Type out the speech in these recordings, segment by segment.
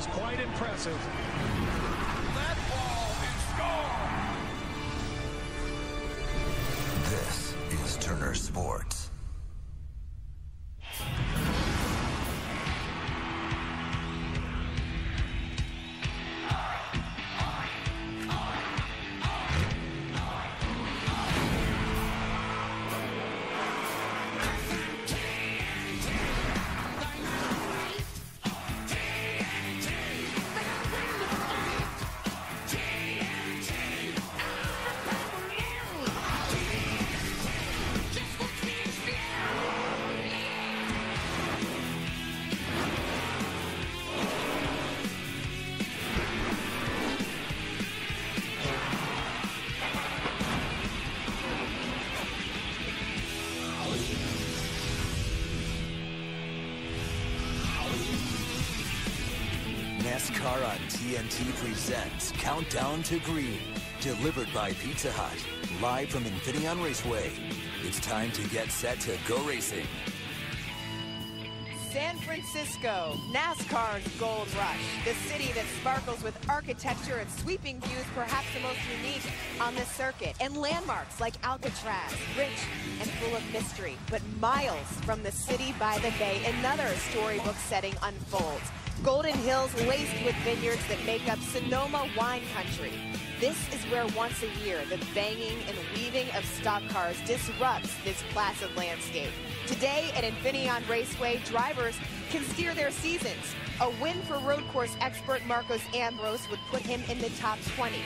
is quite impressive. That ball and score! This is Turner Sports. NASCAR on TNT presents Countdown to Green, delivered by Pizza Hut, live from Infineon Raceway. It's time to get set to go racing. San Francisco, NASCAR's Gold Rush, the city that sparkles with architecture and sweeping views, perhaps the most unique on this circuit, and landmarks like Alcatraz, rich and full of mystery. But miles from the city by the bay, another storybook setting unfolds. Golden Hills laced with vineyards that make up Sonoma wine country. This is where once a year the banging and weaving of stock cars disrupts this placid landscape. Today at Infineon Raceway, drivers can steer their seasons. A win for road course expert Marcos Ambrose would put him in the top 20.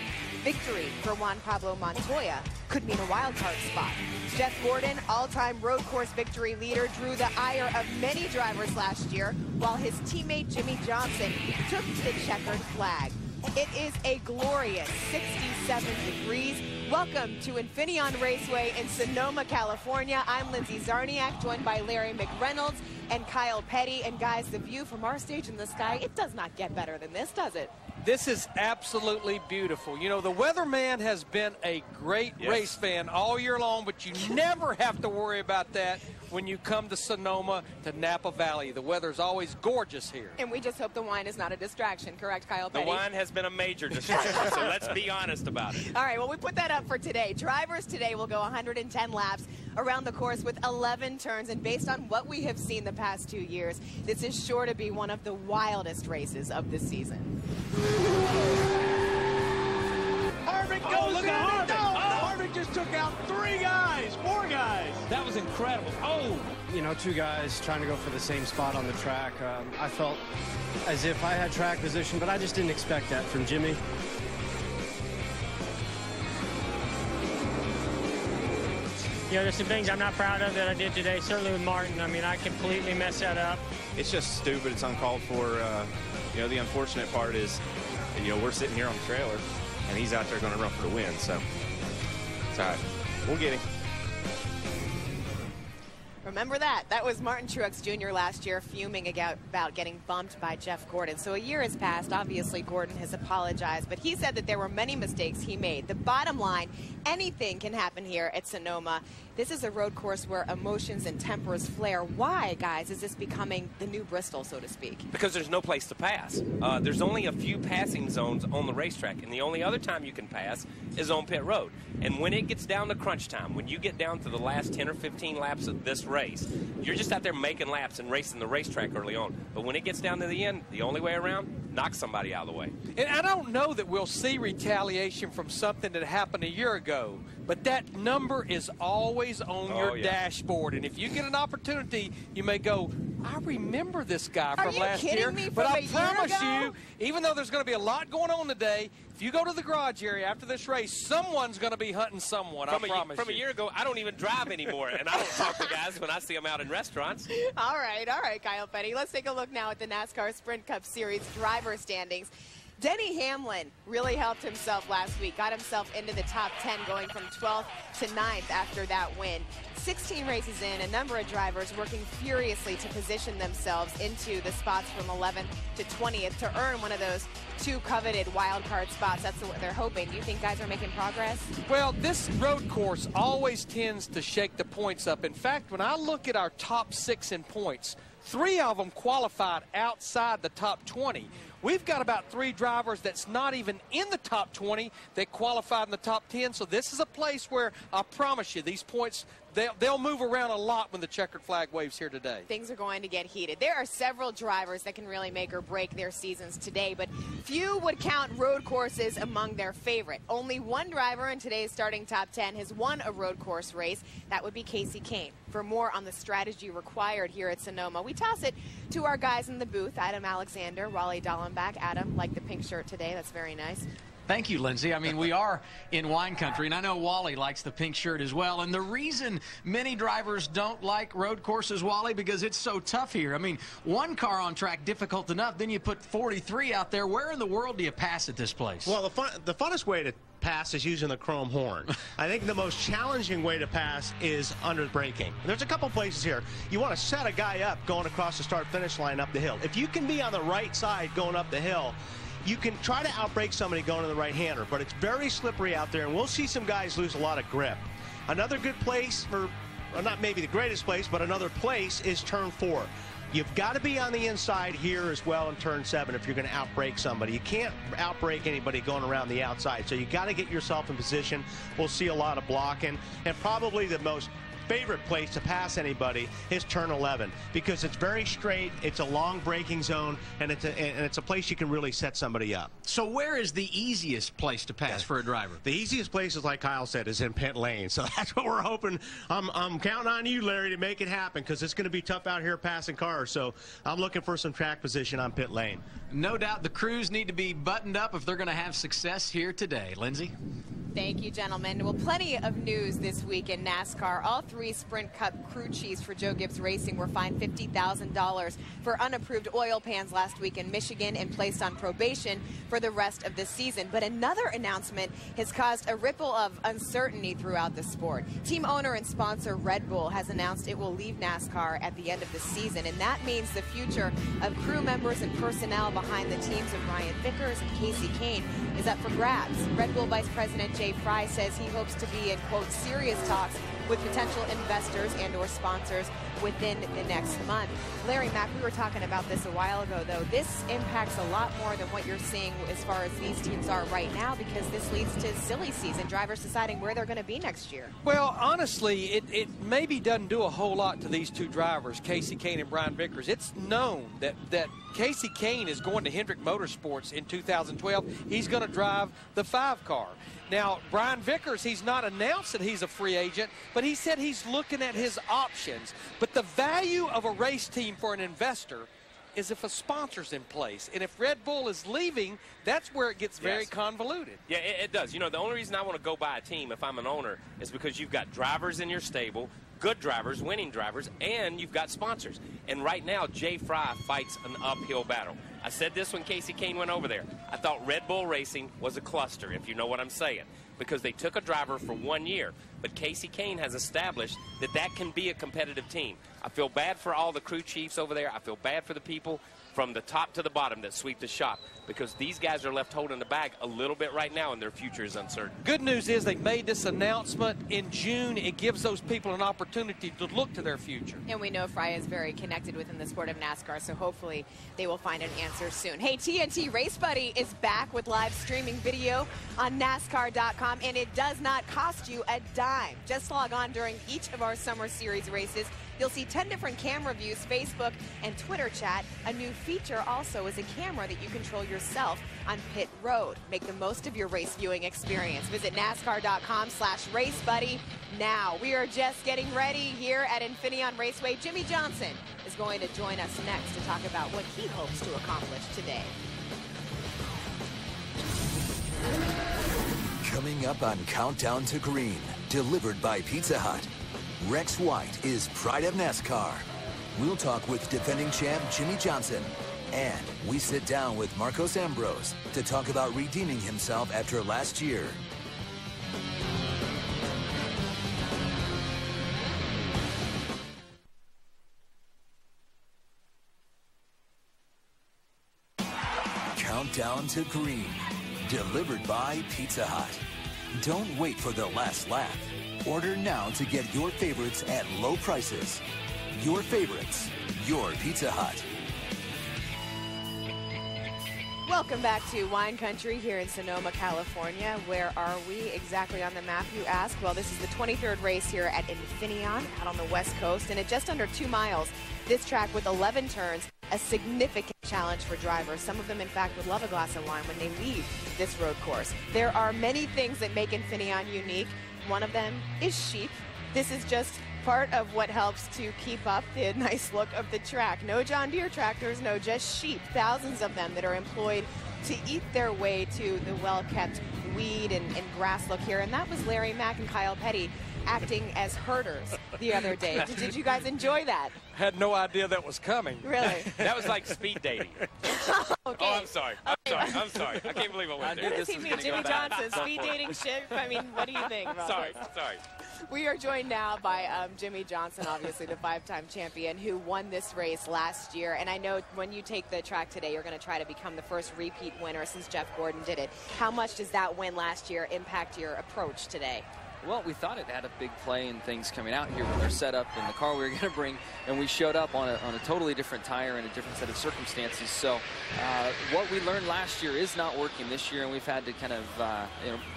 Victory for Juan Pablo Montoya could mean a wildcard spot. Jeff Gordon, all-time road course victory leader, drew the ire of many drivers last year, while his teammate Jimmy Johnson took the checkered flag. It is a glorious 67 degrees. Welcome to Infineon Raceway in Sonoma, California. I'm Lindsay Zarniak, joined by Larry McReynolds and Kyle Petty. And guys, the view from our stage in the sky, it does not get better than this, does it? This is absolutely beautiful. You know, the weatherman has been a great race fan all year long, but you never have to worry about that when you come to Sonoma, to Napa Valley. The weather's always gorgeous here. And we just hope the wine is not a distraction, correct, Kyle Petty? The wine has been a major distraction, so let's be honest about it. All right, well, we put that up for today. Drivers today will go 110 laps around the course with 11 turns, and based on what we have seen the past 2 years, this is sure to be one of the wildest races of the season. Harvick goes in. No, Harvick just took out 4 guys. That was incredible. Oh! You know, 2 guys trying to go for the same spot on the track. I felt as if I had track position, but I just didn't expect that from Jimmy. You know, there's some things I'm not proud of that I did today, certainly with Martin. I mean, I completely messed that up. It's just stupid. It's uncalled for. You know, the unfortunate part is, you know, we're sitting here on the trailer, and he's out there going to run for the win. So, it's all right. We'll get him. Remember that. That was Martin Truex Jr. last year fuming about getting bumped by Jeff Gordon. So a year has passed. Obviously, Gordon has apologized, but he said that there were many mistakes he made. The bottom line, anything can happen here at Sonoma. This is a road course where emotions and tempers flare. Why, guys, is this becoming the new Bristol, so to speak? Because there's no place to pass. There's only a few passing zones on the racetrack, and the only other time you can pass is on pit road. And when it gets down to crunch time, when you get down to the last 10 or 15 laps of this race, you're just out there making laps and racing the racetrack early on. But when it gets down to the end, the only way around, knock somebody out of the way. And I don't know that we'll see retaliation from something that happened a year ago, but that number is always on your dashboard. And if you get an opportunity, you may go, I remember this guy from last year. But I promise you, even though there's going to be a lot going on today, if you go to the garage area after this race, someone's going to be hunting someone, I promise you. From a year ago, I don't even drive anymore, and I don't talk to guys when I see them out in restaurants. All right, Kyle Petty. Let's take a look now at the NASCAR Sprint Cup Series driver standings. Denny Hamlin really helped himself last week, got himself into the top 10, going from 12th to 9th after that win. 16 races in, a number of drivers working furiously to position themselves into the spots from 11th to 20th to earn one of those 2 coveted wild card spots. That's what they're hoping. Do you think guys are making progress? Well, this road course always tends to shake the points up. In fact, when I look at our top 6 in points, 3 of them qualified outside the top 20, We've got about 3 drivers that's not even in the top 20 that qualified in the top 10. So this is a place where I promise you these points, they'll move around a lot when the checkered flag waves here today. Things are going to get heated. There are several drivers that can really make or break their seasons today, but few would count road courses among their favorite. Only one driver in today's starting top 10 has won a road course race. That would be Casey Kane. For more on the strategy required here at Sonoma, we toss it to our guys in the booth, Adam Alexander, Wally Dallenbach. Adam, like the pink shirt today. That's very nice. Thank you, Lindsay. I mean, we are in wine country, and I know Wally likes the pink shirt as well. And the reason many drivers don't like road courses, Wally, because it's so tough here. I mean, one car on track, difficult enough. Then you put 43 out there. Where in the world do you pass at this place? Well, the funnest way to pass is using the chrome horn. I think the most challenging way to pass is under braking. There's a couple places here. You want to set a guy up going across the start-finish line up the hill. If you can be on the right side going up the hill, you can try to outbrake somebody going to the right-hander, but it's very slippery out there, and we'll see some guys lose a lot of grip. Another good place for, well, not maybe the greatest place, but another place is turn 4. You've got to be on the inside here as well in turn 7 if you're going to outbrake somebody. You can't outbrake anybody going around the outside, so you got to get yourself in position. We'll see a lot of blocking, and probably the most favorite place to pass anybody is turn 11 because it's very straight, it's a long braking zone, and it's a place you can really set somebody up. So where is the easiest place to pass for a driver? The easiest place is, like Kyle said, is in pit lane. So that's what we're hoping. I'm counting on you, Larry, to make it happen because it's going to be tough out here passing cars. So I'm looking for some track position on pit lane. No doubt the crews need to be buttoned up if they're going to have success here today. Lindsay? Thank you, gentlemen. Well, plenty of news this week in NASCAR. All 3 Sprint Cup crew chiefs for Joe Gibbs Racing were fined $50,000 for unapproved oil pans last week in Michigan and placed on probation for the rest of the season. But another announcement has caused a ripple of uncertainty throughout the sport. Team owner and sponsor Red Bull has announced it will leave NASCAR at the end of the season, and that means the future of crew members and personnel behind the teams of Ryan Vickers and Casey Kane is up for grabs. Red Bull Vice President Jay Fry says he hopes to be in, quote, serious talks with potential investors and or sponsors within the next month. Larry, Mack, we were talking about this a while ago, though. This impacts a lot more than what you're seeing as far as these teams are right now because this leads to silly season, drivers deciding where they're going to be next year. Well, honestly, it maybe doesn't do a whole lot to these 2 drivers, Casey Kane and Brian Vickers. It's known that Casey Kane is going to Hendrick Motorsports in 2012. He's going to drive the 5 car. Now, Brian Vickers, he's not announced that he's a free agent, but he said he's looking at his options. But the value of a race team for an investor is if a sponsor's in place. And if Red Bull is leaving, that's where it gets very convoluted. Yeah, it does. You know, the only reason I want to go buy a team if I'm an owner is because you've got drivers in your stable, good drivers, winning drivers, and you've got sponsors. And right now, Jay Fry fights an uphill battle. I said this when Casey Kane went over there. I thought Red Bull Racing was a cluster, if you know what I'm saying, because they took a driver for 1 year. But Casey Kane has established that that can be a competitive team. I feel bad for all the crew chiefs over there. I feel bad for the people from the top to the bottom that sweep the shop because these guys are left holding the bag a little bit right now and their future is uncertain. Good news is they made this announcement in June. It gives those people an opportunity to look to their future. And we know Fry is very connected within the sport of NASCAR, so hopefully they will find an answer soon. Hey, TNT Race Buddy is back with live streaming video on NASCAR.com, and it does not cost you a dime. Just log on during each of our Summer Series races. You'll see 10 different camera views, Facebook and Twitter chat. A new feature also is a camera that you control yourself on pit road. Make the most of your race viewing experience. Visit NASCAR.com/RaceBuddy now. We are just getting ready here at Infineon Raceway. Jimmy Johnson is going to join us next to talk about what he hopes to accomplish today. Coming up on Countdown to Green, delivered by Pizza Hut. Rex White is pride of NASCAR. We'll talk with defending champ Jimmy Johnson. And we sit down with Marcos Ambrose to talk about redeeming himself after last year. Countdown to Green, delivered by Pizza Hut. Don't wait for the last lap. Order now to get your favorites at low prices. Your favorites, your Pizza Hut. Welcome back to Wine Country here in Sonoma, California. Where are we exactly on the map, you ask? Well, this is the 23rd race here at Infineon out on the West Coast, and at just under 2 miles, this track with 11 turns, a significant challenge for drivers. Some of them, in fact, would love a glass of wine when they leave this road course. There are many things that make Infineon unique. One of them is sheep. This is just part of what helps to keep up the nice look of the track. No John Deere tractors, no, just sheep. Thousands of them that are employed to eat their way to the well-kept weed and grass look here. And that was Larry Mack and Kyle Petty acting as herders the other day. Did you guys enjoy that? Had no idea that was coming. Really? That was like speed dating. Okay. Oh, I'm sorry. I'm sorry. I can't believe I went there. This is Jimmy Johnson, speed dating ship. I mean, what do you think about Sorry. We are joined now by Jimmy Johnson, obviously the 5-time champion who won this race last year. And I know when you take the track today, you're going to try to become the first repeat winner since Jeff Gordon did it. How much does that win last year impact your approach today? Well, we thought it had a big play in things coming out here with our setup and the car we were going to bring, and we showed up on a totally different tire and a different set of circumstances. So what we learned last year is not working this year, and we've had to kind of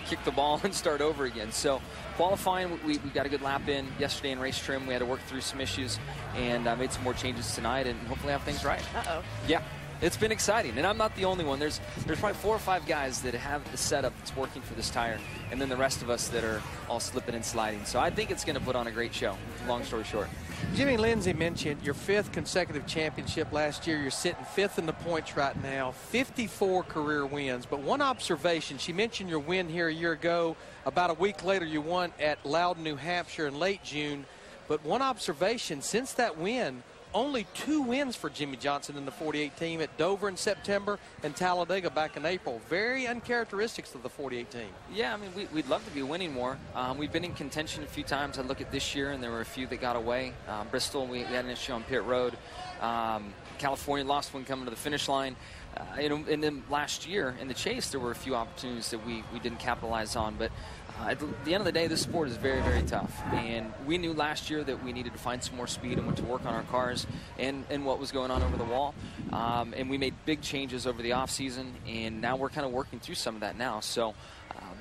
kick the ball and start over again. So qualifying, we got a good lap in yesterday in race trim. We had to work through some issues and made some more changes tonight and hopefully have things right. Uh-oh. Yeah. It's been exciting, and I'm not the only one. There's probably 4 or 5 guys that have the setup that's working for this tire, and then the rest of us that are all slipping and sliding. So I think it's going to put on a great show, long story short. Jimmy Lindsay mentioned your 5th consecutive championship last year. You're sitting 5th in the points right now, 54 career wins. But one observation, she mentioned your win here a year ago. About a week later, you won at Loudon, New Hampshire in late June. But one observation, since that win, only 2 wins for Jimmy Johnson in the 48 team, at Dover in September and Talladega back in April. Very uncharacteristics of the 48 team. Yeah, I mean, we'd love to be winning more. We've been in contention a few times. I look at this year, and there were a few that got away. Bristol, we had an issue on pit road. California lost one coming to the finish line. And then last year in the chase, there were a few opportunities that we didn't capitalize on. But at the end of the day, this sport is very, very tough. And we knew last year that we needed to find some more speed and went to work on our cars and what was going on over the wall. And we made big changes over the offseason, and now we're kind of working through some of that now. So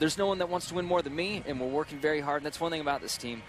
there's no one that wants to win more than me, and we're working very hard. And that's one thing about this team.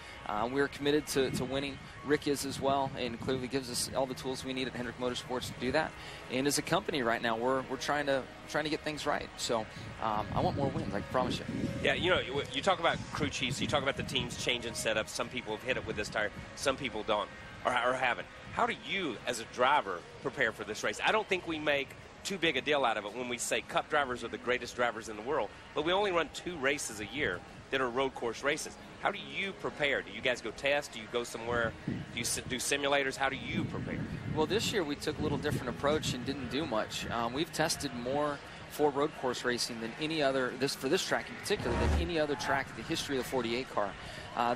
We're committed to winning. Rick is as well, and clearly gives us all the tools we need at Hendrick Motorsports to do that. And as a company right now, we're trying to get things right. So I want more wins, I can promise you. Yeah, you talk about crew chiefs, you talk about the teams changing setups. Some people have hit it with this tire, some people don't, or haven't. How do you, as a driver, prepare for this race? I don't think we make too big a deal out of it when we say Cup drivers are the greatest drivers in the world, but we only run 2 races a year that are road course races. How do you prepare? Do you guys go test? Do you go somewhere? Do you do simulators? How do you prepare? Well, this year we took a little different approach and didn't do much. We've tested more for road course racing than any other, for this track in particular, than any other track in the history of the 48 car.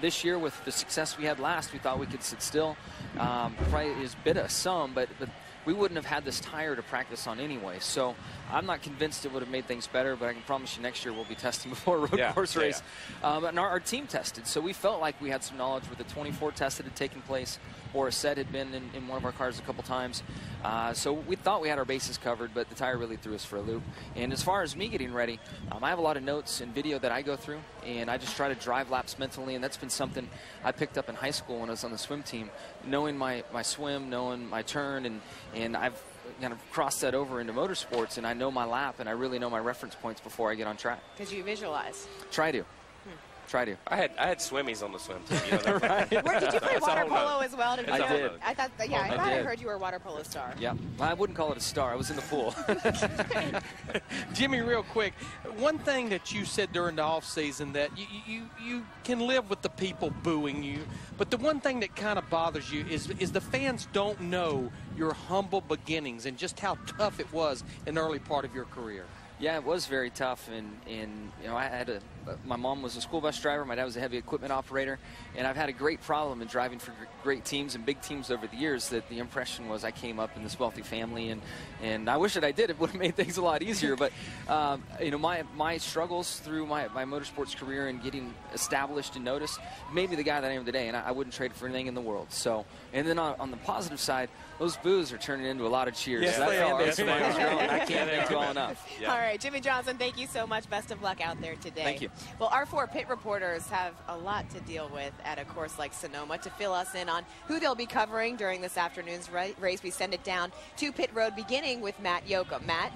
This year, with the success we had last, we thought we could sit still. Probably has bit us some, but we wouldn't have had this tire to practice on anyway. So I'm not convinced it would have made things better, but I can promise you next year we'll be testing before a road course race. And our team tested, so we felt like we had some knowledge with the 24 test that had taken place, or a set had been in one of our cars a couple times. So we thought we had our bases covered, but the tire really threw us for a loop. And as far as me getting ready, I have a lot of notes and video that I go through, and I just try to drive laps mentally, and that's been something I picked up in high school when I was on the swim team, knowing my swim, knowing my turn, and I've kind of crossed that over into motorsports, and I know my lap, and I really know my reference points before I get on track. Because you visualize. Try to. Try to. I had swimmies on the swim team. Right. Did you play water polo as well? I did. I thought I heard you were a water polo star. Yeah, I wouldn't call it a star. I was in the pool. Jimmy, real quick, one thing that you said during the offseason that you can live with the people booing you, but the one thing that kind of bothers you is the fans don't know your humble beginnings and just how tough it was in the early part of your career. Yeah, it was very tough, and you know, I had my mom was a school bus driver, my dad was a heavy equipment operator, and I've had a great problem in driving for great teams and big teams over the years. That the impression was I came up in this wealthy family, and I wish that I did. It would have made things a lot easier. But you know, my struggles through my motorsports career and getting established and noticed made me the guy that I am today, and I wouldn't trade it for anything in the world. So, and then on the positive side, those boos are turning into a lot of cheers. Yes, That they fan are. base of mine is growing. I can't thank you all enough. All right, Jimmy Johnson, thank you so much. Best of luck out there today. Thank you. Well, our 4 pit reporters have a lot to deal with at a course like Sonoma. To fill us in on who they'll be covering during this afternoon's race, we send it down to pit road, beginning with Matt Yoakum. Matt?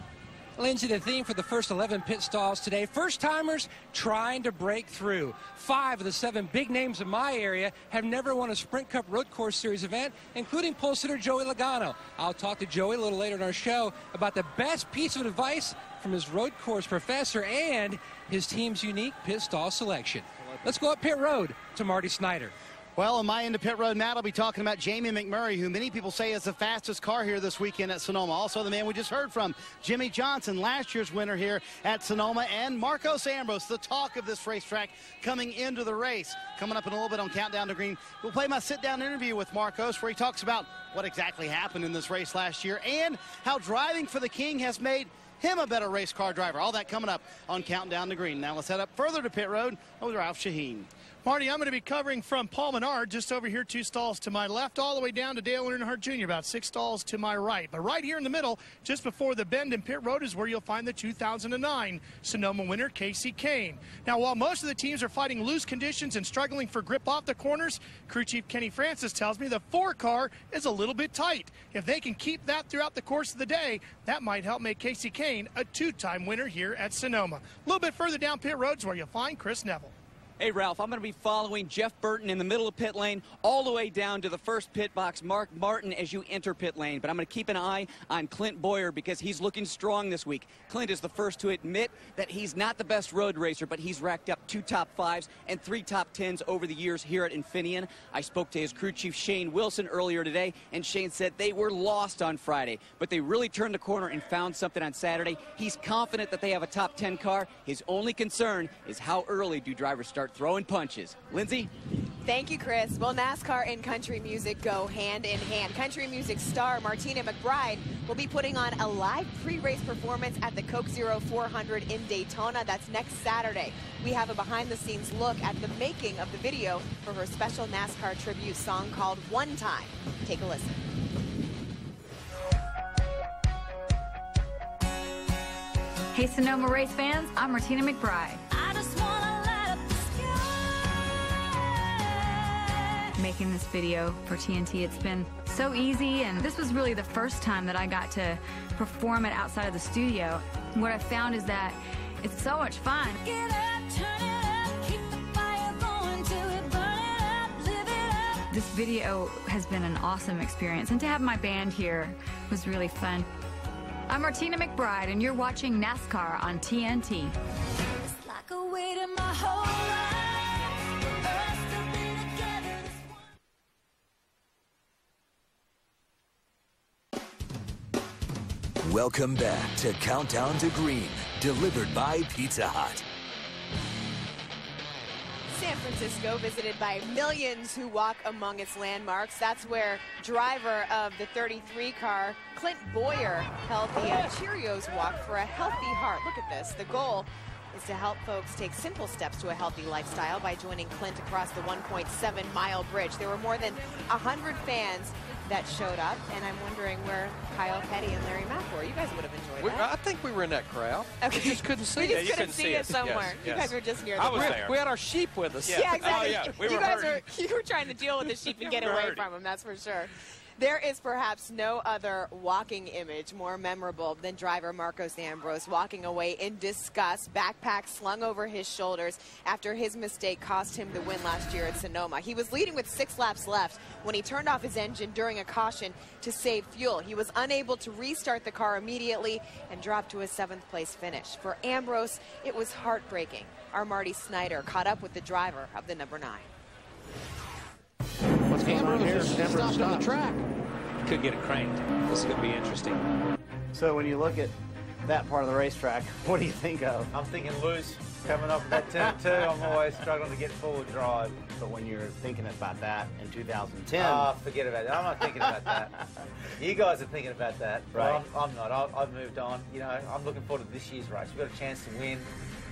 Lindsay, the theme for the first 11 pit stalls today, first-timers trying to break through. 5 of the 7 big names in my area have never won a Sprint Cup Road Course Series event, including pole sitter Joey Logano. I'll talk to Joey a little later in our show about the best piece of advice from his road course professor and his team's unique pit stall selection. Let's go up pit road to Marty Snyder. Well, on my end of pit road, Matt, I'll be talking about Jamie McMurray, who many people say is the fastest car here this weekend at Sonoma. Also, the man we just heard from, Jimmy Johnson, last year's winner here at Sonoma, and Marcos Ambrose, the talk of this racetrack coming into the race. Coming up in a little bit on Countdown to Green, we'll play my sit-down interview with Marcos, where he talks about what exactly happened in this race last year and how driving for the King has made him a better race car driver. All that coming up on Countdown to Green. Now let's head up further to pit road with Ralph Shaheen. Marty, I'm going to be covering from Paul Menard, just over here 2 stalls to my left, all the way down to Dale Earnhardt Jr., about 6 stalls to my right. But right here in the middle, just before the bend in pit road, is where you'll find the 2009 Sonoma winner, Casey Kane. Now, while most of the teams are fighting loose conditions and struggling for grip off the corners, crew chief Kenny Francis tells me the 4 car is a little bit tight. If they can keep that throughout the course of the day, that might help make Casey Kane a 2-time winner here at Sonoma. A little bit further down pit road is where you'll find Chris Neville. Hey, Ralph, I'm going to be following Jeff Burton in the middle of pit lane all the way down to the first pit box, Mark Martin, as you enter pit lane. But I'm going to keep an eye on Clint Boyer because he's looking strong this week. Clint is the first to admit that he's not the best road racer, but he's racked up 2 top 5s and 3 top 10s over the years here at Infineon. I spoke to his crew chief, Shane Wilson, earlier today, and Shane said they were lost on Friday, but they really turned the corner and found something on Saturday. He's confident that they have a top 10 car. His only concern is how early do drivers start throwing punches. Lindsay? Thank you, Chris. Well, NASCAR and country music go hand in hand. Country music star Martina McBride will be putting on a live pre-race performance at the Coke Zero 400 in Daytona. That's next Saturday. We have a behind-the-scenes look at the making of the video for her special NASCAR tribute song called One Time. Take a listen. Hey, Sonoma race fans, I'm Martina McBride. I just wanna light up the sky. Making this video for TNT, it's been so easy, and this was really the first time that I got to perform it outside of the studio. What I found is that it's so much fun. Get up, turn it up, keep the fire going till it burn it up, live it up. This video has been an awesome experience, and to have my band here was really fun. I'm Martina McBride, and you're watching NASCAR on TNT. It's like a weight in my whole life. Us to be together this one. Welcome back to Countdown to Green, delivered by Pizza Hut. San Francisco, visited by millions who walk among its landmarks. That's where driver of the 33 car, Clint Boyer, held the Cheerios Walk for a healthy heart. Look at this. The goal is to help folks take simple steps to a healthy lifestyle by joining Clint across the 1.7-mile bridge. There were more than 100 fans that showed up, and I'm wondering where Kyle Petty and Larry Mack were. You guys would have enjoyed that. I think we were in that crowd. Okay. We just couldn't see we it. just couldn't see it somewhere. Yes, You guys were just near the I was front. there. We had our sheep with us. Yeah, exactly. Oh, yeah. We you were guys herding. you were trying to deal with the sheep and get We were away herding. from them, that's for sure. There is perhaps no other walking image more memorable than driver Marcos Ambrose walking away in disgust, backpack slung over his shoulders after his mistake cost him the win last year at Sonoma. He was leading with 6 laps left when he turned off his engine during a caution to save fuel. He was unable to restart the car immediately and dropped to a 7th place finish. For Ambrose, it was heartbreaking. Our Marty Snyder caught up with the driver of the number 9. What's going on here? Stopped on the track. Could get it cranked. This is going to be interesting. So when you look at that part of the racetrack, what do you think of? I'm thinking loose. Coming off of that turn 2, I'm always struggling to get forward drive. But when you're thinking about that in 2010... Oh, forget about that. I'm not thinking about that. You guys are thinking about that. Right. I'm not. I've moved on. You know, I'm looking forward to this year's race. We've got a chance to win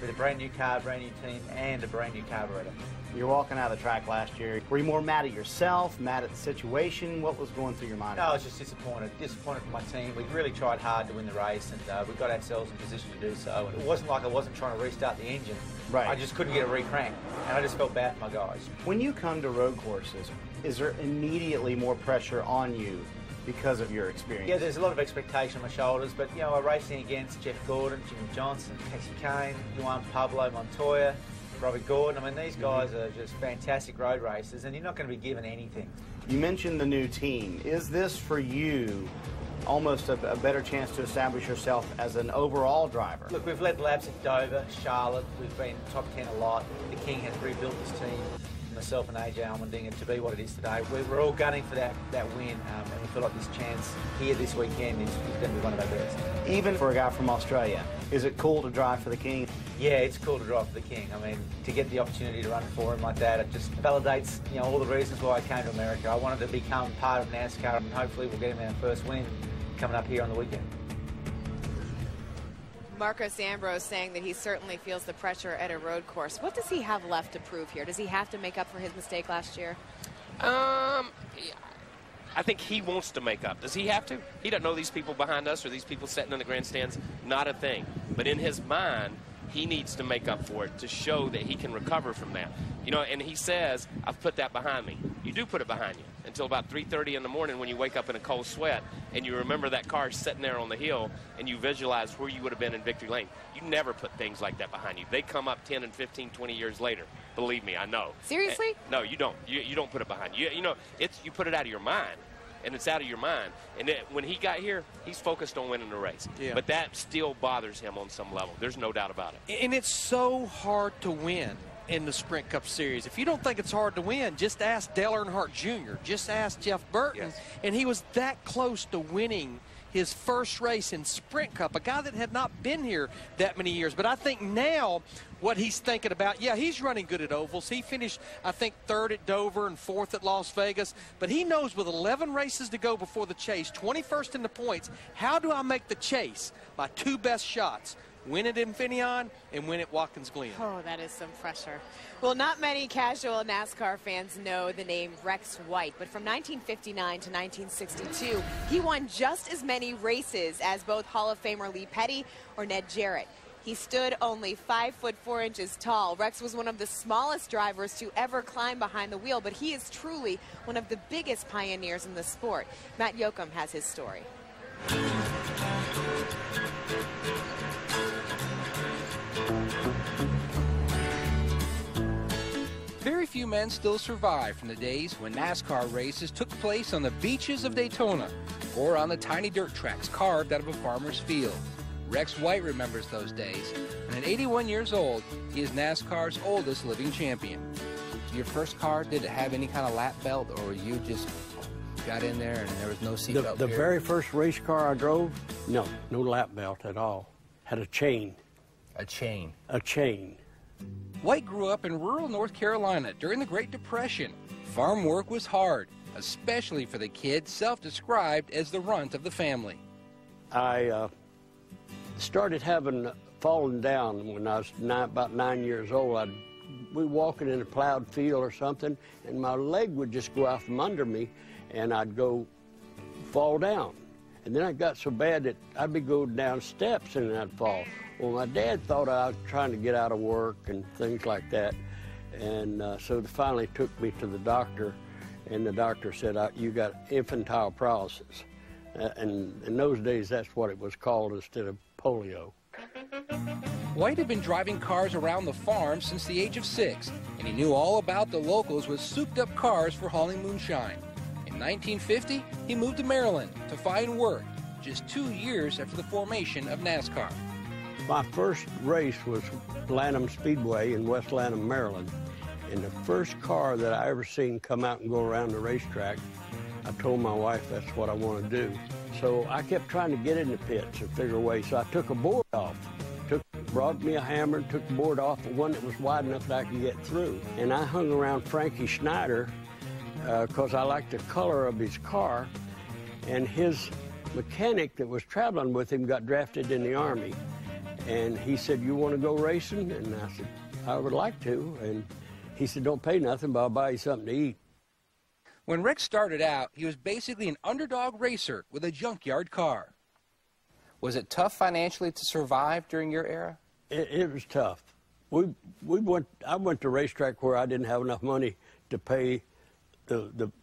with a brand new car, brand new team, and a brand new carburetor. You're walking out of the track last year. Were you more mad at yourself, mad at the situation? What was going through your mind? No, I was just disappointed. Disappointed for my team. We really tried hard to win the race, and we got ourselves in position to do so. And it wasn't like I wasn't trying to restart the engine. Right. I just couldn't get it re-cranked, and I just felt bad for my guys. When you come to road courses, is there immediately more pressure on you because of your experience? Yeah, there's a lot of expectation on my shoulders, but, you know, I'm racing against Jeff Gordon, Jimmy Johnson, Casey Kane, Juan Pablo Montoya, Robbie Gordon. I mean, these guys are just fantastic road racers, and you're not going to be given anything. You mentioned the new team. Is this, for you, almost a better chance to establish yourself as an overall driver? Look, we've led laps at Dover, Charlotte. We've been top 10 a lot. The King has rebuilt this team, myself and AJ Allmendinger, to be what it is today. We're all gunning for that win, and we feel like this chance here this weekend is going to be one of our best. Even for a guy from Australia, is it cool to drive for the King? Yeah, it's cool to drive for the King. I mean, to get the opportunity to run for him like that, it just validates, you know, all the reasons why I came to America. I wanted to become part of NASCAR, and hopefully we'll get him our first win coming up here on the weekend. Marcos Ambrose saying that he certainly feels the pressure at a road course. What does he have left to prove here? Does he have to make up for his mistake last year? I think he wants to make up. Does he have to? He doesn't know these people behind us or these people sitting in the grandstands. Not a thing. But in his mind, he needs to make up for it to show that he can recover from that. You know, and he says, I've put that behind me. You do put it behind you until about 3:30 in the morning when you wake up in a cold sweat and you remember that car sitting there on the hill and you visualize where you would have been in victory lane. You never put things like that behind you. They come up 10 and 15, 20 years later. Believe me, I know. Seriously? No, you don't. You don't put it behind you. You know, you put it out of your mind. And it's out of your mind. And when he got here, he's focused on winning the race. Yeah. But that still bothers him on some level. There's no doubt about it. And it's so hard to win in the Sprint Cup Series. If you don't think it's hard to win, just ask Dale Earnhardt Jr., just ask Jeff Burton. Yes. And he was that close to winning his first race in Sprint Cup, a guy that had not been here that many years. But I think now what he's thinking about, yeah, he's running good at ovals. He finished, I think, 3rd at Dover and 4th at Las Vegas. But he knows with 11 races to go before the chase, 21st in the points, how do I make the chase? My 2 best shots. Win at Infineon and win at Watkins Glen. Oh, that is some pressure. Well, not many casual NASCAR fans know the name Rex White, but from 1959 to 1962, he won just as many races as both Hall of Famer Lee Petty or Ned Jarrett. He stood only 5'4" tall. Rex was one of the smallest drivers to ever climb behind the wheel, but he is truly one of the biggest pioneers in the sport. Matt Yoakum has his story. Very few men still survive from the days when NASCAR races took place on the beaches of Daytona or on the tiny dirt tracks carved out of a farmer's field. Rex White remembers those days, and at 81 years old, he is NASCAR's oldest living champion. Your first car, did it have any kind of lap belt, or you just got in there and there was no seatbelt? The very first race car I drove, no lap belt at all. Had a chain. A chain? A chain. White grew up in rural North Carolina during the Great Depression. Farm work was hard, especially for the kid self-described as the runt of the family. I started falling down when I was about 9 years old. I'd be walking in a plowed field or something, and my leg would just go out from under me, and I'd fall down. And then I got so bad that I'd be going down steps and I'd fall. Well, my dad thought I was trying to get out of work and things like that. And so they finally took me to the doctor, and the doctor said, you got infantile paralysis. And in those days, that's what it was called instead of polio. White had been driving cars around the farm since the age of 6, and he knew all about the locals with souped-up cars for hauling moonshine. In 1950, he moved to Maryland to find work, just 2 years after the formation of NASCAR. My first race was Lanham Speedway in West Lanham, Maryland. And the first car that I ever seen come out and go around the racetrack, I told my wife that's what I want to do. So I kept trying to get in the pits and figure a way. So I took a board off. Brought me a hammer and took the board off, the one that was wide enough that I could get through. And I hung around Frankie Schneider because I liked the color of his car. And his mechanic that was traveling with him got drafted in the Army. And he said, "You want to go racing?" And I said, "I would like to." And he said, "Don't pay nothing, but I'll buy you something to eat." When Rex started out, he was basically an underdog racer with a junkyard car. Was it tough financially to survive during your era? It was tough. I went to racetrack where I didn't have enough money to pay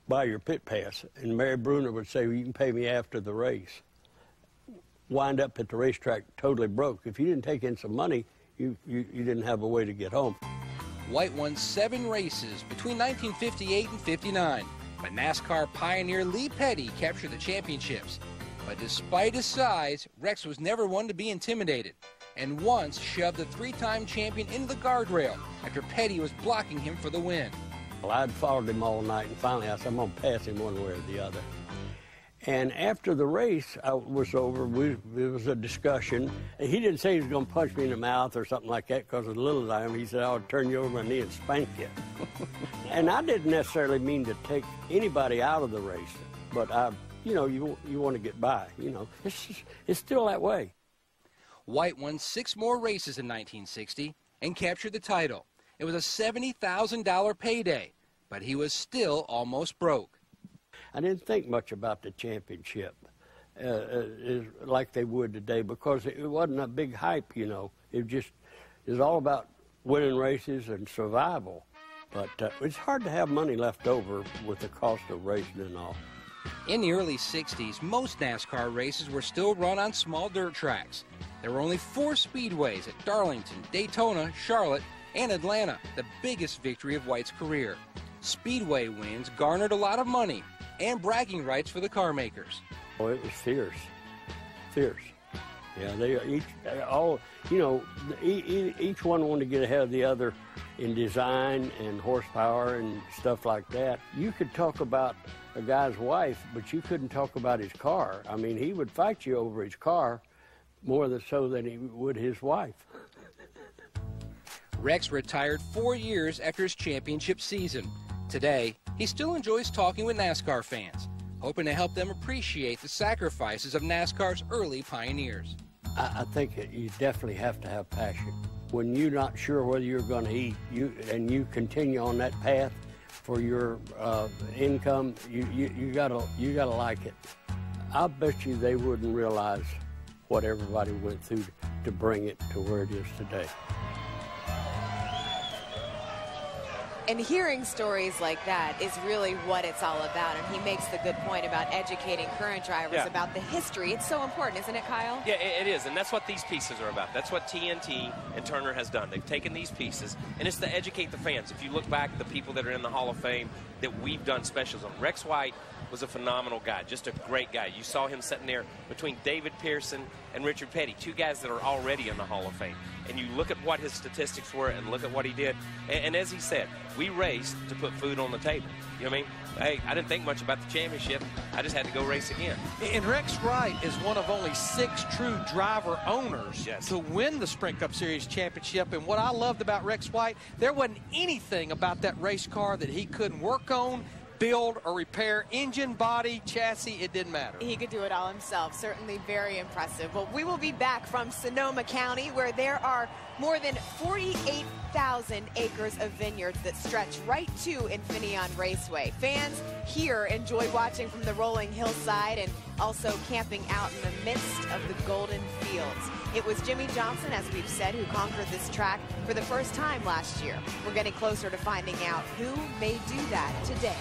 buy your pit pass, and Mary Bruner would say, "Well, you can pay me after the race." Wind up at the racetrack totally broke. If you didn't take in some money, you didn't have a way to get home. White won 7 races between 1958 and 59, but NASCAR pioneer Lee Petty captured the championships. But despite his size, Rex was never one to be intimidated, and once shoved the 3-time champion into the guardrail after Petty was blocking him for the win. Well, I'd followed him all night, and finally I said, "I'm going to pass him one way or the other." And after the race was over, there was a discussion. He didn't say he was going to punch me in the mouth or something like that because as little as I am. He said, "I'll turn you over my knee and spank you." And I didn't necessarily mean to take anybody out of the race, but you know, you want to get by. You know, it's still that way. White won 6 more races in 1960 and captured the title. It was a $70,000 payday, but he was still almost broke. I didn't think much about the championship like they would today because it wasn't a big hype, you know. It was all about winning races and survival. But it's hard to have money left over with the cost of racing and all. In the early 60s, most NASCAR races were still run on small dirt tracks. There were only 4 speedways at Darlington, Daytona, Charlotte, and Atlanta, the biggest victory of White's career. Speedway wins garnered a lot of money and bragging rights for the car makers. Oh, it was fierce. Fierce. Yeah, they each one wanted to get ahead of the other in design and horsepower and stuff like that. You could talk about a guy's wife, but you couldn't talk about his car. I mean, he would fight you over his car more so than he would his wife. Rex retired 4 years after his championship season. Today, he still enjoys talking with NASCAR fans, hoping to help them appreciate the sacrifices of NASCAR's early pioneers. I think you definitely have to have passion. When you're not sure whether you're going to eat, and you continue on that path for your income, you gotta like it. I bet you they wouldn't realize what everybody went through to bring it to where it is today. And hearing stories like that is really what it's all about. And he makes the good point about educating current drivers about the history. It's so important, isn't it, Kyle? Yeah, it is. And that's what these pieces are about. That's what TNT and Turner has done. They've taken these pieces, and it's to educate the fans. If you look back, the people that are in the Hall of Fame that we've done specials on, Rex White was a phenomenal guy, just a great guy. You saw him sitting there between David Pearson and Richard Petty, 2 guys that are already in the Hall of Fame. And you look at what his statistics were and look at what he did. And as he said, we raced to put food on the table. You know what I mean? Hey, I didn't think much about the championship. I just had to go race again. And Rex Wright is one of only 6 true driver owners to win the Sprint Cup Series championship. And what I loved about Rex White, there wasn't anything about that race car that he couldn't work on, build, or repair. Engine, body, chassis, it didn't matter. He could do it all himself. Certainly very impressive. Well, we will be back from Sonoma County, where there are more than 48,000 acres of vineyards that stretch right to Infineon Raceway. Fans here enjoy watching from the rolling hillside and also camping out in the midst of the golden fields. It was Jimmy Johnson, as we've said, who conquered this track for the first time last year. We're getting closer to finding out who may do that today.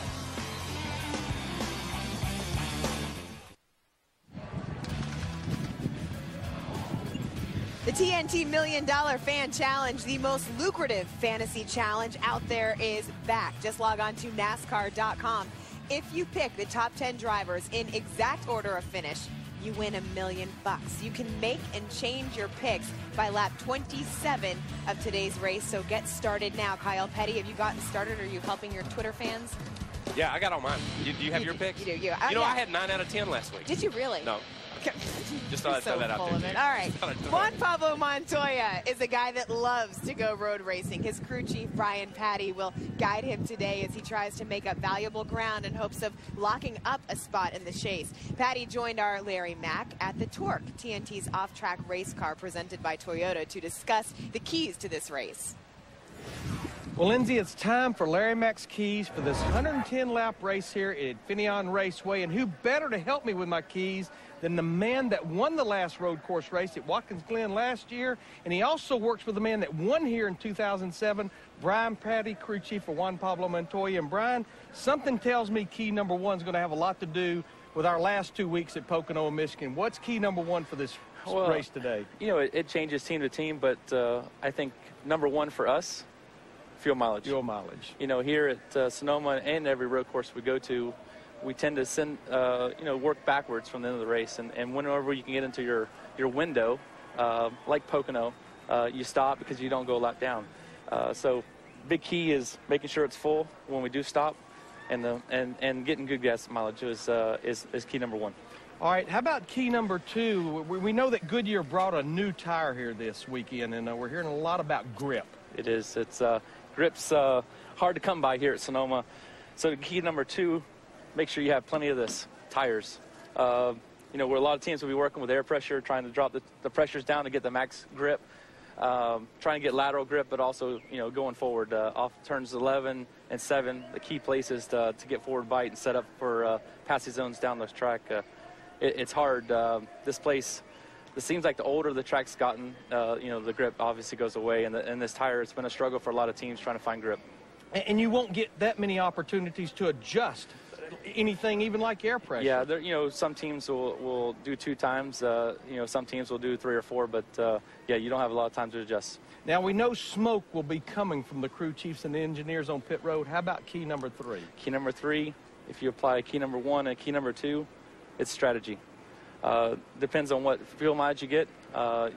The TNT $1 Million Fan Challenge, the most lucrative fantasy challenge out there, is back. Just log on to NASCAR.com. If you pick the top 10 drivers in exact order of finish, you win $1 million. You can make and change your picks by lap 27 of today's race, so get started now. Kyle Petty, have you gotten started? Are you helping your Twitter fans? Yeah, I got all mine. Do you have your picks? You do. You know, I had 9 out of 10 last week. Did you really? No. Just thought I'd throw that out there. All right. Juan Pablo Montoya is a guy that loves to go road racing. His crew chief, Brian Patty, will guide him today as he tries to make up valuable ground in hopes of locking up a spot in the chase. Patty joined our Larry Mack at the Torque, TNT's off-track race car presented by Toyota, to discuss the keys to this race. Well, Lindsay, it's time for Larry Mack's keys for this 110-lap race here at Finian Raceway. And who better to help me with my keys than the man that won the last road course race at Watkins Glen last year. And he also works with the man that won here in 2007, Brian Patty, crew chief for Juan Pablo Montoya. And Brian, something tells me key number 1 is going to have a lot to do with our last 2 weeks at Pocono, Michigan. What's key number 1 for this race today? You know, it changes team to team, but I think number 1 for us, fuel mileage. Fuel mileage. You know, here at Sonoma and every road course we go to, we tend to send, you know, work backwards from the end of the race. And whenever you can get into your window, like Pocono, you stop because you don't go a lap down. So big key is making sure it's full when we do stop, and getting good gas mileage is key number 1. All right, how about key number 2? We know that Goodyear brought a new tire here this weekend, and we're hearing a lot about grip. It is. It's grip's hard to come by here at Sonoma. So key number 2, make sure you have plenty of this, tires. You know, where a lot of teams will be working with air pressure, trying to drop the pressures down to get the max grip, trying to get lateral grip, but also, you know, going forward off turns 11 and 7, the key places to get forward bite and set up for passing zones down this track. It's hard. This place, it seems like the older the track's gotten, you know, the grip obviously goes away, and this tire, it's been a struggle for a lot of teams trying to find grip. And you won't get that many opportunities to adjust anything, even like air pressure. Yeah, you know, some teams will do 2 times. You know, some teams will do 3 or 4, but yeah, you don't have a lot of time to adjust. Now, we know smoke will be coming from the crew chiefs and the engineers on pit road. How about key number 3? Key number 3, if you apply key number 1 and key number 2, it's strategy. Depends on what fuel mileage you get.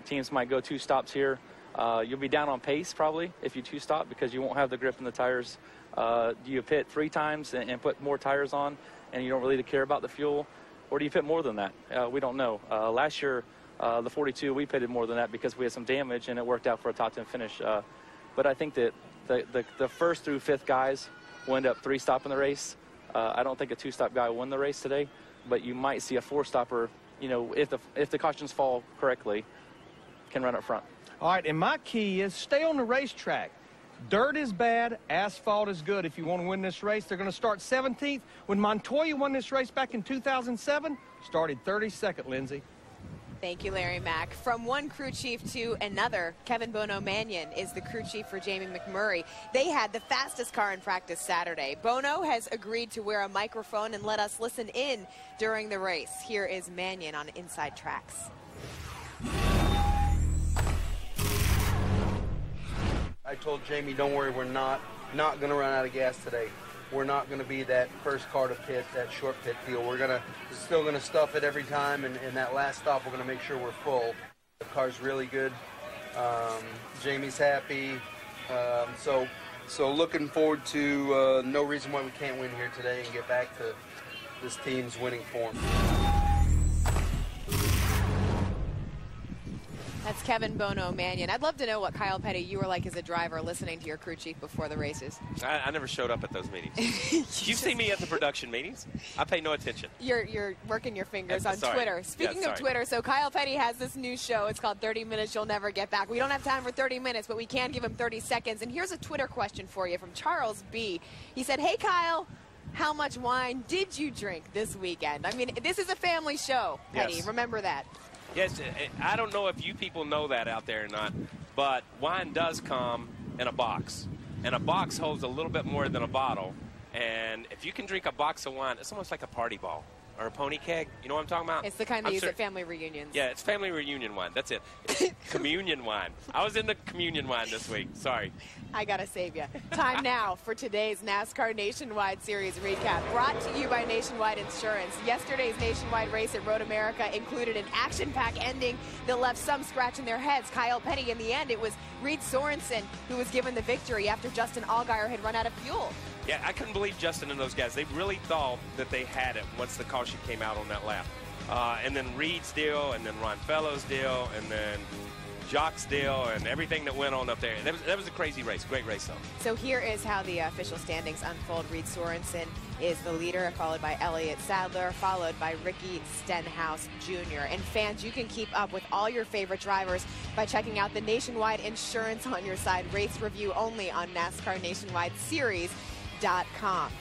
Teams might go 2 stops here. You'll be down on pace probably if you 2 stop because you won't have the grip in the tires. Do you pit 3 times and put more tires on and you don't really care about the fuel? Or do you pit more than that? We don't know. Last year, the 42, we pitted more than that because we had some damage and it worked out for a top 10 finish. But I think that the first through 5th guys will end up 3-stopping the race. I don't think a 2-stop guy will win the race today, but you might see a 4-stopper, you know, if the cautions fall correctly, can run up front. All right, and my key is stay on the racetrack. Dirt is bad, asphalt is good. If you want to win this race, they're going to start 17th. When Montoya won this race back in 2007, started 32nd, Lindsay. Thank you, Larry Mack. From one crew chief to another, Kevin Bono Mannion is the crew chief for Jamie McMurray. They had the fastest car in practice Saturday. Bono has agreed to wear a microphone and let us listen in during the race. Here is Mannion on Inside Tracks. I told Jamie, don't worry, we're not going to run out of gas today. We're not going to be that first car to pit, that short pit deal. We're still going to stuff it every time, and that last stop, we're going to make sure we're full. The car's really good. Jamie's happy. So looking forward to no reason why we can't win here today and get back to this team's winning form. That's Kevin Bono Mannion. I'd love to know what, Kyle Petty, you were like as a driver listening to your crew chief before the races. I never showed up at those meetings. You see me at the production meetings. I pay no attention. You're working your fingers on Twitter. Speaking of Twitter, so Kyle Petty has this new show. It's called 30 Minutes You'll Never Get Back. We don't have time for 30 minutes, but we can give him 30 seconds. And here's a Twitter question for you from Charles B. He said, hey, Kyle, how much wine did you drink this weekend? I mean, this is a family show, Petty. Yes. Remember that. Yes, I don't know if you people know that out there or not, but wine does come in a box. And a box holds a little bit more than a bottle. And if you can drink a box of wine, it's almost like a party ball or a pony keg. You know what I'm talking about? It's the kind they use at family reunions. Yeah, it's family reunion wine. That's it. It's communion wine. I was in the communion wine this week. Sorry. I got to save you. Time now for today's NASCAR Nationwide Series recap, brought to you by Nationwide Insurance. Yesterday's Nationwide race at Road America included an action-packed ending that left some scratching their heads. Kyle Petty, in the end, it was Reed Sorensen who was given the victory after Justin Allgaier had run out of fuel. Yeah, I couldn't believe Justin and those guys. They really thought that they had it once the caution came out on that lap. And then Reed's deal, and then Ron Fellows' deal, and then Jock's deal, and everything that went on up there. That was a crazy race. Great race, though. So here is how the official standings unfold. Reed Sorensen is the leader, followed by Elliott Sadler, followed by Ricky Stenhouse Jr. And fans, you can keep up with all your favorite drivers by checking out the Nationwide Insurance on Your Side race review only on NASCAR Nationwide Series.com.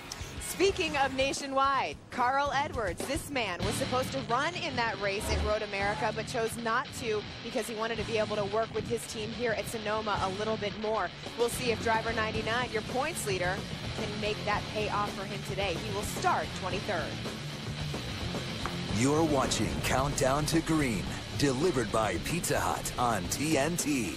Speaking of Nationwide, Carl Edwards, this man was supposed to run in that race at Road America, but chose not to because he wanted to be able to work with his team here at Sonoma a little bit more. We'll see if driver 99, your points leader, can make that pay off for him today. He will start 23rd. You're watching Countdown to Green, delivered by Pizza Hut on TNT.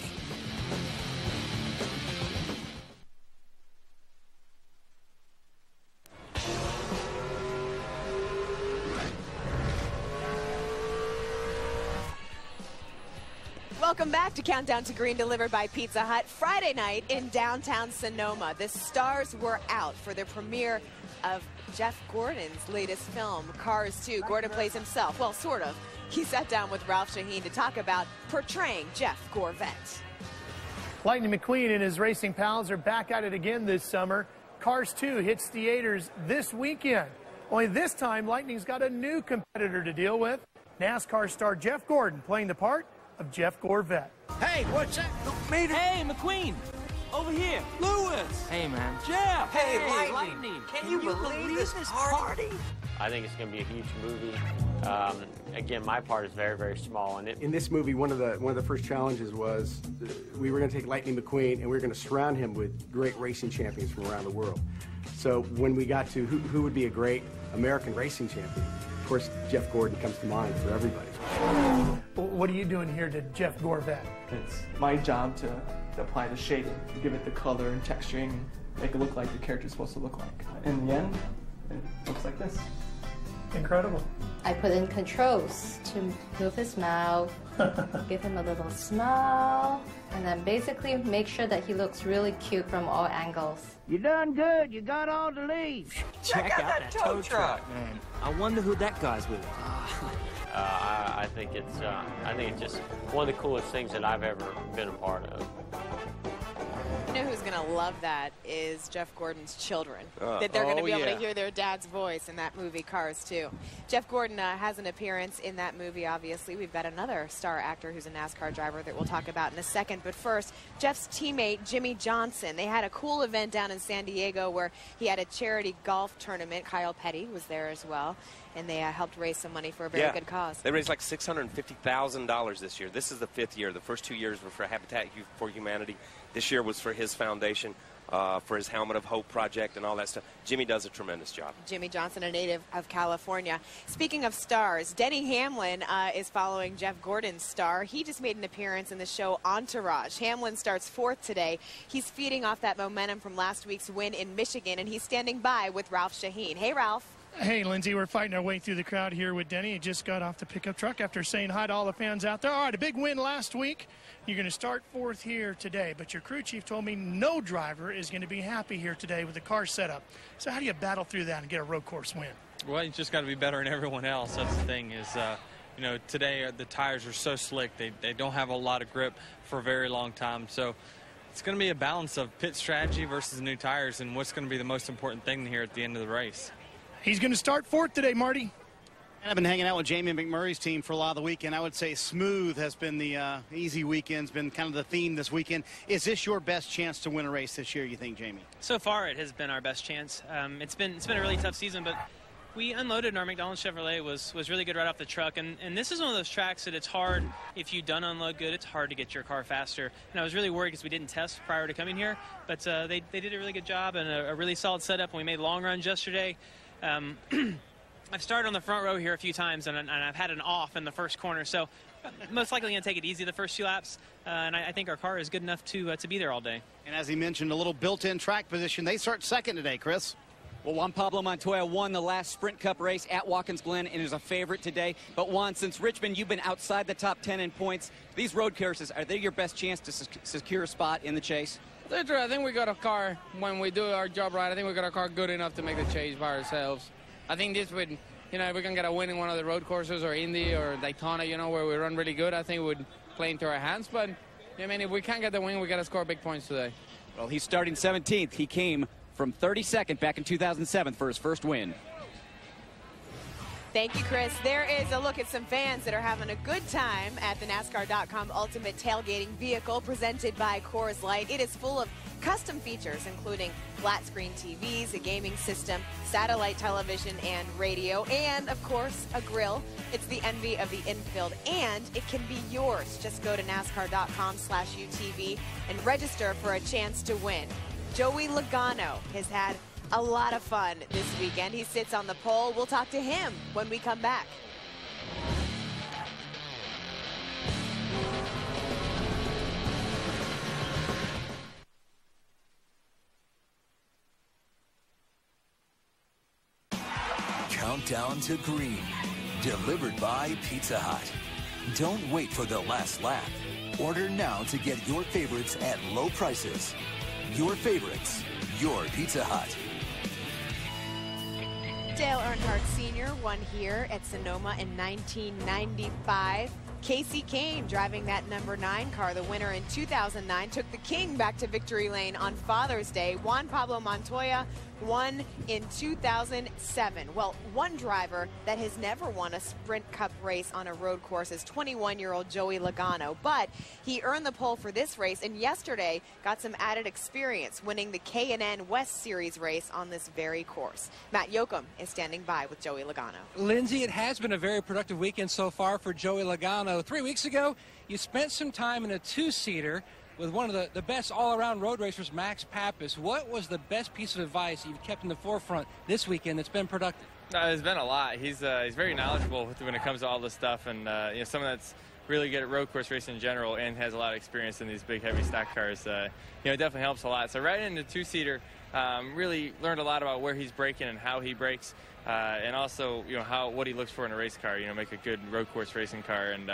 Welcome back to Countdown to Green, delivered by Pizza Hut. Friday night in downtown Sonoma, the stars were out for the premiere of Jeff Gordon's latest film, Cars 2. Gordon plays himself, well, sort of. He sat down with Ralph Shaheen to talk about portraying Jeff Gorvette. Lightning McQueen and his racing pals are back at it again this summer. Cars 2 hits theaters this weekend. Only this time, Lightning's got a new competitor to deal with. NASCAR star Jeff Gordon playing the part of Jeff Gorvette. Hey, what's that? Hey, McQueen. Over here. Lewis. Hey, man. Jeff. Hey, Lightning. Can you believe this party? I think it's going to be a huge movie. Again, my part is very, very small in it. In this movie, one of the first challenges was we were going to take Lightning McQueen and we were going to surround him with great racing champions from around the world. So when we got to who would be a great American racing champion, of course, Jeff Gordon comes to mind for everybody. What are you doing here to Jeff Gorvette? It's my job to apply the shading, to give it the color and texturing, make it look like the character's supposed to look like. In the end, it looks like this. Incredible. I put in controls to move his mouth, give him a little smile, and then basically make sure that he looks really cute from all angles. You done good. You got all the leaves. Check out that tow truck, man. I wonder who that guy's with. I think it's just one of the coolest things that I've ever been a part of. You know who's going to love that is Jeff Gordon's children. That they're going to be able to hear their dad's voice in that movie, Cars 2. Jeff Gordon has an appearance in that movie, obviously. We've got another star actor who's a NASCAR driver that we'll talk about in a second. But first, Jeff's teammate, Jimmy Johnson. They had a cool event down in San Diego where he had a charity golf tournament. Kyle Petty was there as well. And they helped raise some money for a very good cause. They raised like $650,000 this year. This is the 5th year. The first 2 years were for Habitat for Humanity. This year was for his foundation, for his Helmet of Hope project and all that stuff. Jimmy does a tremendous job. Jimmy Johnson, a native of California. Speaking of stars, Denny Hamlin is following Jeff Gordon's star. He just made an appearance in the show Entourage. Hamlin starts 4th today. He's feeding off that momentum from last week's win in Michigan, and he's standing by with Ralph Shaheen. Hey, Ralph. Hey, Lindsay, we're fighting our way through the crowd here with Denny. He just got off the pickup truck after saying hi to all the fans out there. All right, a big win last week. You're going to start 4th here today, but your crew chief told me no driver is going to be happy here today with the car setup. So how do you battle through that and get a road course win? Well, you just got to be better than everyone else. That's the thing is, you know, today the tires are so slick. They don't have a lot of grip for a very long time. So it's going to be a balance of pit strategy versus new tires and what's going to be the most important thing here at the end of the race. He's going to start 4th today, Marty. And I've been hanging out with Jamie McMurray's team for a lot of the weekend. I would say smooth has been the easy weekend's been kind of the theme this weekend. Is this your best chance to win a race this year, you think, Jamie? So far, it has been our best chance. It's been a really tough season, but we unloaded, and our McDonald's Chevrolet was really good right off the truck. And this is one of those tracks that it's hard, if you don't unload good, it's hard to get your car faster. And I was really worried because we didn't test prior to coming here, but they did a really good job and a really solid setup, and we made long runs yesterday. I've started on the front row here a few times, and I've had an off in the first corner, so most likely going to take it easy the first 2 laps, and I think our car is good enough to be there all day. And as he mentioned, a little built-in track position. They start 2nd today, Chris. Well, Juan Pablo Montoya won the last Sprint Cup race at Watkins Glen and is a favorite today. But Juan, since Richmond, you've been outside the top 10 in points. These road courses, are they your best chance to secure a spot in the chase? That's true. I think we got a car, when we do our job right, I think we got a car good enough to make the chase by ourselves. I think this would, you know, if we can get a win in one of the road courses or Indy or Daytona, you know, where we run really good, I think it would play into our hands. But, I mean, if we can't get the win, we got to score big points today. Well, he's starting 17th. He came from 32nd back in 2007 for his first win. Thank you, Chris. There is a look at some fans that are having a good time at the NASCAR.com Ultimate Tailgating Vehicle presented by Coors Light. It is full of custom features, including flat-screen TVs, a gaming system, satellite television and radio, and, of course, a grill. It's the envy of the infield, and it can be yours. Just go to NASCAR.com/UTV and register for a chance to win. Joey Logano has had a lot of fun this weekend. He sits on the pole. We'll talk to him when we come back. Countdown to Green, delivered by Pizza Hut. Don't wait for the last lap. Order now to get your favorites at low prices. Your favorites, your Pizza Hut. Dale Earnhardt Sr. won here at Sonoma in 1995. Casey Kane driving that number 9 car, the winner in 2009, took the King back to victory lane on Father's Day. Juan Pablo Montoya won in 2007. Well, one driver that has never won a Sprint Cup race on a road course is 21-year-old Joey Logano, but he earned the pole for this race and yesterday got some added experience winning the K&N West Series race on this very course. Matt Yoakum is standing by with Joey Logano. Lindsay, it has been a very productive weekend so far for Joey Logano. 3 weeks ago, you spent some time in a two-seater with one of the best all-around road racers, Max Pappas. What was the best piece of advice you've kept in the forefront this weekend that's been productive? There's been a lot. He's very knowledgeable when it comes to all this stuff, and you know, someone that's really good at road course racing in general and has a lot of experience in these big, heavy stock cars. You know, it definitely helps a lot. So right into two-seater, really learned a lot about where he's braking and how he brakes, and also, you know, what he looks for in a race car. You know, make a good road course racing car, and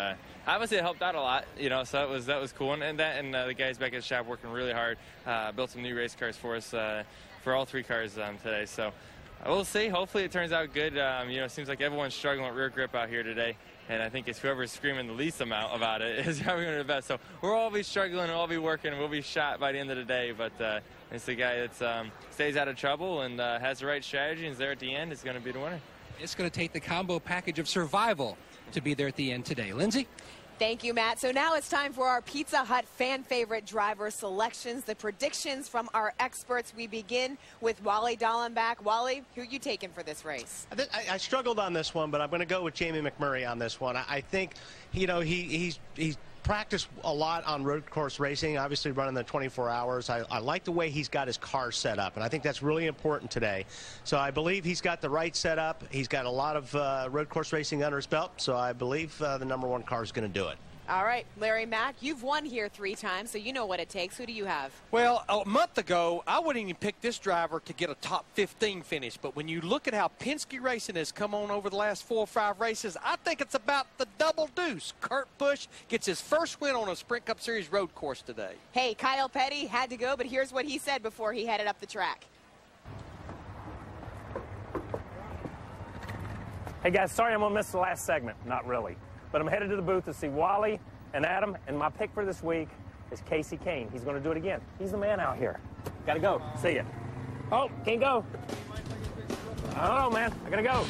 obviously it helped out a lot. You know, so that was cool. And the guys back at the shop working really hard, built some new race cars for us for all 3 cars today. So we'll see. Hopefully it turns out good. You know, it seems like everyone's struggling with rear grip out here today. And I think it's whoever's screaming the least amount about it is probably going to do the best. So we'll all be struggling and we'll all be working and we'll be shot by the end of the day. But it's the guy that stays out of trouble and has the right strategy and is there at the end is going to be the winner. It's going to take the combo package of survival to be there at the end today. Lindsay? Thank you, Matt. So now it's time for our Pizza Hut fan favorite driver selections, the predictions from our experts. We begin with Wally Dallenbach. Wally, who are you taking for this race? I struggled on this one, but I'm going to go with Jamie McMurray on this one. I think, you know, he's practiced a lot on road course racing, obviously running the 24 hours. I like the way he's got his car set up, and I think that's really important today. So I believe he's got the right setup. He's got a lot of road course racing under his belt, so I believe the #1 car is going to do it. All right, Larry Mack, you've won here 3 times, so you know what it takes. Who do you have? Well, a month ago, I wouldn't even pick this driver to get a top 15 finish. But when you look at how Penske Racing has come on over the last 4 or 5 races, I think it's about the double deuce. Kurt Busch gets his first win on a Sprint Cup Series road course today. Hey, Kyle Petty had to go, but here's what he said before he headed up the track. Hey, guys, sorry I'm going to miss the last segment. Not really. But I'm headed to the booth to see Wally and Adam, and my pick for this week is Casey Kane. He's going to do it again. He's the man out here. Got to go. See ya. Oh, can't go. I don't know, man. I got to go.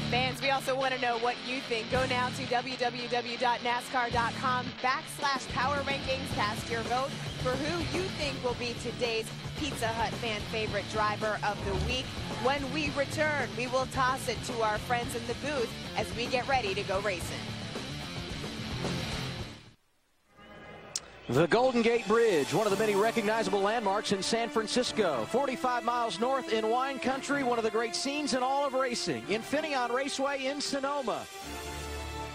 Fans, we also want to know what you think. Go now to www.nascar.com/power rankings. Cast your vote for who you think will be today's Pizza Hut fan favorite driver of the week. When we return, we will toss it to our friends in the booth as we get ready to go racing. The Golden Gate Bridge, one of the many recognizable landmarks in San Francisco. 45 miles north in wine country, one of the great scenes in all of racing. Infineon Raceway in Sonoma.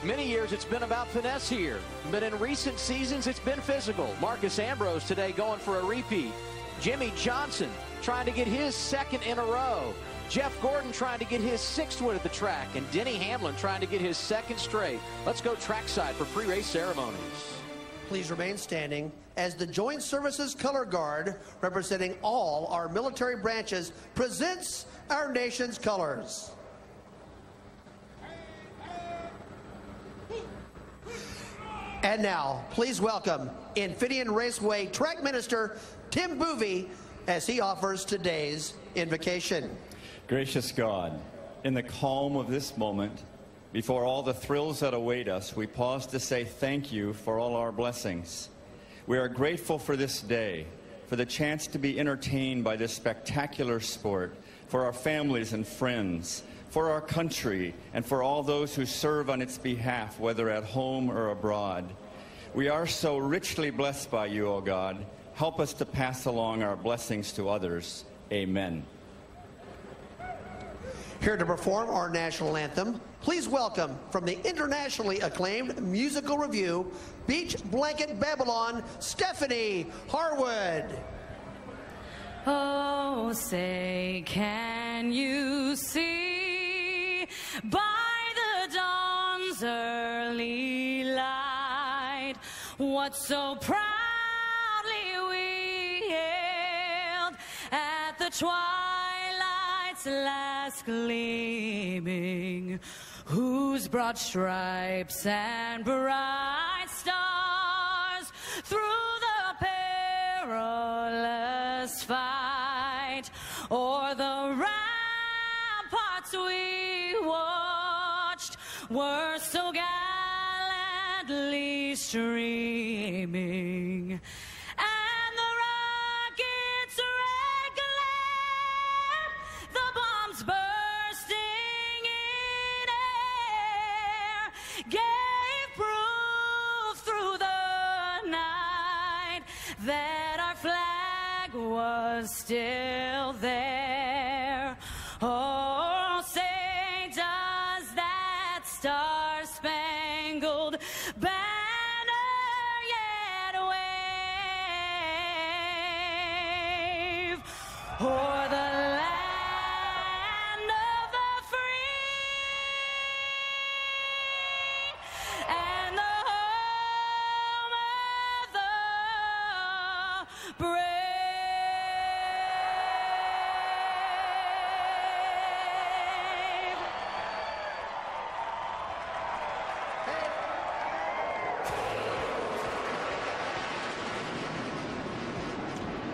Many years it's been about finesse here, but in recent seasons it's been physical. Marcus Ambrose today going for a repeat. Jimmy Johnson trying to get his second in a row. Jeff Gordon trying to get his 6th win at the track, and Denny Hamlin trying to get his 2nd straight. Let's go trackside for pre-race ceremonies. Please remain standing as the Joint Services Color Guard, representing all our military branches, presents our nation's colors. And now, please welcome Infineon Raceway Track Minister Tim Boovey as he offers today's invocation. Gracious God, in the calm of this moment, before all the thrills that await us, we pause to say thank you for all our blessings. We are grateful for this day, for the chance to be entertained by this spectacular sport, for our families and friends, for our country, and for all those who serve on its behalf, whether at home or abroad. We are so richly blessed by you, O God. Help us to pass along our blessings to others. Amen. Here to perform our national anthem, please welcome from the internationally acclaimed musical review, Beach Blanket Babylon, Stephanie Harwood. Oh, say, can you see by the dawn's early light what so proudly we hailed at the twilight's last gleaming, whose broad stripes and bright stars through the perilous fight o'er the ramparts we watched were so gallantly streaming. And the rockets' red glare, the bombs bursting in air, gave proof through the night that our flag was still there. Oh, say, does that star-spangled banner yet wave o'er the land of the free and the home of the brave?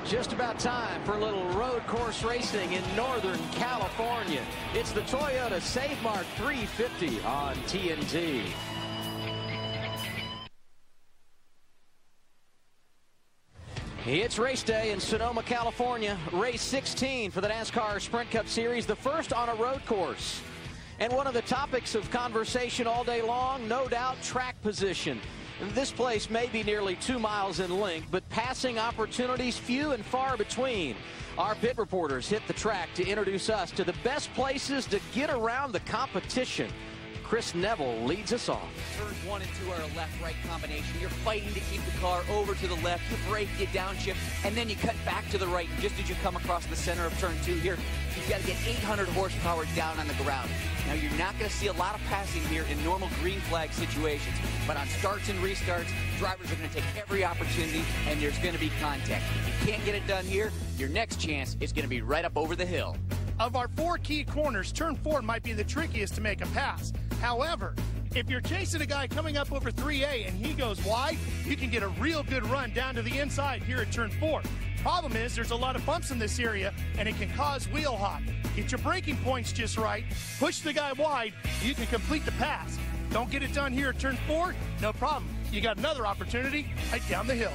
Just about time for a little road course racing in Northern California. It's the Toyota Save Mart 350 on TNT. It's race day in Sonoma, California. Race 16 for the NASCAR Sprint Cup Series, the first on a road course. And one of the topics of conversation all day long, no doubt, track position. This place may be nearly 2 miles in length, but passing opportunities few and far between. Our pit reporters hit the track to introduce us to the best places to get around the competition. Chris Neville leads us off. Turns 1 and 2 are a left-right combination. You're fighting to keep the car over to the left. You brake, you downshift, and then you cut back to the right. And just as you come across the center of turn 2 here, you've got to get 800 horsepower down on the ground. Now, you're not going to see a lot of passing here in normal green flag situations, but on starts and restarts, drivers are going to take every opportunity, and there's going to be contact. If you can't get it done here, your next chance is going to be right up over the hill. Of our 4 key corners, turn 4 might be the trickiest to make a pass. However, if you're chasing a guy coming up over 3A and he goes wide, you can get a real good run down to the inside here at turn 4. Problem is, there's a lot of bumps in this area, and it can cause wheel hop. Get your braking points just right, push the guy wide, you can complete the pass. Don't get it done here at turn 4, no problem. You got another opportunity right down the hill.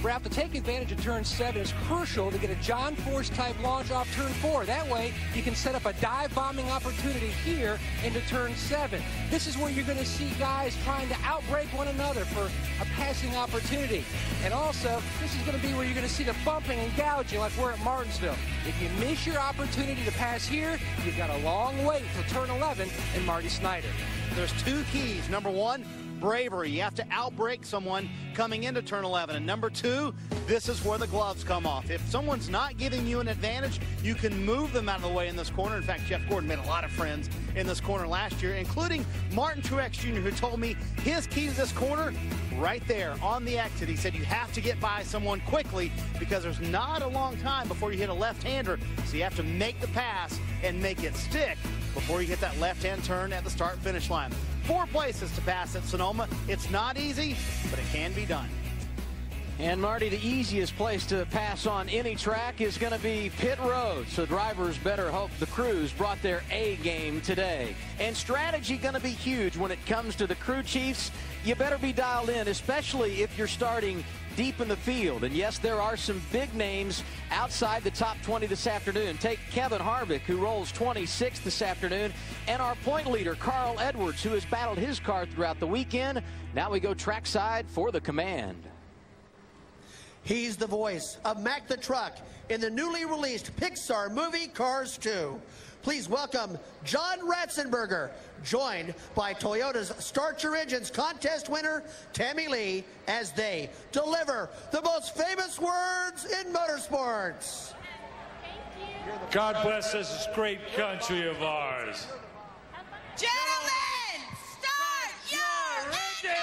Ralph, to take advantage of turn 7 is crucial to get a John Force type launch off turn 4. That way, you can set up a dive bombing opportunity here into turn 7. This is where you're going to see guys trying to outbrake one another for a passing opportunity. And also, this is going to be where you're going to see the bumping and gouging like we're at Martinsville. If you miss your opportunity to pass here, you've got a long wait till turn 11 and Marty Snyder. There's 2 keys. Number 1, bravery. You have to outbrake someone coming into turn 11. And number 2, this is where the gloves come off. If someone's not giving you an advantage, you can move them out of the way in this corner. In fact, Jeff Gordon made a lot of friends in this corner last year, including Martin Truex Jr., who told me his key to this corner right there on the exit. He said you have to get by someone quickly because there's not a long time before you hit a left-hander, so you have to make the pass and make it stick before you hit that left-hand turn at the start-finish line. 4 places to pass at Sonoma. It's not easy, but it can be done. And Marty, the easiest place to pass on any track is going to be pit road. So drivers better hope the crews brought their A game today. And strategy going to be huge when it comes to the crew chiefs. You better be dialed in, especially if you're starting deep in the field. And yes, there are some big names outside the top 20 this afternoon. Take Kevin Harvick, who rolls 26th this afternoon, and our point leader, Carl Edwards, who has battled his car throughout the weekend. Now we go trackside for the command. He's the voice of Mack the Truck in the newly released Pixar movie Cars 2. Please welcome John Ratzenberger, joined by Toyota's Start Your Engines contest winner, Tammy Lee, as they deliver the most famous words in motorsports. God bless this great country of ours. Gentlemen, start your engines!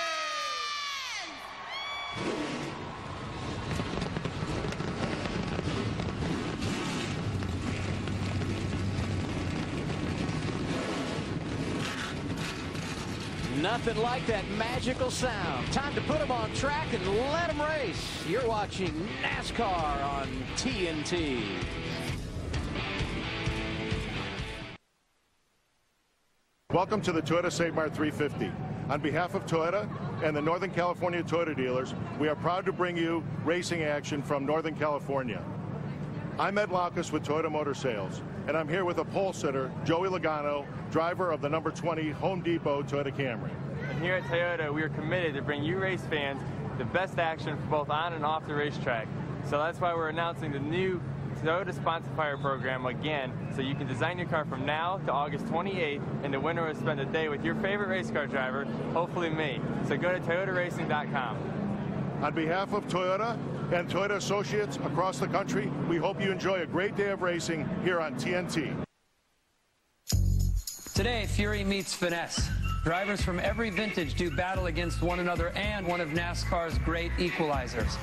Nothing like that magical sound. Time to put them on track and let them race. You're watching NASCAR on TNT. Welcome to the Toyota Save Mart 350. On behalf of Toyota and the Northern California Toyota dealers, we are proud to bring you racing action from Northern California. I'm Ed Laukus with Toyota Motor Sales, and I'm here with a pole sitter, Joey Logano, driver of the number 20 Home Depot Toyota Camry. And here at Toyota, we are committed to bring you race fans the best action for both on and off the racetrack. So that's why we're announcing the new Toyota Sponsor Fire program again, so you can design your car from now to August 28th, and the winner will spend a day with your favorite race car driver, hopefully me. So go to toyotaracing.com. On behalf of Toyota and Toyota Associates across the country, we hope you enjoy a great day of racing here on TNT. Today, Fury meets finesse. Drivers from every vintage do battle against one another and one of NASCAR's great equalizers.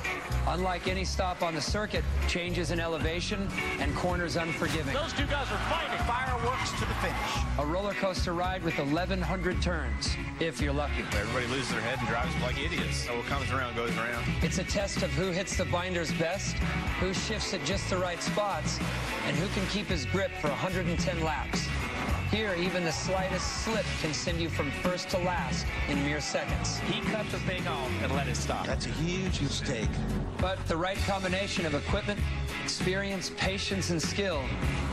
Unlike any stop on the circuit, changes in elevation and corners unforgiving. Those two guys are fighting. Fireworks to the finish. A roller coaster ride with 1,100 turns, if you're lucky. Everybody loses their head and drives like idiots. So what comes around goes around. It's a test of who hits the binders best, who shifts at just the right spots, and who can keep his grip for 110 laps. Here, even the slightest slip can send you from first to last in mere seconds. He cut the thing off and let it stop. That's a huge mistake. But the right combination of equipment, experience, patience, and skill,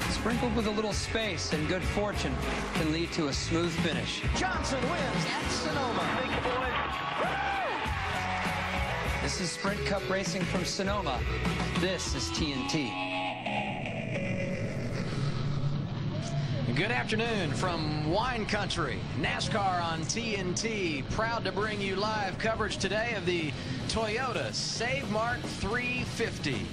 sprinkled with a little space and good fortune, can lead to a smooth finish. Johnson wins at Sonoma. Thank you, boys. This is Sprint Cup Racing from Sonoma. This is TNT. Good afternoon from Wine Country. NASCAR on TNT. Proud to bring you live coverage today of the Toyota Save Mart 350.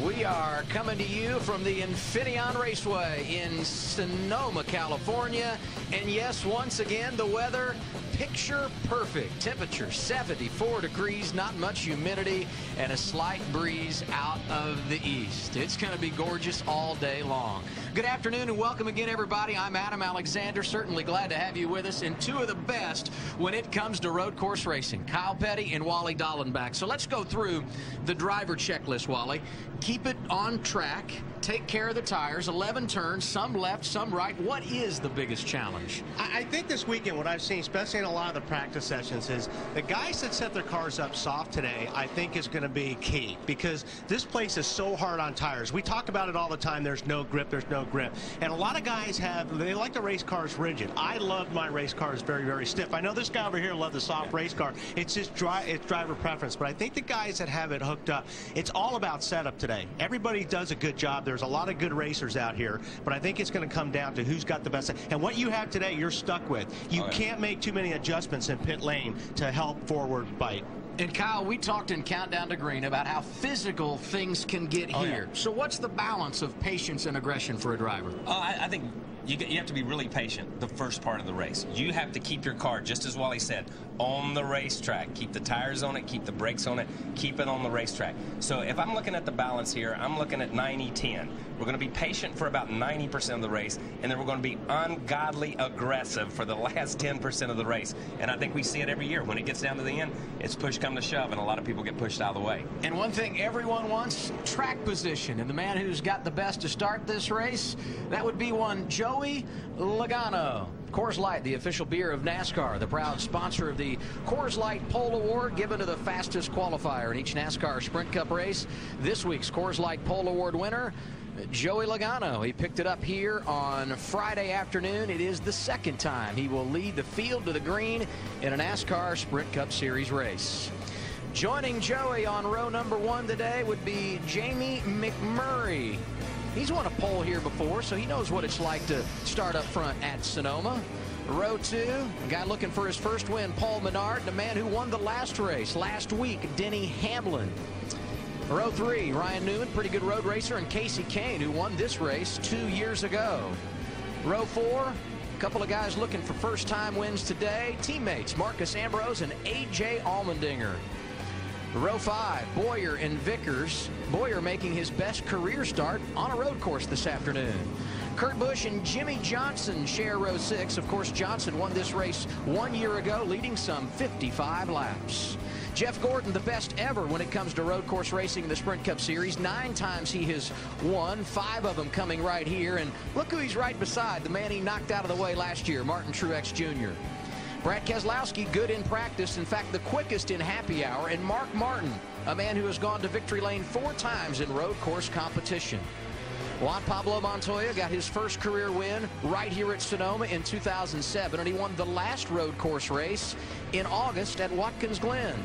We are coming to you from the Infineon Raceway in Sonoma, California. And yes, once again, the weather picture perfect. Temperature 74 degrees, not much humidity, and a slight breeze out of the east. It's going to be gorgeous all day long. Good afternoon and welcome again, everybody. I'm Adam Alexander. Certainly glad to have you with us. And two of the best when it comes to road course racing, Kyle Petty and Wally Dallenbach. So let's go through the driver checklist, Wally. Keep it on track. Take care of the tires. 11 turns, some left, some right. What is the biggest challenge? I think this weekend, what I've seen, especially in a lot of the practice sessions, is the guys that set their cars up soft today, I think is going to be key, because this place is so hard on tires. We talk about it all the time. There's no grip, there's no grip. And a lot of guys they like to race cars rigid. I love my race cars very, very stiff. I know this guy over here loves the soft race car. It's just it's driver preference. But I think the guys that have it hooked up, it's all about setup today. Everybody does a good job. There's a lot of good racers out here, but I think it's going to come down to who's got the best. And what you have today, you're stuck with. You can't make too many adjustments in pit lane to help forward bite. And Kyle, we talked in Countdown to Green about how physical things can get here. Yeah. So what's the balance of patience and aggression for a driver? I think you have to be really patient the first part of the race. You have to keep your car, just as Wally said, on the racetrack. Keep the tires on it, keep the brakes on it, keep it on the racetrack. So if I'm looking at the balance here, I'm looking at 90-10. We're going to be patient for about 90% of the race, and then we're going to be ungodly aggressive for the last 10% of the race. And I think we see it every year. When it gets down to the end, it's push come to shove, and a lot of people get pushed out of the way. And one thing everyone wants, track position. And the man who's got the best to start this race, that would be one Joey Logano. Coors Light, the official beer of NASCAR, the proud sponsor of the Coors Light Pole Award given to the fastest qualifier in each NASCAR Sprint Cup race. This week's Coors Light Pole Award winner, Joey Logano. He picked it up here on Friday afternoon. It is the second time he will lead the field to the green in a NASCAR Sprint Cup Series race. Joining Joey on row number 1 today would be Jamie McMurray. He's won a pole here before, so he knows what it's like to start up front at Sonoma. Row 2, a guy looking for his first win, Paul Menard, the man who won the last race last week, Denny Hamlin. Row 3, Ryan Newman, pretty good road racer, and Casey Kane, who won this race 2 years ago. Row 4, a couple of guys looking for first-time wins today, teammates Marcus Ambrose and A.J. Allmendinger. Row 5, Boyer and Vickers. Boyer making his best career start on a road course this afternoon. Kurt Busch and Jimmy Johnson share row 6. Of course, Johnson won this race 1 year ago, leading some 55 laps. Jeff Gordon, the best ever when it comes to road course racing in the Sprint Cup Series. 9 times he has won, 5 of them coming right here. And look who he's right beside, the man he knocked out of the way last year, Martin Truex Jr. Brad Keselowski, good in practice, in fact, the quickest in happy hour. And Mark Martin, a man who has gone to victory lane 4 times in road course competition. Juan Pablo Montoya got his first career win right here at Sonoma in 2007, and he won the last road course race in August at Watkins Glen.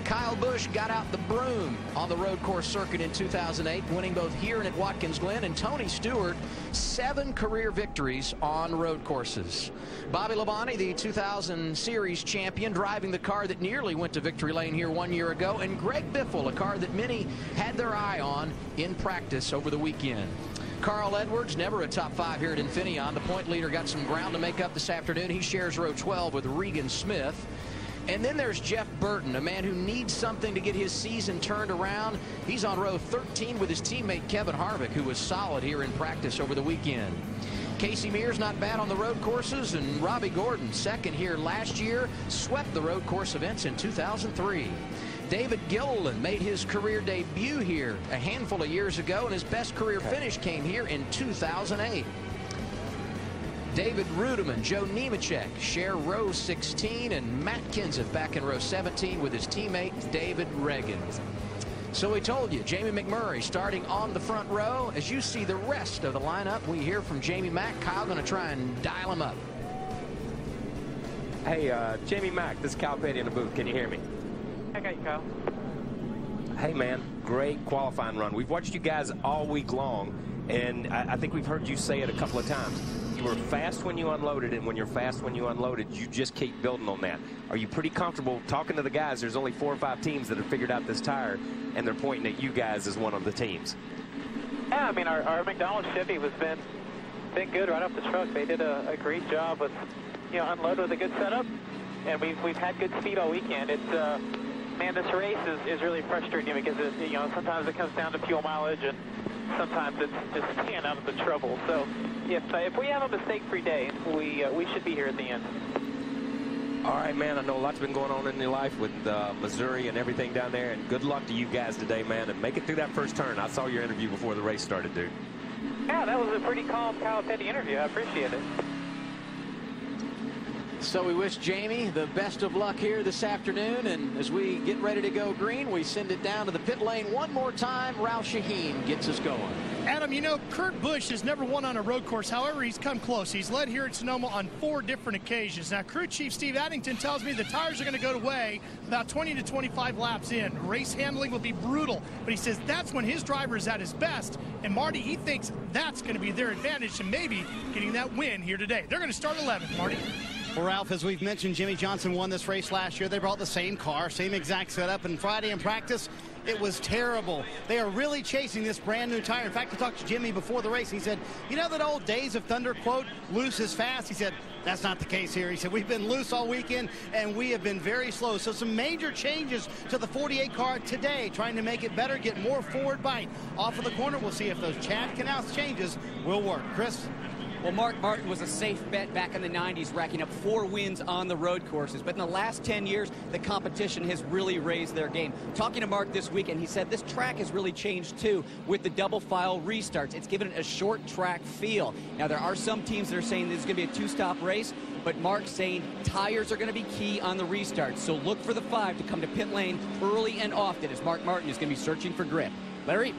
Kyle Busch got out the broom on the road course circuit in 2008, winning both here and at Watkins Glen. And Tony Stewart, 7 career victories on road courses. Bobby Labonte, the 2000 Series champion, driving the car that nearly went to victory lane here 1 year ago. And Greg Biffle, a car that many had their eye on in practice over the weekend. Carl Edwards, never a top 5 here at Infineon. The point leader got some ground to make up this afternoon. He shares row 12 with Regan Smith. And then there's Jeff Burton, a man who needs something to get his season turned around. He's on row 13 with his teammate Kevin Harvick, who was solid here in practice over the weekend. Casey Mears not bad on the road courses, and Robbie Gordon, second here last year, swept the road course events in 2003. David Gilliland made his career debut here a handful of years ago, and his best career finish came here in 2008. David Rudiman, Joe Nemechek share row 16, and Matt Kenseth back in row 17 with his teammate David Reagan. So we told you, Jamie McMurray starting on the front row. As you see the rest of the lineup, we hear from Jamie Mack. Kyle going to try and dial him up. Hey, Jamie Mack, this is Kyle Petty in the booth. Can you hear me? I got you, Kyle. Hey, man, great qualifying run. We've watched you guys all week long, and I think we've heard you say it a couple of times. You were fast when you unloaded, and when you're fast when you unloaded, you just keep building on that. Are you pretty comfortable talking to the guys? There's only 4 or 5 teams that have figured out this tire, and they're pointing at you guys as one of the teams. Yeah, I mean, our McDonald's Chevy has been good right off the truck. They did a great job with, unload with a good setup, and we've had good speed all weekend. It's man, this race is really frustrating because sometimes it comes down to fuel mileage, and sometimes it's just staying out of the trouble. So if we have a mistake-free day, we should be here at the end. All right, man, I know a lot's been going on in your life with Missouri and everything down there, and good luck to you guys today, man, and make it through that first turn. I saw your interview before the race started, dude. Yeah, that was a pretty calm Kyle Petty interview. I appreciate it. So we wish Jamie the best of luck here this afternoon, and as we get ready to go green, we send it down to the pit lane one more time. Ralph Shaheen gets us going. Adam, Kurt Busch has never won on a road course. However, he's come close. He's led here at Sonoma on 4 different occasions. Now, crew chief Steve Addington tells me the tires are going to go away about 20 to 25 laps in. Race handling will be brutal, but he says that's when his driver is at his best. And Marty, he thinks that's going to be their advantage to maybe getting that win here today. They're going to start 11th, Marty. Well, Ralph, as we've mentioned, Jimmy Johnson won this race last year. They brought the same car, same exact setup, and Friday in practice, it was terrible. They are really chasing this brand new tire. In fact, I talked to Jimmy before the race. He said, you know that old Days of Thunder quote, loose is fast? He said, that's not the case here. He said, we've been loose all weekend, and we have been very slow. So some major changes to the 48 car today, trying to make it better, get more forward bite. Off of the corner, we'll see if those Chad Knaus changes will work. Chris? Well, Mark Martin was a safe bet back in the 90s, racking up 4 wins on the road courses. But in the last 10 years, the competition has really raised their game. Talking to Mark this weekend, he said this track has really changed, too, with the double file restarts. It's given it a short track feel. Now, there are some teams that are saying this is going to be a 2-stop race, but Mark's saying tires are going to be key on the restart. So look for the 5 to come to pit lane early and often, as Mark Martin is going to be searching for grip. Larry?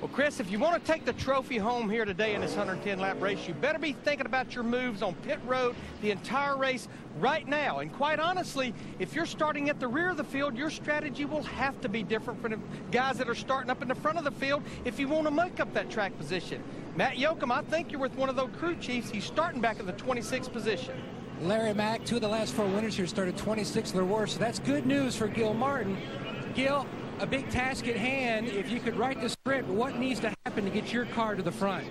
Well, Chris, if you want to take the trophy home here today in this 110-lap race, you better be thinking about your moves on pit road the entire race right now. And quite honestly, if you're starting at the rear of the field, your strategy will have to be different from the guys that are starting up in the front of the field if you want to make up that track position. Matt Yoakum, I think you're with one of those crew chiefs. He's starting back in the 26th position. Larry Mack, 2 of the last 4 winners here started 26th or worse. So that's good news for Gil Martin. Gil, a big task at hand. If you could write the script, what needs to happen to get your car to the front?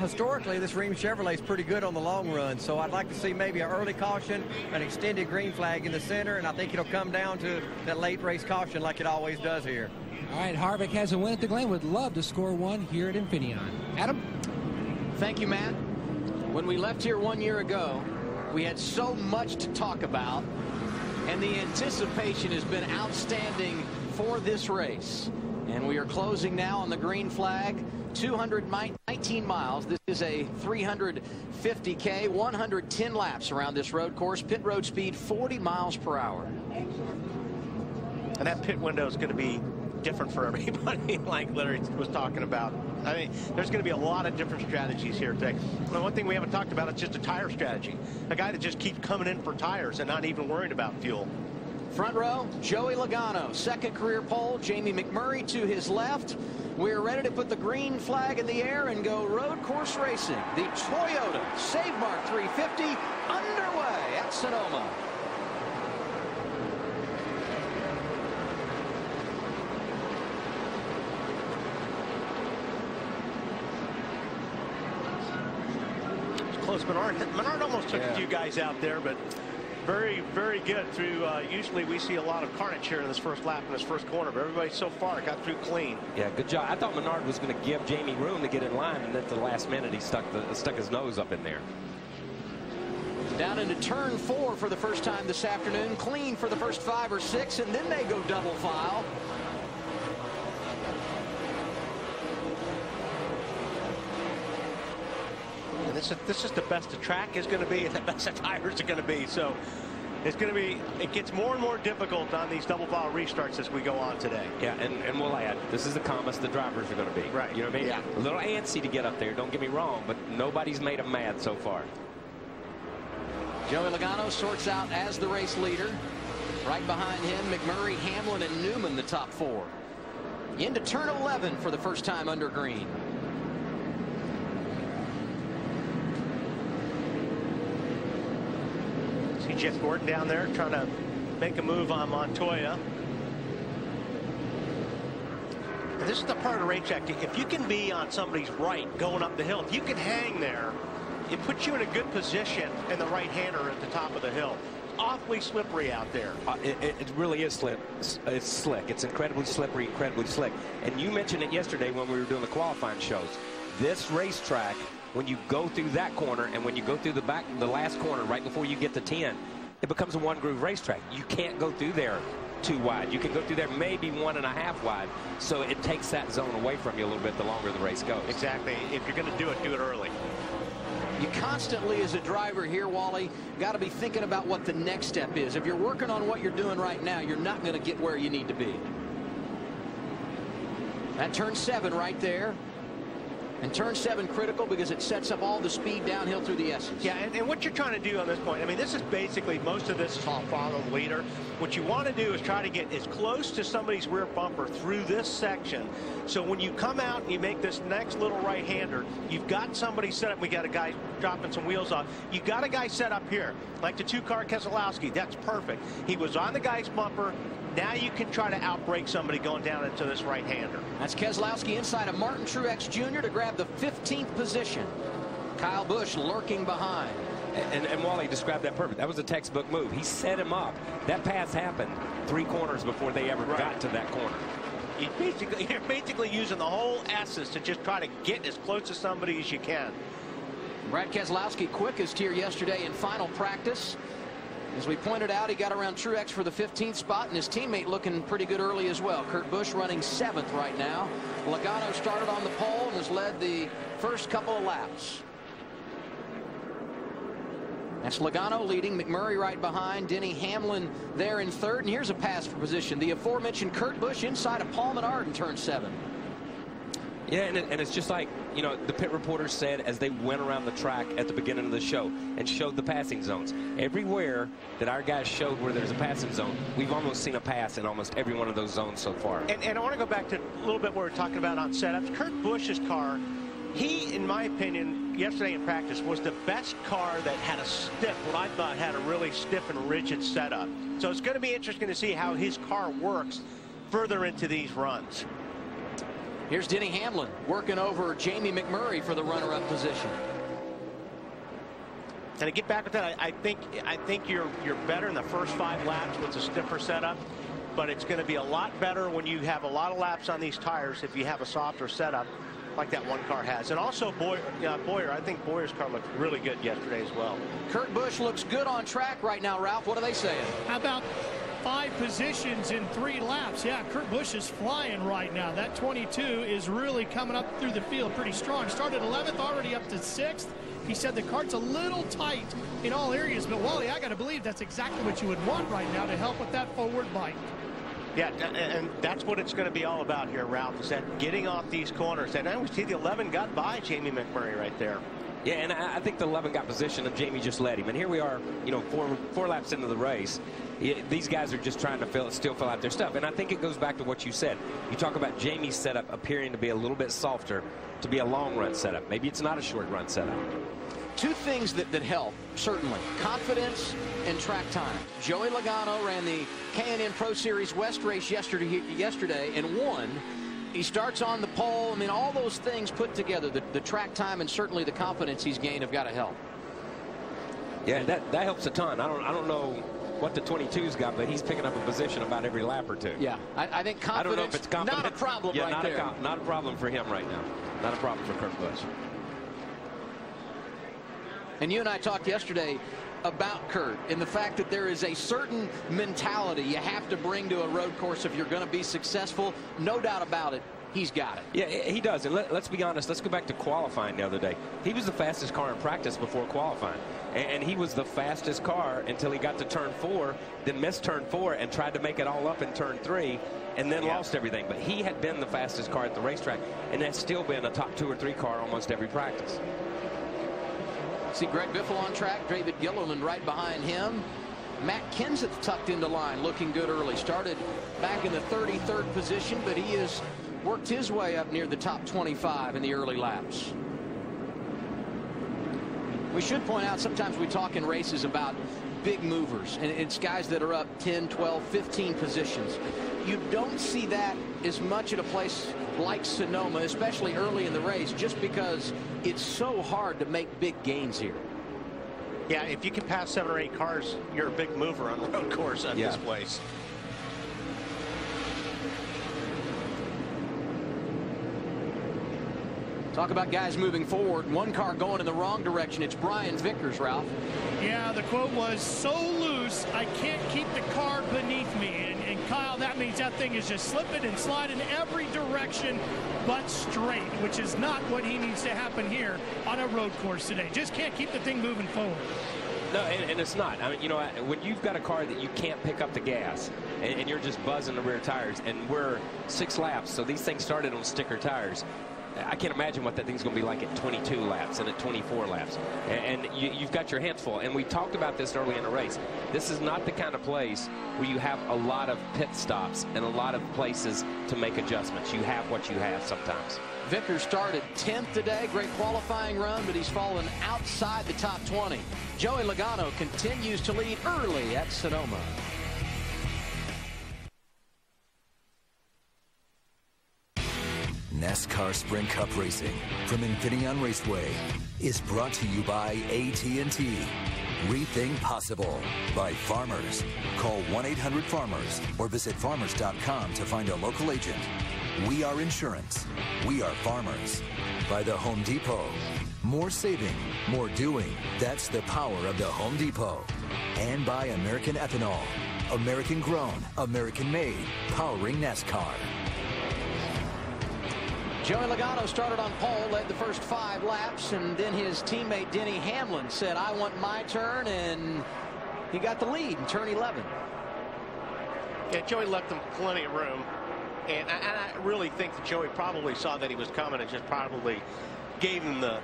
Historically, this Ream Chevrolet is pretty good on the long run, so I'd like to see maybe an early caution, an extended green flag in the center, and I think it'll come down to that late race caution like it always does here. All right, Harvick has a win at the Glen. Would love to score one here at Infineon. Adam? Thank you, Matt. When we left here 1 year ago, we had so much to talk about, and the anticipation has been outstanding for this race. And we are closing now on the green flag. 219 miles. This is a 350K, 110 laps around this road course. Pit road speed 40 miles per hour. And that pit window is going to be different for everybody, like Larry was talking about. I mean, there's going to be a lot of different strategies here today. And one thing we haven't talked about is just a tire strategy. A guy that just keeps coming in for tires and not even worrying about fuel. Front row, Joey Logano, second career pole. Jamie McMurray to his left. We're ready to put the green flag in the air and go road course racing. The Toyota Save Mart 350 underway at Sonoma. It's close. Menard almost took a few guys out there, but very, very good through. Usually we see a lot of carnage here in this first lap in this first corner, but everybody so far got through clean. Yeah, good job. I thought Menard was going to give Jamie room to get in line, and at the last minute he stuck his nose up in there. Down into turn 4 for the first time this afternoon. Clean for the first 5 or 6, and then they go double file. And this is the best the track is going to be and the best the tires are going to be. So it's going to be, it gets more and more difficult on these double file restarts as we go on today. Yeah, and we'll add, this is the calmest the drivers are going to be. Right. You know what I mean? Yeah. A little antsy to get up there, don't get me wrong, but nobody's made them mad so far. Joey Logano sorts out as the race leader. Right behind him, McMurray, Hamlin, and Newman, the top 4. Into turn 11 for the first time under green. See Jeff Gordon down there trying to make a move on Montoya. And this is the part of the racetrack. If you can be on somebody's right going up the hill, if you can hang there, it puts you in a good position in the right-hander at the top of the hill. Awfully slippery out there. It really is slip. It's slick. It's incredibly slippery, incredibly slick. And you mentioned it yesterday when we were doing the qualifying shows. This racetrack, when you go through that corner and when you go through the last corner right before you get to 10, it becomes a one-groove racetrack. You can't go through there too wide. You can go through there maybe 1.5 wide. So it takes that zone away from you a little bit the longer the race goes. Exactly. If you're going to do it early. You constantly, as a driver here, Wally, got to be thinking about what the next step is. If you're working on what you're doing right now, you're not going to get where you need to be. That turn 7 right there. And turn 7 critical because it sets up all the speed downhill through the S's. Yeah, and what you're trying to do on this point, I mean, this is basically, most of this is all follow the leader. What you want to do is try to get as close to somebody's rear bumper through this section. So when you come out and you make this next little right-hander, you've got somebody set up. We got a guy dropping some wheels off. You got a guy set up here, like the 2-car Keselowski. That's perfect. He was on the guy's bumper. Now you can try to outbrake somebody going down into this right-hander. That's Keselowski inside of Martin Truex Jr. to grab the 15th position. Kyle Busch lurking behind. And Wally described that perfect. That was a textbook move. He set him up. That pass happened 3 corners before they ever got to that corner. You're basically using the whole S's to just try to get as close to somebody as you can. Brad Keselowski quickest here yesterday in final practice. As we pointed out, he got around Truex for the 15th spot, and his teammate looking pretty good early as well. Kurt Busch running 7th right now. Logano started on the pole and has led the first couple of laps. That's Logano leading, McMurray right behind, Denny Hamlin there in 3rd, and here's a pass for position. The aforementioned Kurt Busch inside of Paul Menard in turn 7. Yeah, and it's just like, you know, the pit reporters said as they went around the track at the beginning of the show and showed the passing zones. Everywhere that our guys showed where there's a passing zone, we've almost seen a pass in almost every one of those zones so far. And I want to go back to a little bit what we were talking about on setups. Kurt Busch's car, he, in my opinion, yesterday in practice, was the best car that had a stiff, what I thought had a really stiff and rigid setup. So it's going to be interesting to see how his car works further into these runs. Here's Denny Hamlin working over Jamie McMurray for the runner-up position. And to get back with that, I think you're better in the first 5 laps with a stiffer setup, but it's going to be a lot better when you have a lot of laps on these tires if you have a softer setup like that one car has. And also Boyer, I think Boyer's car looked really good yesterday as well. Kurt Busch looks good on track right now, Ralph. What are they saying? How about 5 positions in 3 laps? Yeah, Kurt Busch is flying right now. That 22 is really coming up through the field pretty strong. Started 11th, already up to 6th. He said the cart's a little tight in all areas, but Wally, I got to believe that's exactly what you would want right now to help with that forward bite. Yeah, and that's what it's going to be all about here, Ralph, is that getting off these corners. And now we see the 11 got by Jamie McMurray right there. Yeah, and I think the 11 got position and Jamie just led him. And here we are, you know, four laps into the race. These guys are just trying to still fill out their stuff. And I think it goes back to what you said. You talk about Jamie's setup appearing to be a little bit softer, to be a long run setup. Maybe it's not a short run setup. 2 things that help, certainly. Confidence and track time. Joey Logano ran the K&N Pro Series West race yesterday and won. He starts on the pole. I mean, all those things put together, the track time and certainly the confidence he's gained have got to help. Yeah, that helps a ton. I don't know what the 22's got, but he's picking up a position about every lap or 2. Yeah, I think confidence, I don't know if it's confidence. Not a problem right there. Not a problem for him right now. Not a problem for Kurt Busch. And you and I talked yesterday about Kurt and the fact that there is a certain mentality you have to bring to a road course if you're going to be successful. No doubt about it. He's got it. Yeah, he does. And let's be honest. Let's go back to qualifying the other day. He was the fastest car in practice before qualifying. And he was the fastest car until he got to turn 4, then missed turn 4 and tried to make it all up in turn 3 and then lost everything. But he had been the fastest car at the racetrack, and that's still been a top 2 or 3 car almost every practice. See Greg Biffle on track, David Gilliland right behind him. Matt Kenseth tucked into line, looking good early. Started back in the 33rd position, but he has worked his way up near the top 25 in the early laps. We should point out, sometimes we talk in races about big movers, and it's guys that are up 10, 12, 15 positions. You don't see that as much at a place like Sonoma, especially early in the race, just because it's so hard to make big gains here. Yeah, if you can pass 7 or 8 cars, you're a big mover on the road course at this place. Talk about guys moving forward. One car going in the wrong direction. It's Brian Vickers, Ralph. Yeah, the quote was, so loose, I can't keep the car beneath me. And Kyle, that means that thing is just slipping and sliding every direction but straight, which is not what he needs to happen here on a road course today. Just can't keep the thing moving forward. No, and it's not. I mean, you know, when you've got a car that you can't pick up the gas and you're just buzzing the rear tires, and we're 6 laps, so these things started on sticker tires. I can't imagine what that thing's going to be like at 22 laps and at 24 laps. And you've got your hands full. And we talked about this early in the race. This is not the kind of place where you have a lot of pit stops and a lot of places to make adjustments. You have what you have sometimes. Vickers started 10th today. Great qualifying run, but he's fallen outside the top 20. Joey Logano continues to lead early at Sonoma. NASCAR Sprint Cup Racing from Infineon Raceway is brought to you by AT&T. Rethink Possible by Farmers. Call 1-800-FARMERS or visit farmers.com to find a local agent. We are insurance. We are farmers. By the Home Depot. More saving, more doing. That's the power of the Home Depot. And by American Ethanol. American grown, American made, powering NASCAR. Joey Logano started on pole, led the first 5 laps, and then his teammate Denny Hamlin said, I want my turn, and he got the lead in turn 11. Yeah, Joey left him plenty of room, and I really think that Joey probably saw that he was coming and just probably gave him the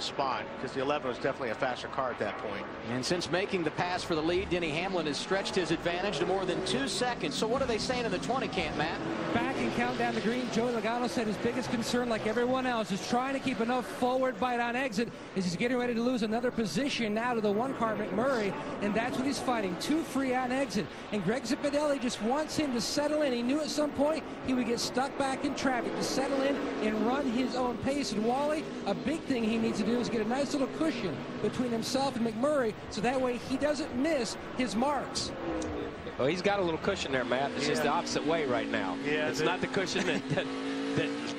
spot, because the 11 was definitely a faster car at that point. And since making the pass for the lead, Denny Hamlin has stretched his advantage to more than 2 seconds. So what are they saying in the 20 camp, Matt? Back and count down the green. Joey Logano said his biggest concern, like everyone else, is trying to keep enough forward bite on exit as he's getting ready to lose another position now to the 1-car McMurray, and that's what he's fighting. 2 free on exit, and Greg Zipadelli just wants him to settle in. He knew at some point he would get stuck back in traffic, to settle in and run his own pace. And Wally, a big thing he needs to do is get a nice little cushion between himself and McMurray, so that way he doesn't miss his marks. Well, he's got a little cushion there, Matt. It's just the opposite way right now. Yeah, it's not the cushion that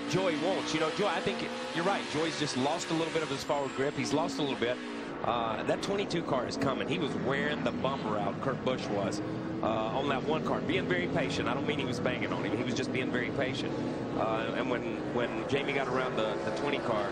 Joey wants. You know, Joey, I think you're right. Joey's just lost a little bit of his forward grip. He's lost a little bit. That 22 car is coming. He was wearing the bumper out, Kurt Busch was, on that 1 car, being very patient. I don't mean he was banging on him. He was just being very patient. And when Jamie got around the 20 car,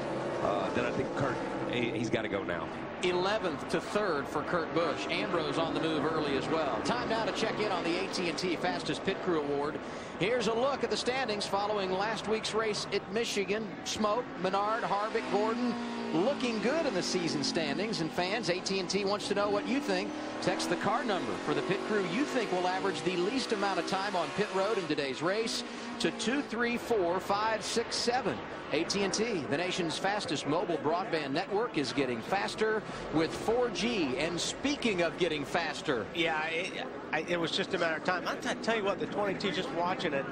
then I think Kurt, he's got to go now. 11th to 3rd for Kurt Busch. Ambrose on the move early as well. Time now to check in on the AT&T Fastest Pit Crew Award. Here's a look at the standings following last week's race at Michigan. Smoke, Menard, Harvick, Gordon looking good in the season standings. And fans, AT&T wants to know what you think. Text the car number for the pit crew you think will average the least amount of time on pit road in today's race to 234-567. AT&T, the nation's fastest mobile broadband network, is getting faster with 4G. And speaking of getting faster, yeah, it was just a matter of time. I tell you what, the 22, just watching it,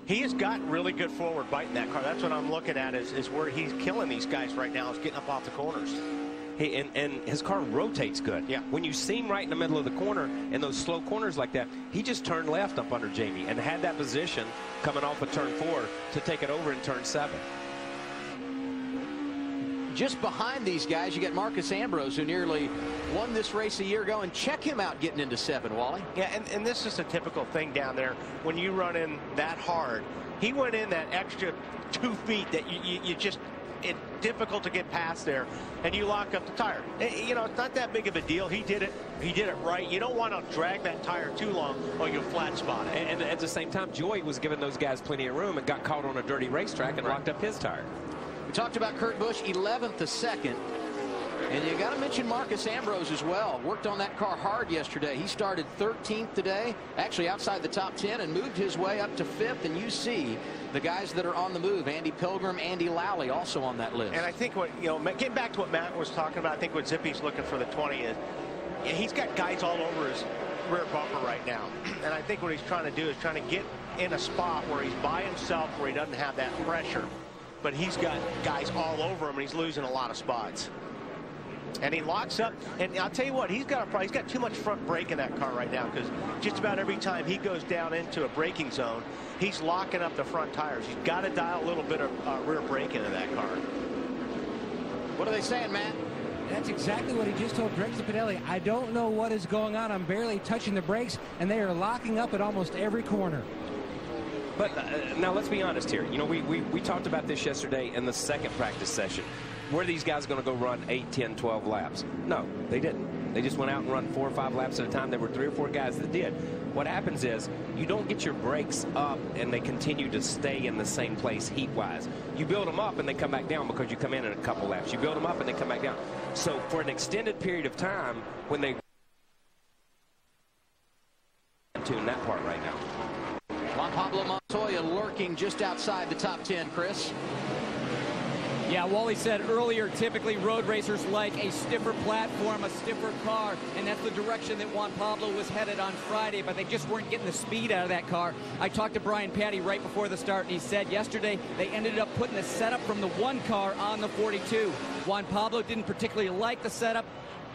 he has got really good forward bite in that car. That's what I'm looking at is where he's killing these guys right now, is getting up off the corners. Hey, and his car rotates good. Yeah. When you see him right in the middle of the corner in those slow corners like that, he just turned left up under Jamie and had that position coming off of turn 4 to take it over in turn 7. Just behind these guys, you get Marcus Ambrose, who nearly won this race a year ago, and check him out getting into 7, Wally. Yeah, and this is a typical thing down there. When you run in that hard, he went in that extra 2 feet that you just, it's difficult to get past there, and you lock up the tire. You know, it's not that big of a deal. He did it right. You don't want to drag that tire too long or you'll flat spot it. And at the same time, Joey was giving those guys plenty of room and got caught on a dirty racetrack and locked up his tire. We talked about Kurt Busch, 11th to 2nd. And you got to mention Marcus Ambrose as well. Worked on that car hard yesterday. He started 13th today, actually outside the top 10, and moved his way up to 5th. And you see the guys that are on the move, Andy Pilgrim, Andy Lally, also on that list. And I think what, you know, getting back to what Matt was talking about, I think what Zippy's looking for the 20 is, he's got guys all over his rear bumper right now. And I think what he's trying to do is trying to get in a spot where he's by himself, where he doesn't have that pressure. But he's got guys all over him, and he's losing a lot of spots. And he locks up, and I'll tell you what, he's got too much front brake in that car right now, because just about every time he goes down into a braking zone, he's locking up the front tires. He's got to dial a little bit of rear brake into that car. What are they saying, Matt? That's exactly what he just told Greg Zipadelli. I don't know what is going on. I'm barely touching the brakes, and they are locking up at almost every corner. But now let's be honest here. You know, we talked about this yesterday in the second practice session. Were these guys going to go run 8, 10, 12 laps? No, they didn't. They just went out and run 4 or 5 laps at a time. There were 3 or 4 guys that did. What happens is you don't get your brakes up and they continue to stay in the same place heat-wise. You build them up and they come back down because you come in a couple laps. You build them up and they come back down. So for an extended period of time, when they tune that part right now. Juan Pablo Montoya lurking just outside the top 10, Chris. Yeah, Wally said earlier, typically road racers like a stiffer platform, a stiffer car, and that's the direction that Juan Pablo was headed on Friday, but they just weren't getting the speed out of that car. I talked to Brian Patty right before the start, and he said yesterday they ended up putting the setup from the 1 car on the 42. Juan Pablo didn't particularly like the setup,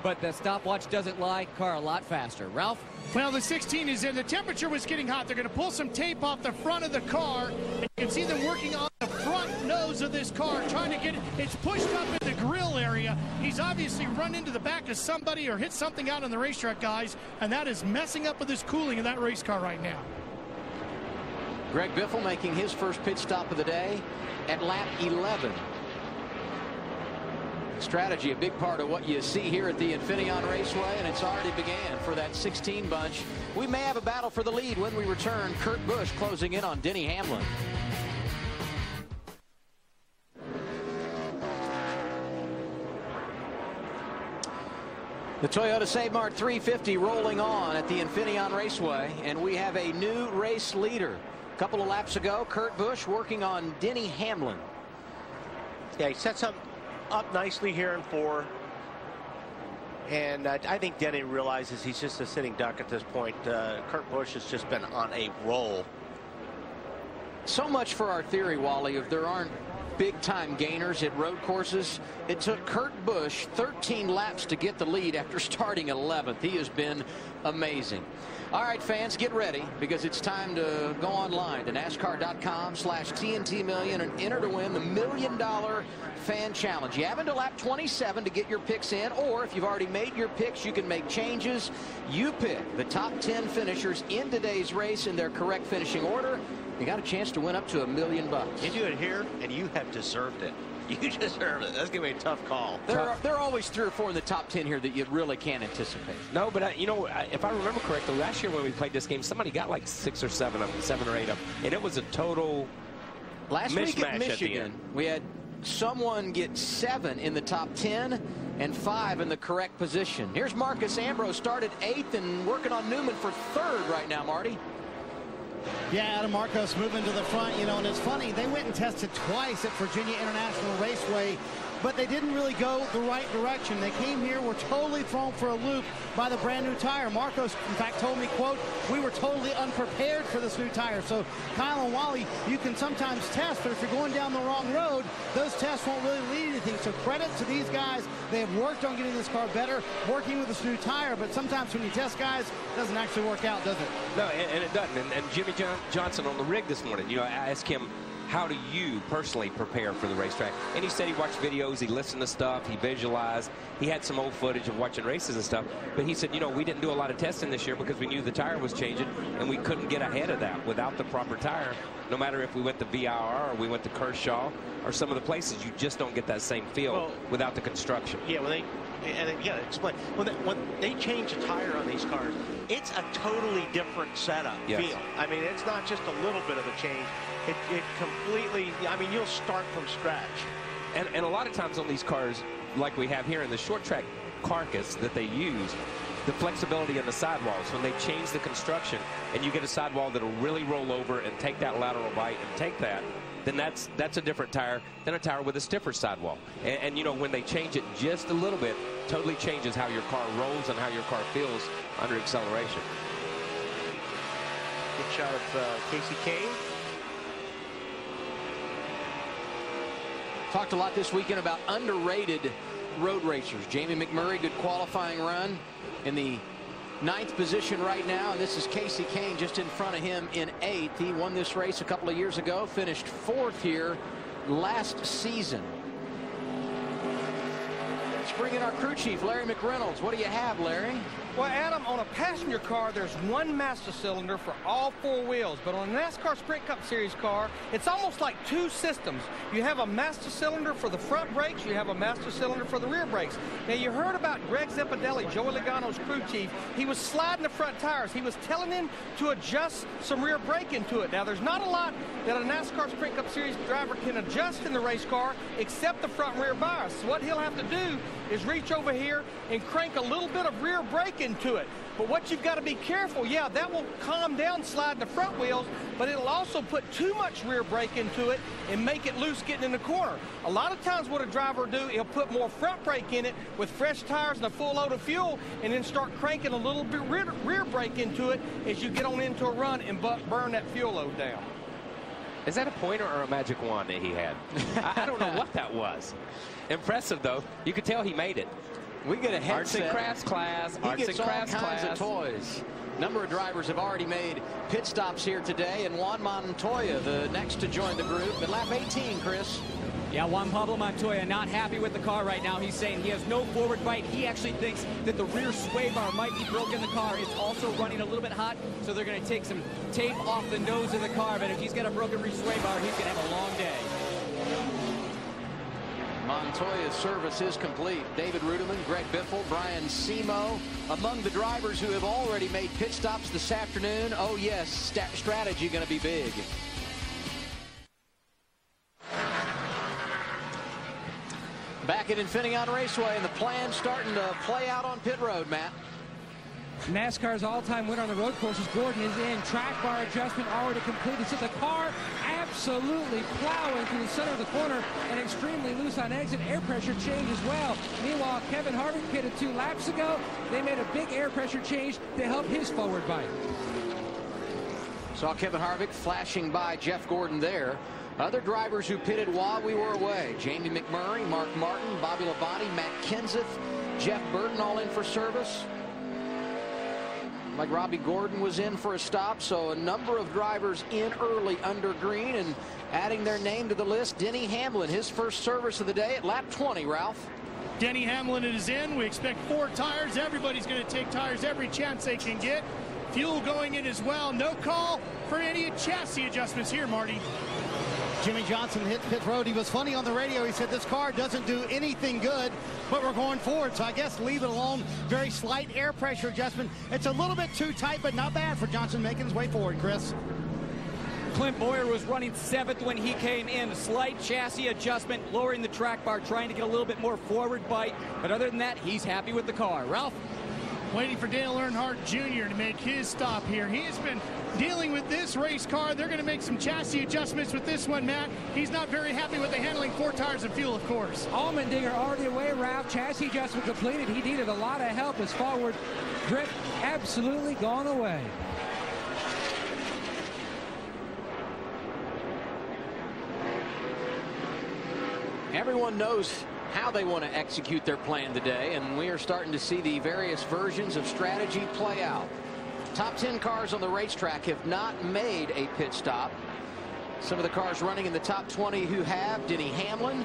but the stopwatch doesn't lie. Car a lot faster. Ralph? Well, the 16 is in. The temperature was getting hot. They're going to pull some tape off the front of the car. And you can see them working on the front nose of this car, trying to get it. It's pushed up in the grill area. He's obviously run into the back of somebody or hit something out on the racetrack, guys, and that is messing up with his cooling in that race car right now. Greg Biffle making his first pit stop of the day at lap 11. Strategy, a big part of what you see here at the Infineon Raceway, and it's already began for that 16 bunch. We may have a battle for the lead when we return. Kurt Busch closing in on Denny Hamlin. The Toyota Save Mart 350 rolling on at the Infineon Raceway, and we have a new race leader. A couple of laps ago, Kurt Busch working on Denny Hamlin. Yeah, he sets up nicely here in 4. And I think Denny realizes he's just a sitting duck at this point. Kurt Busch has just been on a roll. So much for our theory, Wally, if there aren't big-time gainers at road courses. It took Kurt Busch 13 laps to get the lead after starting 11th. He has been amazing. All right, fans, get ready, because it's time to go online to NASCAR.com/TNT Million and enter to win the $1 million fan challenge. You have until lap 27 to get your picks in, or if you've already made your picks, you can make changes. You pick the top 10 finishers in today's race in their correct finishing order. You got a chance to win up to $1 million. You do it here, and you have deserved it. You deserve it. That's going to be a tough call. There are always 3 or 4 in the top 10 here that you really can't anticipate. No, but you know, if I remember correctly, last year when we played this game, somebody got like 6 or 7 of them, 7 or 8 of them, and it was a total last mismatch week at Michigan. We had someone get 7 in the top 10 and 5 in the correct position. Here's Marcus Ambrose, started 8th and working on Newman for 3rd right now, Marty. Yeah, Adam Marcos moving to the front, you know, and it's funny, they went and tested twice at Virginia International Raceway, but they didn't really go the right direction. They came here, were totally thrown for a loop by the brand new tire. Marcos, in fact, told me, quote, "We were totally unprepared for this new tire." So, Kyle and Wally, you can sometimes test, but if you're going down the wrong road, those tests won't really lead to anything. So credit to these guys. They have worked on getting this car better, working with this new tire, but sometimes when you test guys, it doesn't actually work out, does it? No, and it doesn't. And Jimmy Johnson on the rig this morning, you know, I asked him, how do you personally prepare for the racetrack? And he said he watched videos, he listened to stuff, he visualized. He had some old footage of watching races and stuff. But he said, you know, we didn't do a lot of testing this year because we knew the tire was changing, and we couldn't get ahead of that without the proper tire. No matter if we went to VIR or we went to Kershaw or some of the places, you just don't get that same feel without the construction. Yeah, and you got to explain. When they change a tire on these cars, it's a totally different setup feel. I mean, it's not just a little bit of a change. It completely, I mean, you'll start from scratch. And a lot of times on these cars, like we have here in the short track carcass that they use, the flexibility in the sidewalls, when they change the construction and you get a sidewall that'll really roll over and take that lateral bite and take that, then that's a different tire than a tire with a stiffer sidewall. And you know, when they change it just a little bit, totally changes how your car rolls and how your car feels under acceleration. Good shot of Casey Kane. Talked a lot this weekend about underrated road racers. Jamie McMurray, good qualifying run in the 9th position right now, and this is Casey Kane just in front of him in 8th. He won this race a couple of years ago, finished 4th here last season. bring in our crew chief, Larry McReynolds. What do you have, Larry? Well, Adam, on a passenger car, there's one master cylinder for all 4 wheels. But on a NASCAR Sprint Cup Series car, it's almost like 2 systems. You have a master cylinder for the front brakes. You have a master cylinder for the rear brakes. Now, you heard about Greg Zeppedelli, Joey Logano's crew chief. He was sliding the front tires. He was telling him to adjust some rear brake into it. Now, there's not a lot that a NASCAR Sprint Cup Series driver can adjust in the race car except the front and rear bias. So what he'll have to do is reach over here and crank a little bit of rear brake into it. But what you've got to be careful, yeah, that will calm down sliding the front wheels, but it'll also put too much rear brake into it and make it loose getting in the corner. A lot of times what a driver will do, he'll put more front brake in it with fresh tires and a full load of fuel, and then start cranking a little bit rear brake into it as you get on into a run and burn that fuel load down. Is that a pointer or a magic wand that he had? I don't know what that was. Impressive, though. You could tell he made it. We get a headset. Arts and crafts class. He gets all kinds of toys. Number of drivers have already made pit stops here today, and Juan Montoya, the next to join the group, at lap 18, Chris. Yeah, Juan Pablo Montoya not happy with the car right now. He's saying he has no forward bite. He actually thinks that the rear sway bar might be broken in the car. It's also running a little bit hot, so they're going to take some tape off the nose of the car. But if he's got a broken rear sway bar, he's going to have a long day. Montoya's service is complete. David Ruderman, Greg Biffle, Brian Simo, among the drivers who have already made pit stops this afternoon. Oh, yes, strategy going to be big. Back at Infineon Raceway, and the plan starting to play out on pit road, Matt. NASCAR's all-time winner on the road courses, Gordon, is in. Track bar adjustment already completed. So the car absolutely plowing through the center of the corner and extremely loose on exit. Air pressure change as well. Meanwhile, Kevin Harvick pitted 2 laps ago. They made a big air pressure change to help his forward bite. Saw Kevin Harvick flashing by Jeff Gordon there. Other drivers who pitted while we were away: Jamie McMurray, Mark Martin, Bobby Labonte, Matt Kenseth, Jeff Burton, all in for service. Like Robbie Gordon was in for a stop, so a number of drivers in early under green and adding their name to the list. Denny Hamlin, his first service of the day at lap 20, Ralph. Denny Hamlin is in. We expect 4 tires. Everybody's going to take tires every chance they can get. Fuel going in as well. No call for any chassis adjustments here, Marty. Jimmy Johnson hit pit road. He was funny on the radio. He said this car doesn't do anything good, but we're going forward. So I guess leave it alone. Very slight air pressure adjustment. It's a little bit too tight, but not bad for Johnson making his way forward, Chris. Clint Boyer was running 7th when he came in. Slight chassis adjustment, lowering the track bar, trying to get a little bit more forward bite. But other than that, he's happy with the car. Ralph? Waiting for Dale Earnhardt Jr. to make his stop here. He has been dealing with this race car. They're going to make some chassis adjustments with this one, Matt. He's not very happy with the handling. 4 tires of fuel, of course. Allmendinger already away, Ralph. Chassis adjustment completed. He needed a lot of help. His forward grip absolutely gone away. Everyone knows how they want to execute their plan today, and we are starting to see the various versions of strategy play out. Top 10 cars on the racetrack have not made a pit stop. Some of the cars running in the top 20 who have: Denny Hamlin,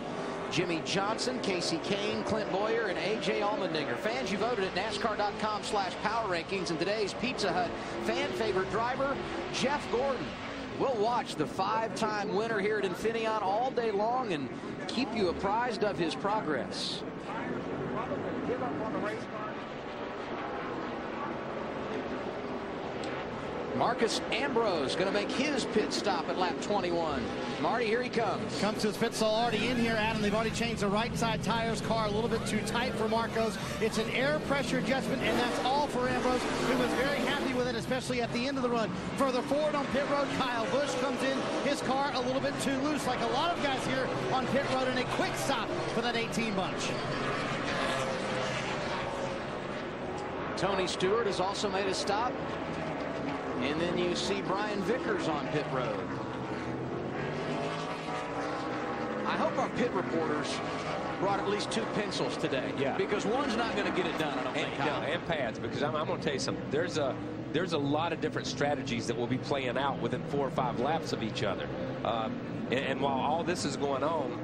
Jimmy Johnson, Casey Kane, Clint Boyer, and A.J. Allmendinger. Fans, you voted at NASCAR.com/power rankings, and today's Pizza Hut fan favorite driver, Jeff Gordon. We'll watch the 5-time winner here at Infineon all day long and keep you apprised of his progress. Marcus Ambrose going to make his pit stop at lap 21. Marty, here he comes. Comes to his pit stall already in here, Adam. They've already changed the right side tires. Car a little bit too tight for Marcos. It's an air pressure adjustment, and that's all for Ambrose, who was very happy with it, especially at the end of the run. Further forward on pit road, Kyle Busch comes in. His car a little bit too loose, like a lot of guys here on pit road, and a quick stop for that 18 bunch. Tony Stewart has also made a stop. And then you see Brian Vickers on pit road. I hope our pit reporters brought at least 2 pencils today. Yeah. Because one's not going to get it done, I don't think. And pads, because I'm going to tell you something. There's a lot of different strategies that will be playing out within 4 or 5 laps of each other. And while all this is going on,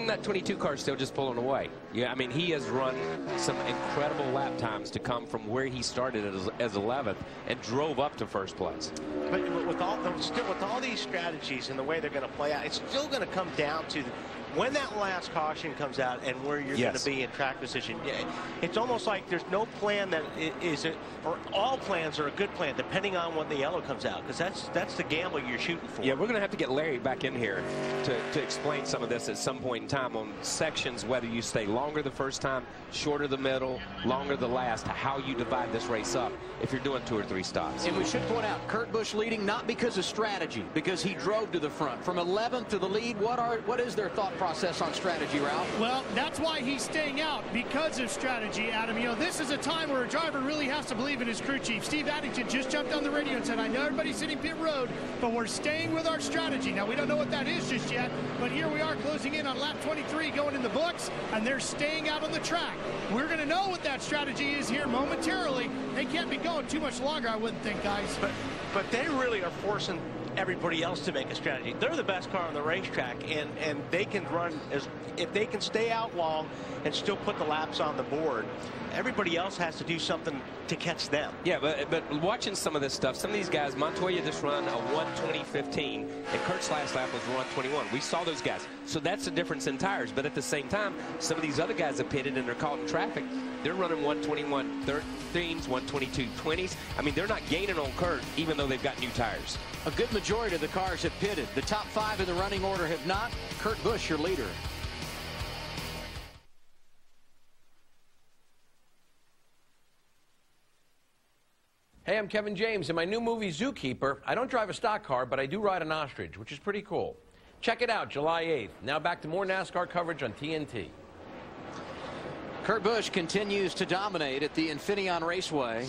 think that 22 car is still just pulling away. Yeah, I mean, he has run some incredible lap times to come from where he started as 11th and drove up to first place. But with all these strategies and the way they're going to play out, it's still going to come down to when that last caution comes out and where you're going to be in track position. It's almost like there's no plan that or all plans are a good plan depending on when the yellow comes out, because that's the gamble you're shooting for. Yeah, we're going to have to get Larry back in here to explain some of this at some point in time on sections, whether you stay longer the first time, shorter the middle, longer the last, how you divide this race up if you're doing 2 or 3 stops. And we should point out, Kurt Busch leading not because of strategy, because he drove to the front. From 11th to the lead, what is their thought process on strategy, Ralph? Well, that's why he's staying out, because of strategy, Adam. You know, this is a time where a driver really has to believe in his crew chief. Steve Addington just jumped on the radio and said, I know everybody's hitting pit road, but we're staying with our strategy. Now, we don't know what that is just yet, but here we are closing in on lap 23, going in the books, and they're staying out on the track. We're going to know what that strategy is here momentarily. They can't be going too much longer, I wouldn't think, guys. But they really are forcing everybody else to make a strategy. They're the best car on the racetrack, and they can run if they can stay out long and still put the laps on the board. Everybody else has to do something to catch them. Yeah, but watching some of this stuff, some of these guys, Montoya just run a 1:20.15, and Kurt's last lap was 1:21. We saw those guys. So that's the difference in tires. But at the same time, some of these other guys have pitted and they're caught in traffic. They're running 1:21.13s, 1:22.20s. I mean, they're not gaining on Kurt, even though they've got new tires. A good majority of the cars have pitted. The top 5 in the running order have not. Kurt Busch, your leader. Hey, I'm Kevin James. In my new movie, Zookeeper, I don't drive a stock car, but I do ride an ostrich, which is pretty cool. Check it out, July 8th. Now back to more NASCAR coverage on TNT. Kurt Busch continues to dominate at the Infineon Raceway.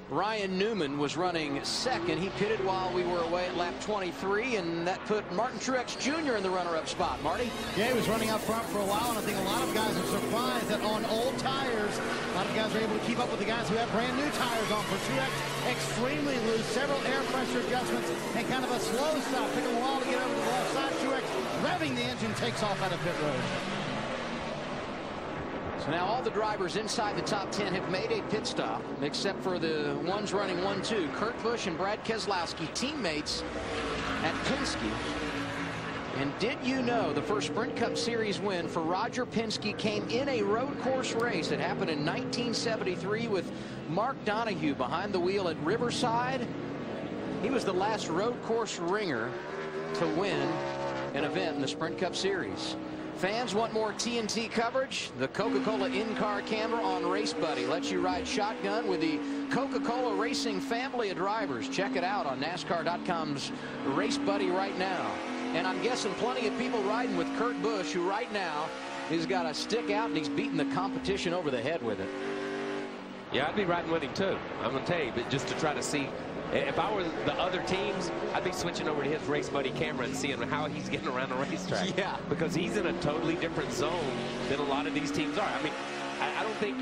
Ryan Newman was running second. He pitted while we were away at lap 23, and that put Martin Truex Jr. in the runner-up spot. Marty? Yeah, he was running up front for a while, and I think a lot of guys are surprised that on old tires, a lot of guys are able to keep up with the guys who have brand new tires on. For Truex, extremely loose, several air pressure adjustments, and kind of a slow stop. Took him a while to get over to the left side. Truex revving the engine, takes off out of pit road. So now all the drivers inside the top 10 have made a pit stop, except for the ones running 1-2. Kurt Busch and Brad Keselowski, teammates at Penske. And did you know the first Sprint Cup Series win for Roger Penske came in a road course race? It happened in 1973 with Mark Donohue behind the wheel at Riverside. He was the last road course ringer to win an event in the Sprint Cup Series. Fans want more TNT coverage? The Coca-Cola in-car camera on Race Buddy lets you ride shotgun with the Coca-Cola Racing family of drivers. Check it out on NASCAR.com's Race Buddy right now. And I'm guessing plenty of people riding with Kurt Busch, who right now has got a stick out and he's beating the competition over the head with it. Yeah, I'd be riding with him too. I'm going to tell you, but just to try to see. If I were the other teams, I'd be switching over to his Race Buddy camera and seeing how he's getting around the racetrack. Yeah. Because he's in a totally different zone than a lot of these teams are. I mean, I don't think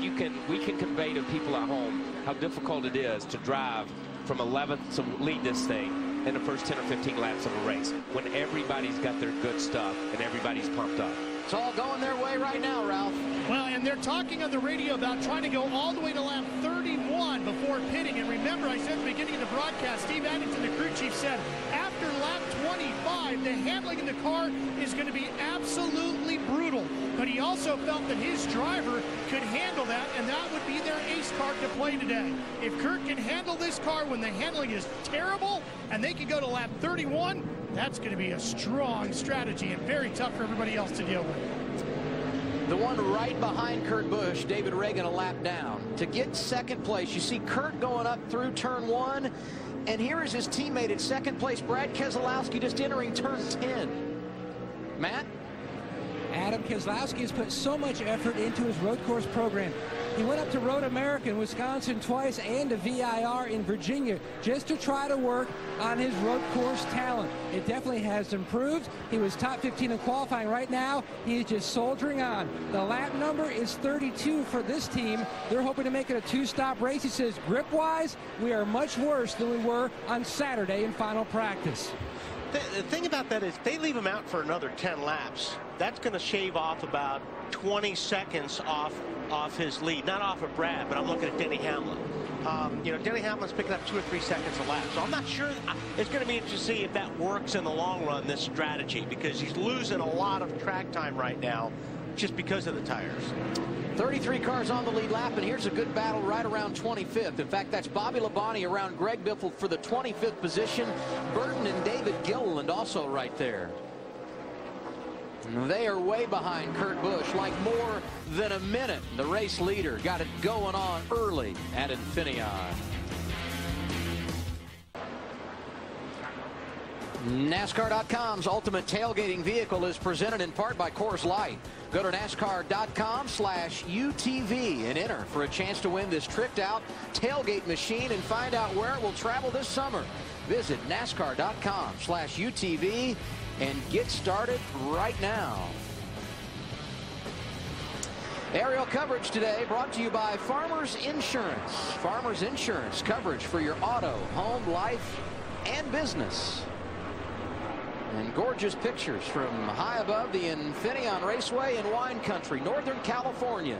we can convey to people at home how difficult it is to drive from 11th to lead this thing in the first 10 or 15 laps of a race when everybody's got their good stuff and everybody's pumped up. It's all going their way right now, Ralph. Well, and they're talking on the radio about trying to go all the way to lap 31 before pitting. And remember, I said at the beginning of the broadcast, Steve Addington, the crew chief, said after lap 25, the handling in the car is going to be absolutely brutal. But he also felt that his driver could handle that, and that would be their ace card to play today. If Kurt can handle this car when the handling is terrible, and they can go to lap 31, that's going to be a strong strategy and very tough for everybody else to deal with. The one right behind Kurt Busch, David Reagan, a lap down. To get second place, you see Kurt going up through turn 1, and here is his teammate at second place, Brad Keselowski, just entering turn 10. Matt? Adam Keselowski has put so much effort into his road course program. He went up to Road America in Wisconsin twice and to VIR in Virginia just to try to work on his road course talent. It definitely has improved. He was top 15 in qualifying. Right now, he is just soldiering on. The lap number is 32 for this team. They're hoping to make it a 2-stop race. He says, grip-wise, we are much worse than we were on Saturday in final practice. The thing about that is they leave him out for another 10 laps. That's going to shave off about 20 seconds off his lead. Not off of Brad, but I'm looking at Denny Hamlin. You know, Denny Hamlin's picking up 2 or 3 seconds a lap. So I'm not sure. It's going to be interesting to see if that works in the long run, this strategy, because he's losing a lot of track time right now just because of the tires. 33 cars on the lead lap, and here's a good battle right around 25th. In fact, that's Bobby Labonte around Greg Biffle for the 25th position. Burton and David Gilliland also right there. They are way behind Kurt Busch, like more than a minute. The race leader got it going on early at Infineon. NASCAR.com's ultimate tailgating vehicle is presented in part by Coors Light. Go to NASCAR.com/UTV and enter for a chance to win this tricked out tailgate machine and find out where it will travel this summer. Visit NASCAR.com/UTV and get started right now. Aerial coverage today brought to you by Farmers Insurance. Farmers Insurance coverage for your auto, home, life, and business. And gorgeous pictures from high above the Infineon Raceway in wine country, Northern California.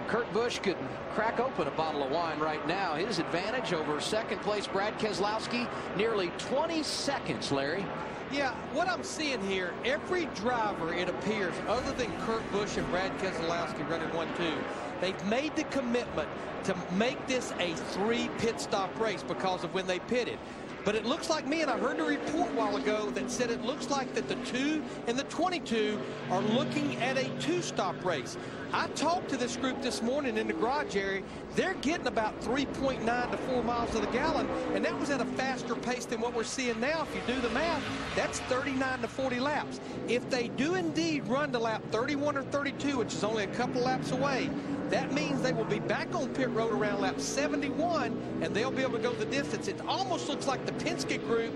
Kurt Busch could crack open a bottle of wine right now. His advantage over second place Brad Keselowski, nearly 20 seconds, Larry. Yeah, what I'm seeing here, every driver, it appears, other than Kurt Busch and Brad Keselowski running 1-2, they've made the commitment to make this a 3 pit stop race because of when they pitted. But it looks like me, and I heard a report a while ago that said it looks like that the 2 and the 22 are looking at a 2-stop race. I talked to this group this morning in the garage area. They're getting about 3.9 to 4 miles to the gallon, and that was at a faster pace than what we're seeing now. If you do the math, that's 39 to 40 laps. If they do indeed run to lap 31 or 32, which is only a couple laps away, that means they will be back on pit road around lap 71, and they'll be able to go the distance. It almost looks like the Penske group,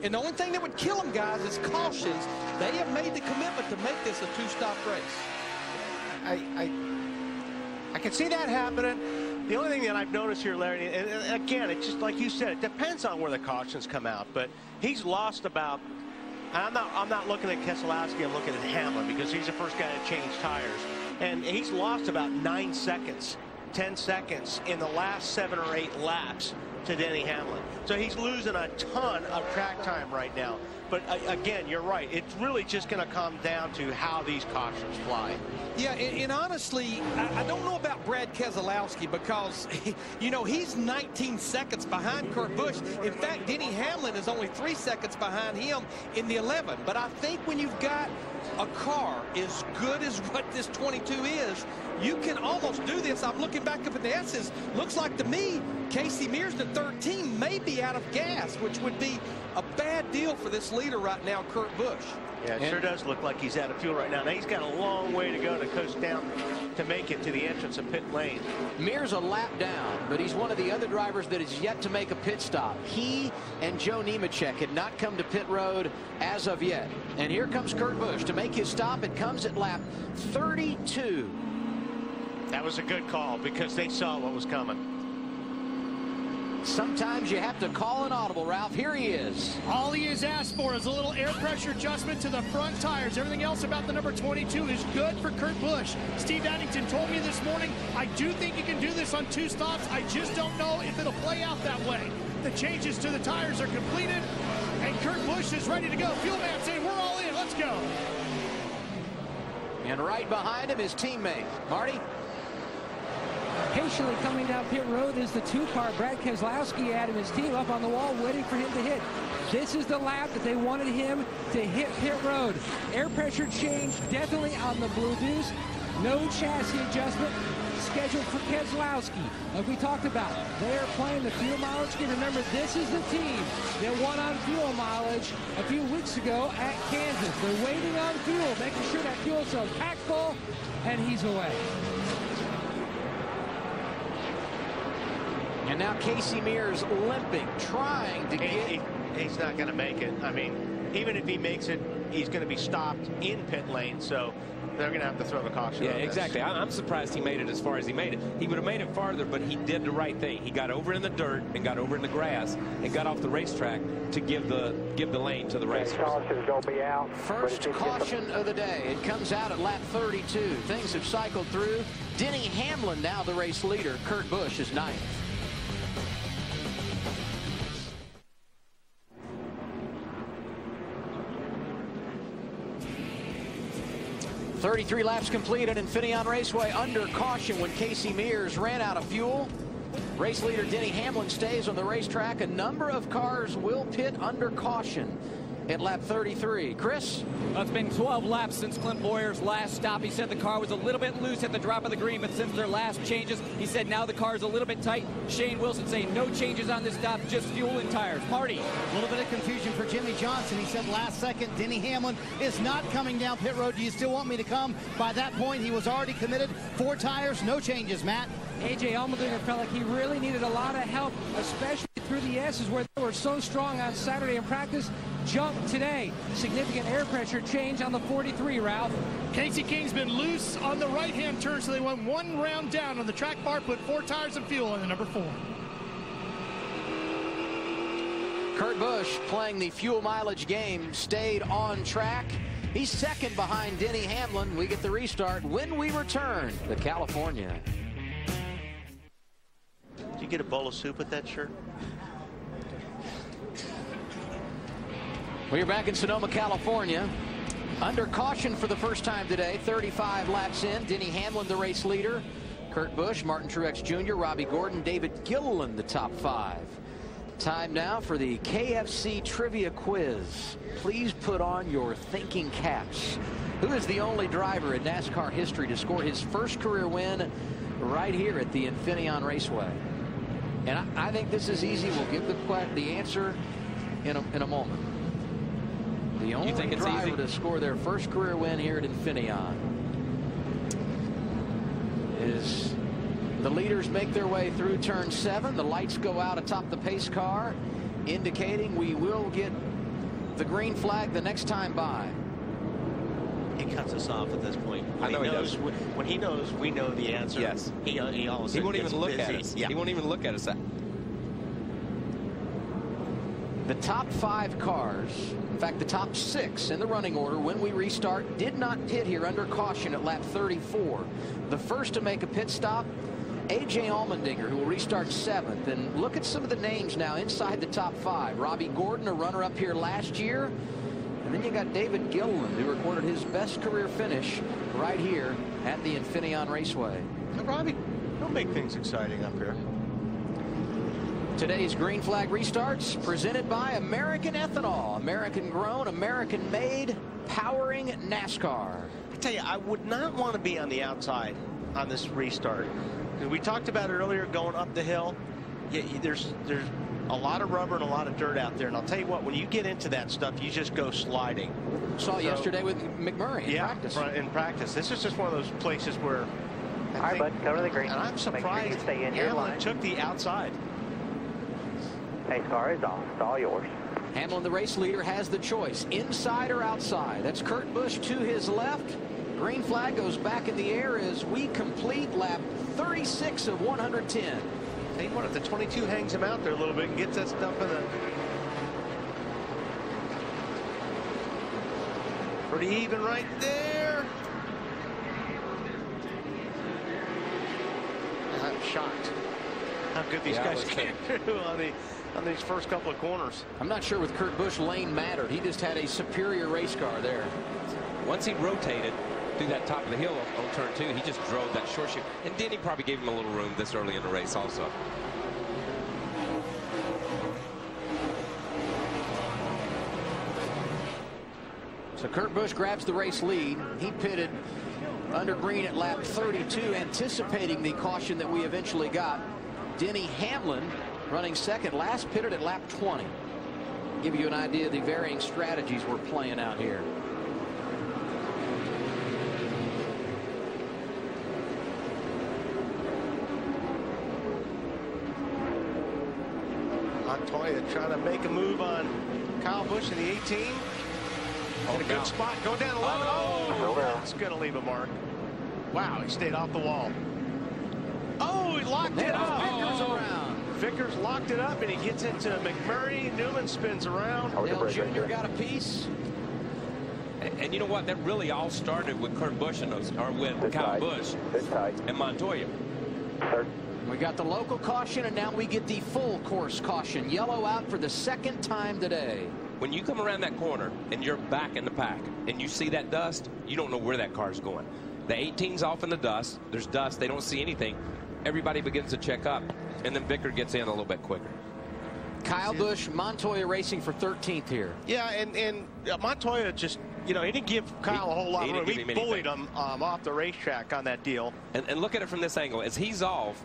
and the only thing that would kill them, guys, is cautions. They have made the commitment to make this a 2-stop race. I can see that happening. The only thing that I've noticed here, Larry, and again, it's just like you said, it depends on where the cautions come out, but he's lost about, and I'm not looking at Keselowski, I'm looking at Hamlin, because he's the first guy to change tires. And he's lost about 9 seconds, 10 seconds in the last 7 or 8 laps to Denny Hamlin. So he's losing a ton of track time right now. But again, you're right. It's really just going to come down to how these cautions fly. Yeah, and honestly, I don't know about Brad Keselowski because, you know, he's 19 seconds behind Kurt Busch. In fact, Denny Hamlin is only 3 seconds behind him in the 11. But I think when you've got a car as good as what this 22 is, you can almost do this. I'm looking back up at the S's. Looks like to me, Casey Mears, the 13, may be out of gas, which would be a bad deal for this leader right now, Kurt Busch. Yeah, it sure does look like he's out of fuel right now. Now he's got a long way to go to coast down to make it to the entrance of pit lane. Mears a lap down, but he's one of the other drivers that is yet to make a pit stop. He and Joe Nemechek had not come to pit road as of yet. And here comes Kurt Busch to make his stop. It comes at lap 32. That was a good call because they saw what was coming. Sometimes you have to call an audible, Ralph. Here he is. All he has asked for is a little air pressure adjustment to the front tires. Everything else about the number 22 is good for Kurt Busch. Steve Addington told me this morning, I do think you can do this on 2 stops. I just don't know if it'll play out that way. The changes to the tires are completed, and Kurt Busch is ready to go. Fuel man saying, we're all in. Let's go. And right behind him, his teammate, Marty. Patiently coming down pit road is the 2-car. Brad Keselowski adding his team up on the wall, waiting for him to hit. This is the lap that they wanted him to hit pit road. Air pressure change definitely on the Blue Deuce. No chassis adjustment scheduled for Keselowski. Like we talked about, they are playing the fuel mileage game. Remember, this is the team that won on fuel mileage a few weeks ago at Kansas. They're waiting on fuel, making sure that fuel cell's packed full, and he's away. And now Casey Mears limping, trying to get... He's not going to make it. I mean, even if he makes it, he's going to be stopped in pit lane, so they're going to have to throw the caution. Yeah, on this. exactly. I'm surprised he made it as far as he made it. He would have made it farther, but he did the right thing. He got over in the dirt and got over in the grass and got off the racetrack to give the lane to the racers. Caution's going to be out. First caution of the day. It comes out at lap 32. Things have cycled through. Denny Hamlin now the race leader. Kurt Busch is ninth. .33 laps complete at Infineon Raceway under caution when Casey Mears ran out of fuel. Race leader Denny Hamlin stays on the racetrack. A number of cars will pit under caution at lap 33. Chris? Well, it's been 12 laps since Clint Boyer's last stop. He said the car was a little bit loose at the drop of the green, but since their last changes, he said now the car is a little bit tight. Shane Wilson saying no changes on this stop, just fuel and tires. Marty. A little bit of confusion for Jimmy Johnson. He said last second Denny Hamlin is not coming down pit road. Do you still want me to come? By that point, he was already committed. 4 tires, no changes, Matt. A.J. Allmendinger felt like he really needed a lot of help, especially through the S's where they were so strong on Saturday in practice. Jump today. Significant air pressure change on the 43, Ralph. Casey King's been loose on the right-hand turn, so they went 1 round down on the track bar, put 4 tires of fuel in the number 4. Kurt Busch playing the fuel mileage game, stayed on track. He's second behind Denny Hamlin. We get the restart when we return to California. Did you get a bowl of soup with that shirt? We're back in Sonoma, California. Under caution for the first time today. 35 laps in. Denny Hamlin, the race leader. Kurt Busch, Martin Truex Jr., Robbie Gordon, David Gilliland, the top 5. Time now for the KFC Trivia Quiz. Please put on your thinking caps. Who is the only driver in NASCAR history to score his first career win right here at the Infineon Raceway? And I think this is easy. We'll give the answer in a moment. The only driver to score their first career win here at Infineon is the leaders make their way through turn 7. The lights go out atop the pace car, indicating we will get the green flag the next time by. He cuts us off at this point. I know he does. When he knows we know the answer. Yes. He all of a sudden won't even look busy. at us. Yeah. He won't even look at us. The top 5 cars, in fact, the top 6 in the running order when we restart, did not pit here under caution at lap 34. The first to make a pit stop, A.J. Allmendinger, who will restart 7th. And look at some of the names now inside the top 5. Robbie Gordon, a runner-up here last year. And then you got David Gilliland, who recorded his best career finish right here at the Infineon Raceway. Robbie, don't make things exciting up here. Today's green flag restarts presented by American Ethanol. American grown, American made, powering NASCAR. I tell you, I would not want to be on the outside on this restart. We talked about it earlier, going up the hill. Yeah, there's a lot of rubber and a lot of dirt out there. And I'll tell you what, when you get into that stuff, you just go sliding. Saw yesterday with McMurray in practice. In practice. This is just one of those places where All right, bud, go to the green. And I'm surprised Make sure you stay in your Hamlin line. took the outside. Pace car is off. It's all yours. Hamlin, the race leader, has the choice, inside or outside. That's Kurt Busch to his left. Green flag goes back in the air as we complete lap 36 of 110. Tell you what, if the 22 hangs him out there a little bit and gets that stuff in the... Pretty even right there. I'm shocked how good these guys came through on these first couple of corners. I'm not sure with Kurt Busch lane mattered. He just had a superior race car there. Once he rotated through that top of the hill on turn 2, he just drove that short shift. And Denny probably gave him a little room this early in the race also. So Kurt Busch grabs the race lead. He pitted under green at lap 32, anticipating the caution that we eventually got. Denny Hamlin running second, last pitted at lap 20. Give you an idea of the varying strategies we're playing out here. Montoya trying to make a move on Kyle Busch in the 18. In a good spot. Go down 11. Oh, that's going to leave a mark. Wow, he stayed off the wall. Oh, he locked it up. Vickers around. Vickers locked it up, and he gets into McMurray. Newman spins around. Dale Jr. got a piece. And you know what? That really all started with Kurt Busch and those, or with Kyle Busch and Montoya. We got the local caution, and now we get the full course caution. Yellow out for the second time today. When you come around that corner and you're back in the pack and you see that dust, you don't know where that car's going. The 18's off in the dust. There's dust. They don't see anything. Everybody begins to check up, and then Vicker gets in a little bit quicker. Kyle Busch, Montoya racing for 13th here. Yeah, and Montoya just, you know, he didn't give Kyle a whole lot of room. He bullied him off the racetrack on that deal. And look at it from this angle. As he's off,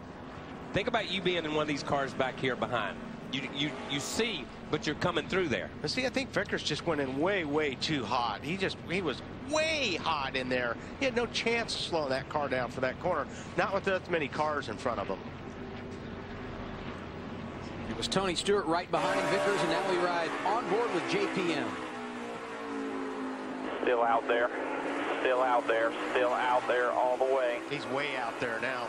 think about you being in one of these cars back here behind. You see, but you're coming through there. But see, I think Vickers just went in way too hot. He was way hot in there. He had no chance to slow that car down for that corner. Not with that many cars in front of him. It was Tony Stewart right behind Vickers, and now we ride on board with JPM. Still out there. Still out there. Still out there all the way. He's way out there now.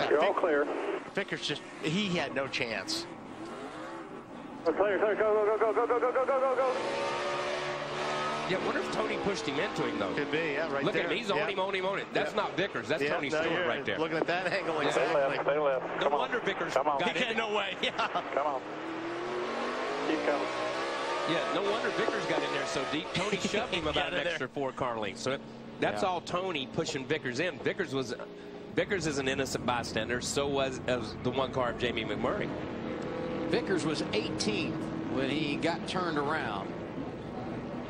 You're all clear. Vickers just, he had no chance. Clear, go, go, go, go, go, go, go, go, go. Yeah, wonder if Tony pushed him into him, though. Could be, yeah, right Look there. Look at him, he's on him. That's not Vickers, that's Tony Stewart right there. Looking at that angle, yeah. exactly. Stay left. No wonder Vickers got in. No way, yeah. Come on. Keep coming. Yeah, no wonder Vickers got in there so deep. Tony shoved him about an extra 4 car lengths. So that's all Tony pushing Vickers in. Vickers is an innocent bystander. So was the one car of Jamie McMurray. Vickers was 18th when he got turned around.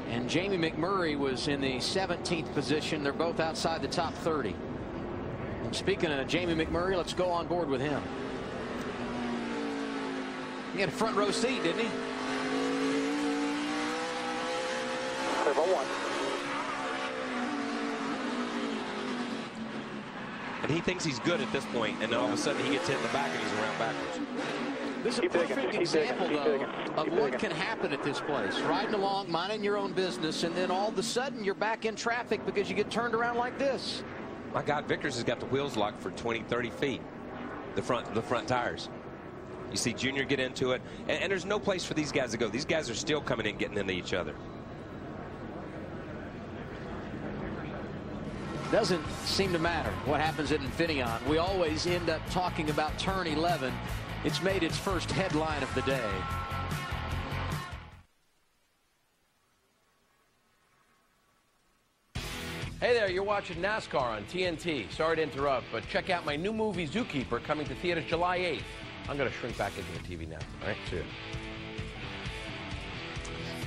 And Jamie McMurray was in the 17th position. They're both outside the top 30. And speaking of Jamie McMurray, let's go on board with him. He had a front row seat, didn't he? Turbo 1. And he thinks he's good at this point, and then all of a sudden he gets hit in the back and he's around backwards. This is a perfect example, though, of what can happen at this place. Riding along, minding your own business, and then all of a sudden you're back in traffic because you get turned around like this. My God, Vickers has got the wheels locked for 20, 30 feet, the front tires. You see Junior get into it, and there's no place for these guys to go. These guys are still coming in, getting into each other. Doesn't seem to matter what happens at Infineon. We always end up talking about turn 11. It's made its first headline of the day. Hey there, you're watching NASCAR on TNT. Sorry to interrupt, but check out my new movie Zookeeper coming to theaters July 8th. I'm going to shrink back into the TV now. All right, see you.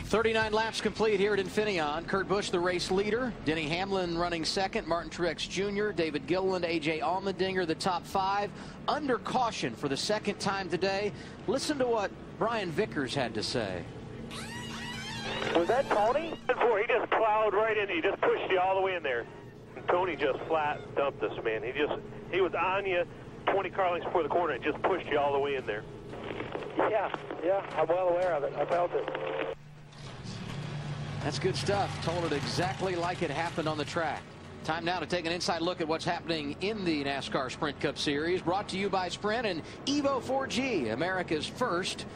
39 laps complete here at Infineon. Kurt Busch, the race leader. Denny Hamlin running second. Martin Truex Jr., David Gilliland, A.J. Allmendinger, the top 5. Under caution for the second time today. Listen to what Brian Vickers had to say. Was that Tony? Before he just plowed right in. He just pushed you all the way in there. And Tony just flat dumped us, man. He was on you 20 car lengths before the corner and just pushed you all the way in there. Yeah, I'm well aware of it. I felt it. That's good stuff. Told it exactly like it happened on the track. Time now to take an inside look at what's happening in the NASCAR Sprint Cup Series. Brought to you by Sprint and Evo 4G, America's first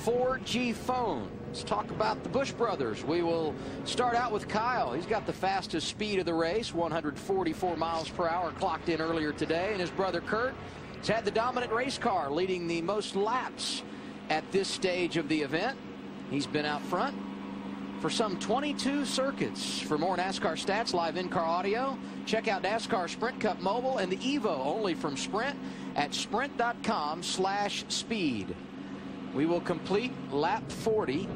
4G phone. Let's talk about the Busch brothers. We will start out with Kyle. He's got the fastest speed of the race, 144 miles per hour, clocked in earlier today. And his brother Kurt has had the dominant race car, leading the most laps at this stage of the event. He's been out front for some 22 circuits. For more NASCAR stats, live in-car audio, check out NASCAR Sprint Cup Mobile and the Evo, only from Sprint, at sprint.com/speed. We will complete lap 40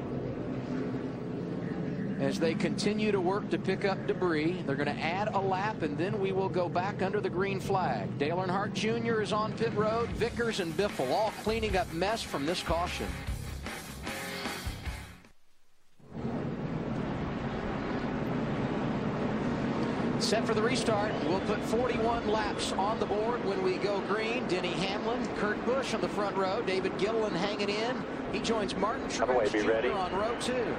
as they continue to work to pick up debris. They're going to add a lap, and then we will go back under the green flag. Dale Earnhardt Jr. is on pit road. Vickers and Biffle all cleaning up mess from this caution. Set for the restart. We'll put 41 laps on the board when we go green. Denny Hamlin, Kurt Busch on the front row. David Gilliland hanging in. He joins Martin Truex Jr. on row 2.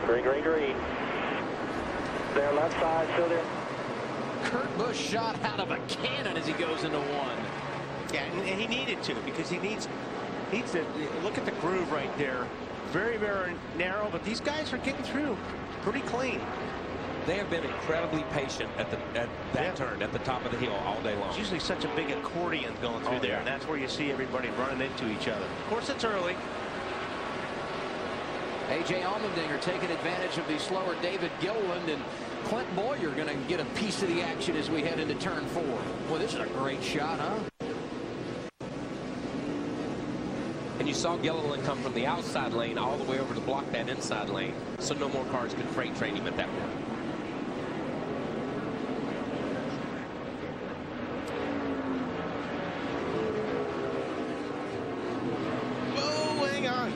Green, green, green. There, left side, still there. Kurt Busch shot out of a cannon as he goes into one. Yeah, and he needed to, because he needs to look at the groove right there. Very, very narrow, but these guys are getting through pretty clean. They have been incredibly patient at that turn at the top of the hill all day long. It's usually such a big accordion going through there, and that's where you see everybody running into each other. Of course, it's early. A.J. Allmendinger taking advantage of the slower David Gilliland, and Clint Boyer going to get a piece of the action as we head into turn 4. Well, this is a great shot, huh? And you saw Gilliland come from the outside lane all the way over to block that inside lane, so no more cars could freight train him at that point.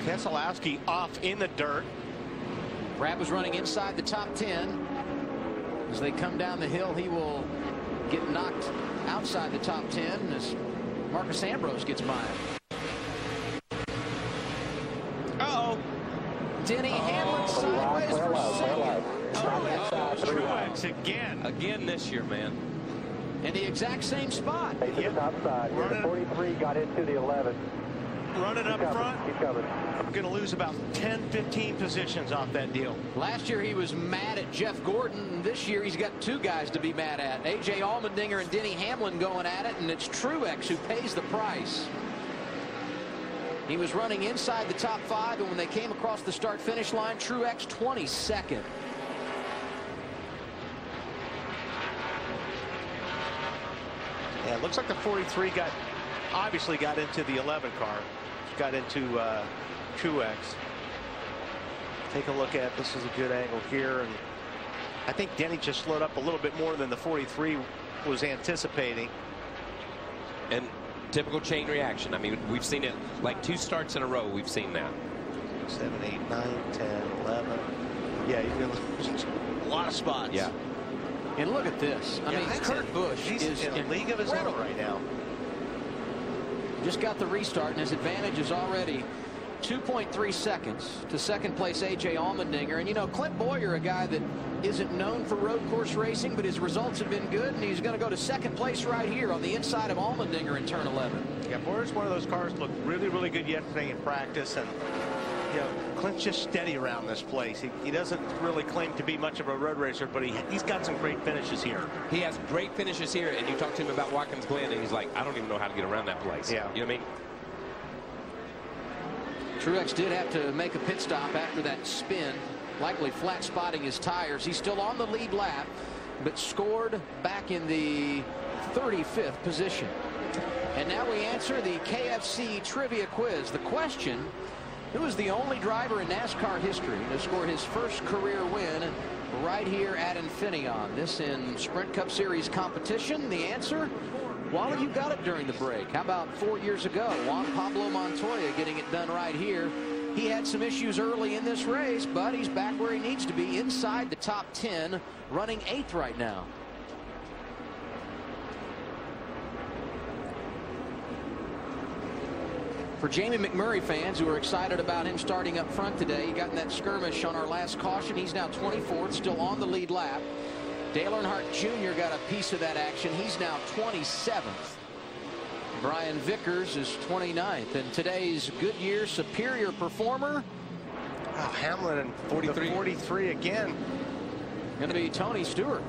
Keselowski off in the dirt. Brad was running inside the top 10. As they come down the hill, he will get knocked outside the top 10 as Marcus Ambrose gets by him. Uh-oh. Denny Hamlin sideways for second. Truex again. Again this year, man. In the exact same spot. Hey, to the top side. Here, the 43 got into the 11. Running up front. Keep covered. I'm going to lose about 10, 15 positions off that deal. Last year he was mad at Jeff Gordon, and this year he's got 2 guys to be mad at. A.J. Allmendinger and Denny Hamlin going at it, and it's Truex who pays the price. He was running inside the top 5, and when they came across the start-finish line, Truex 22nd. Yeah, it looks like the 43 obviously got into the 11 car. Got into Truex. Take a look at this. Is a good angle here, and I think Denny just slowed up a little bit more than the 43 was anticipating. And typical chain reaction. I mean, we've seen it like 2 starts in a row. We've seen that. 7, 8, 9, 10, 11. Yeah, he's going to lose a lot of spots. Yeah. And look at this. I mean, Kurt Busch is in a league of his own right now. Just got the restart, and his advantage is already 2.3 seconds to second place A.J. Allmendinger. And, you know, Clint Boyer, a guy that isn't known for road course racing, but his results have been good, and he's going to go to second place right here on the inside of Allmendinger in turn 11. Yeah, Boyer's one of those cars looked really, really good yesterday in practice, and, you know, Clint's just steady around this place. He doesn't really claim to be much of a road racer, but he's got some great finishes here. He has great finishes here, and you talk to him about Watkins Glen, and he's like, I don't even know how to get around that place. Yeah. You know what I mean? Truex did have to make a pit stop after that spin, likely flat spotting his tires. He's still on the lead lap, but scored back in the 35th position. And now we answer the KFC trivia quiz. The question: who is the only driver in NASCAR history to score his first career win right here at Infineon? This in Sprint Cup Series competition. The answer: Wally, you got it during the break. How about 4 years ago? Juan Pablo Montoya getting it done right here. He had some issues early in this race, but he's back where he needs to be, inside the top 10, running 8th right now. For Jamie McMurray fans who are excited about him starting up front today, he got in that skirmish on our last caution. He's now 24th, still on the lead lap. Dale Earnhardt Jr. got a piece of that action. He's now 27th. Brian Vickers is 29th. And today's Goodyear Superior Performer, Hamlin and 43 again. Going to be Tony Stewart.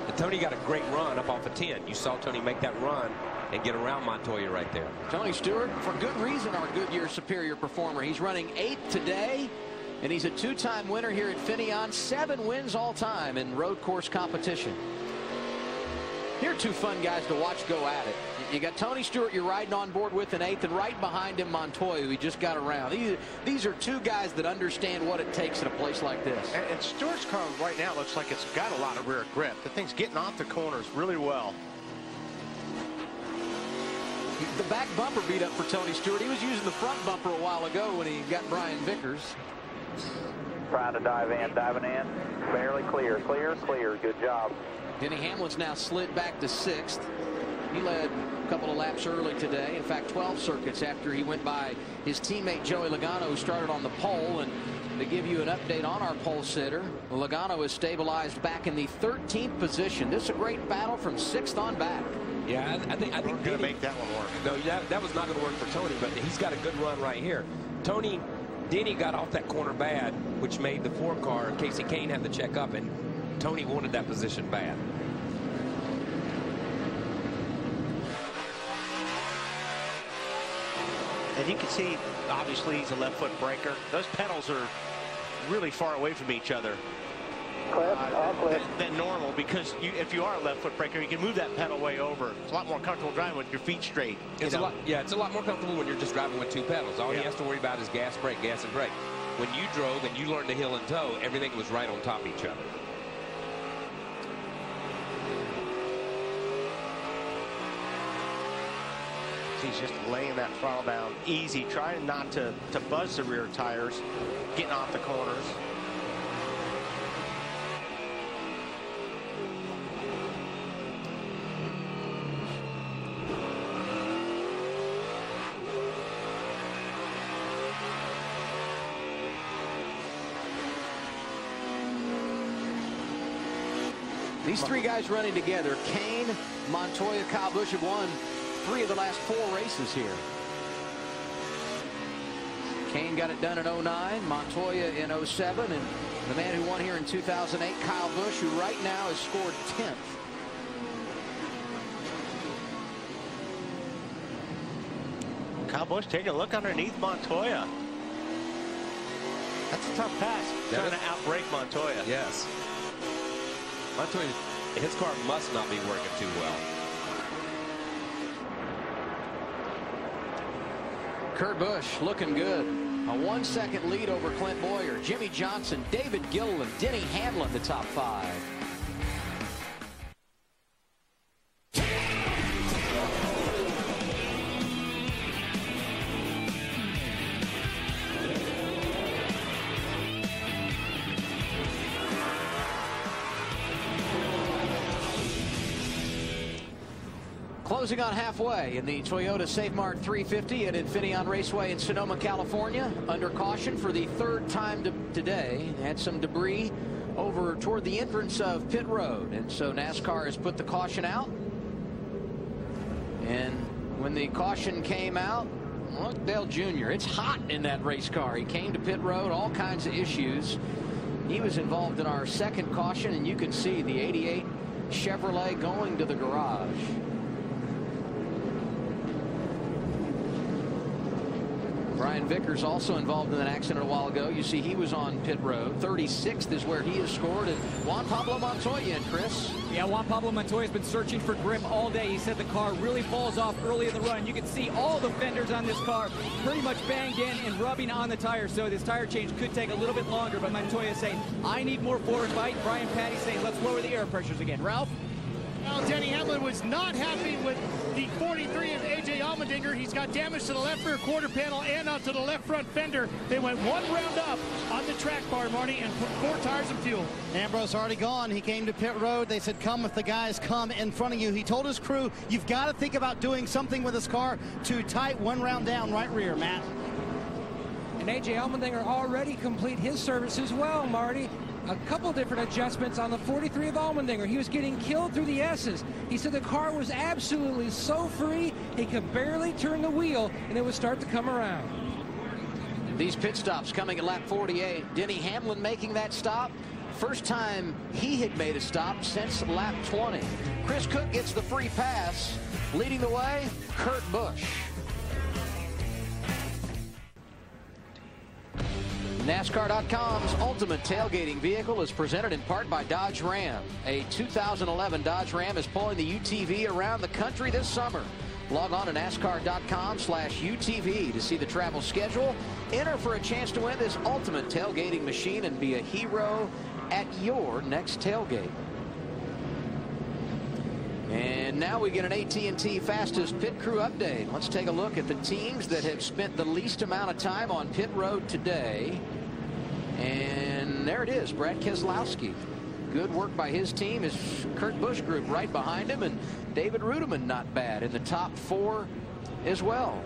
And Tony got a great run up off of 10. You saw Tony make that run and get around Montoya right there. Tony Stewart, for good reason, our Goodyear Superior Performer. He's running 8th today, and he's a 2-time winner here at Infineon. 7 wins all time in road course competition. Here are 2 fun guys to watch go at it. You got Tony Stewart you're riding on board with in 8th, and right behind him Montoya, who he just got around. These are 2 guys that understand what it takes in a place like this. And Stewart's car right now looks like it's got a lot of rear grip. The thing's getting off the corners really well. The back bumper beat up for Tony Stewart. He was using the front bumper a while ago when he got Brian Vickers. Trying to diving in. Barely clear. Good job. Denny Hamlin's now slid back to 6th. He led a couple of laps early today. In fact, 12 circuits after he went by his teammate Joey Logano, who started on the pole. And to give you an update on our pole sitter. Logano is stabilized back in the 13th position. This is a great battle from 6th on back. Yeah, I think we're going to make that one work. No, that was not going to work for Tony, but he's got a good run right here. Denny got off that corner bad, which made the 4 car, Casey Kane, have to check up, and Tony wanted that position bad. And you can see, obviously, he's a left foot breaker. Those pedals are really far away from each other than normal, because if you are a left foot breaker, you can move that pedal way over. It's a lot more comfortable driving with your feet straight. It's a lot more comfortable when you're just driving with 2 pedals. All he has to worry about is gas, brake, gas, and brake. When you drove and you learned to heel and toe, everything was right on top of each other. He's just laying that throttle down easy, trying not to buzz the rear tires, getting off the corners. These 3 guys running together, Kane, Montoya, Kyle Busch, have won 3 of the last 4 races here. Kane got it done in 09, Montoya in 07, and the man who won here in 2008, Kyle Busch, who right now has scored 10th. Kyle Busch taking a look underneath Montoya. That's a tough pass, trying to outbrake Montoya. Yes. Montoya, his car must not be working too well. Kurt Busch looking good. A 1-second lead over Clint Boyer. Jimmy Johnson, David Gilliland, Denny Hamlin, the top 5. Closing on halfway in the Toyota Safe Mart 350 at Infineon Raceway in Sonoma, California. Under caution for the 3rd time today. Had some debris over toward the entrance of pit road, and so NASCAR has put the caution out. And when the caution came out, look, Dale Jr., it's hot in that race car. He came to pit road, all kinds of issues. He was involved in our 2nd caution, and you can see the 88 Chevrolet going to the garage. Brian Vickers also involved in that accident a while ago. You see he was on pit road. 36th is where he has scored. And Juan Pablo Montoya, Chris. Yeah, Juan Pablo Montoya has been searching for grip all day. He said the car really falls off early in the run. You can see all the fenders on this car pretty much banged in and rubbing on the tires. So this tire change could take a little bit longer. But Montoya is saying, I need more forward bite. Brian Patty saying, let's lower the air pressures again. Ralph? Well, Denny Hamlin was not happy with the 43 of A.J. Allmendinger. He's got damage to the left rear quarter panel and to the left front fender. They went 1 round up on the track bar, Marty, and put 4 tires of fuel. Ambrose already gone. He came to pit road. They said, come if the guys come in front of you. He told his crew, you've got to think about doing something with this car to tight 1 round down right rear, Matt. And A.J. Allmendinger already complete his service as well, Marty. A couple different adjustments on the 43 of Allmendinger. He was getting killed through the S's. He said the car was absolutely so free, he could barely turn the wheel, and it would start to come around. These pit stops coming at lap 48. Denny Hamlin making that stop. First time he had made a stop since lap 20. Chris Cook gets the free pass. Leading the way, Kurt Busch. NASCAR.com's ultimate tailgating vehicle is presented in part by Dodge Ram. A 2011 Dodge Ram is pulling the UTV around the country this summer. Log on to NASCAR.com/UTV to see the travel schedule. Enter for a chance to win this ultimate tailgating machine and be a hero at your next tailgate. And now we get an AT&T fastest pit crew update. Let's take a look at the teams that have spent the least amount of time on pit road today. And there it is, Brad Keselowski. Good work by his team. His Kurt Busch group right behind him, and David Rudiman not bad in the top 4 as well.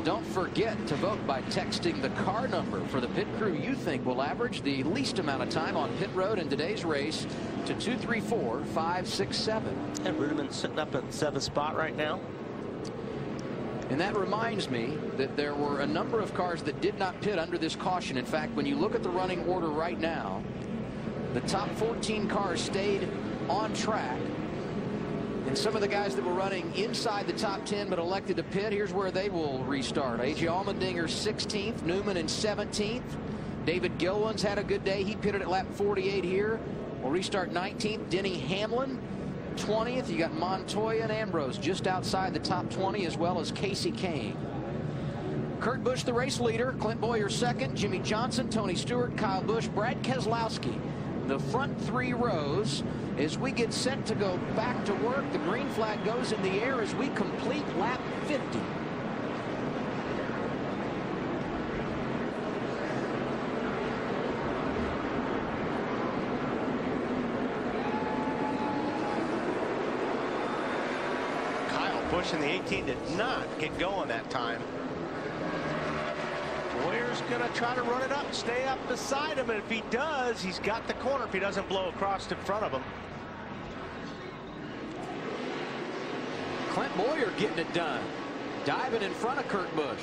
Don't forget to vote by texting the car number for the pit crew you think will average the least amount of time on pit road in today's race to 234-567. And Ruderman sitting up at the 7th spot right now. And that reminds me that there were a number of cars that did not pit under this caution. In fact, when you look at the running order right now, the top 14 cars stayed on track. And some of the guys that were running inside the top 10 but elected to pit, here's where they will restart. A.J. Allmendinger 16th, Newman in 17th. David Gilliland's had a good day. He pitted at lap 48 here. Will restart 19th. Denny Hamlin 20th. You got Montoya and Ambrose just outside the top 20, as well as Casey Kane. Kurt Busch, the race leader. Clint Bowyer second. Jimmy Johnson, Tony Stewart, Kyle Busch, Brad Keselowski. The front 3 rows as we get set to go back to work. The green flag goes in the air as we complete lap 50. Kyle Busch in the 18 did not get going that time. Boyer's going to try to run it up, stay up beside him, and if he does, he's got the corner if he doesn't blow across in front of him. Clint Bowyer getting it done, diving in front of Kurt Busch.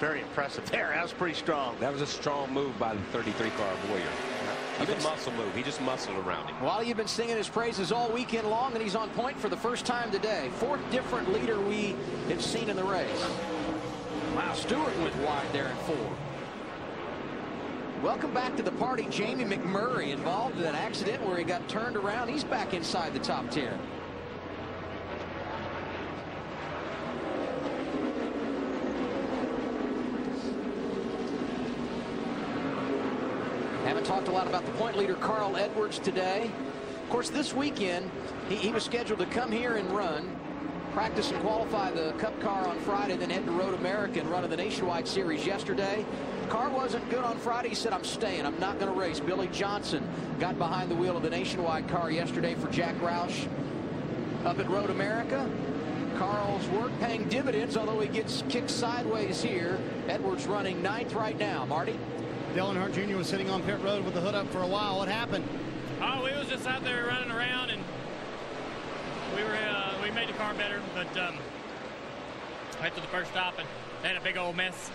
Very impressive there. That was pretty strong. That was a strong move by the 33 car Bowyer. He a muscle move. He just muscled around him. Well, you've been singing his praises all weekend long, and he's on point for the first time today. 4th different leader we have seen in the race. Wow, Stewart went wide there in 4. Welcome back to the party. Jamie McMurray involved in an accident where he got turned around. He's back inside the top 10. Haven't talked a lot about the point leader, Carl Edwards, today. Of course, this weekend, he was scheduled to come here and run, practice and qualify the Cup car on Friday, then head to Road America and run in the Nationwide Series yesterday. Car wasn't good on Friday. He said, I'm staying. I'm not going to race. Billy Johnson got behind the wheel of the Nationwide car yesterday for Jack Roush up at Road America. Carl's work paying dividends, although he gets kicked sideways here. Edwards running 9th right now. Marty? Dale Earnhardt Jr. was sitting on pit road with the hood up for a while. What happened? Oh, we was just out there running around, and we made the car better, but right to the first stop, and they had a big old mess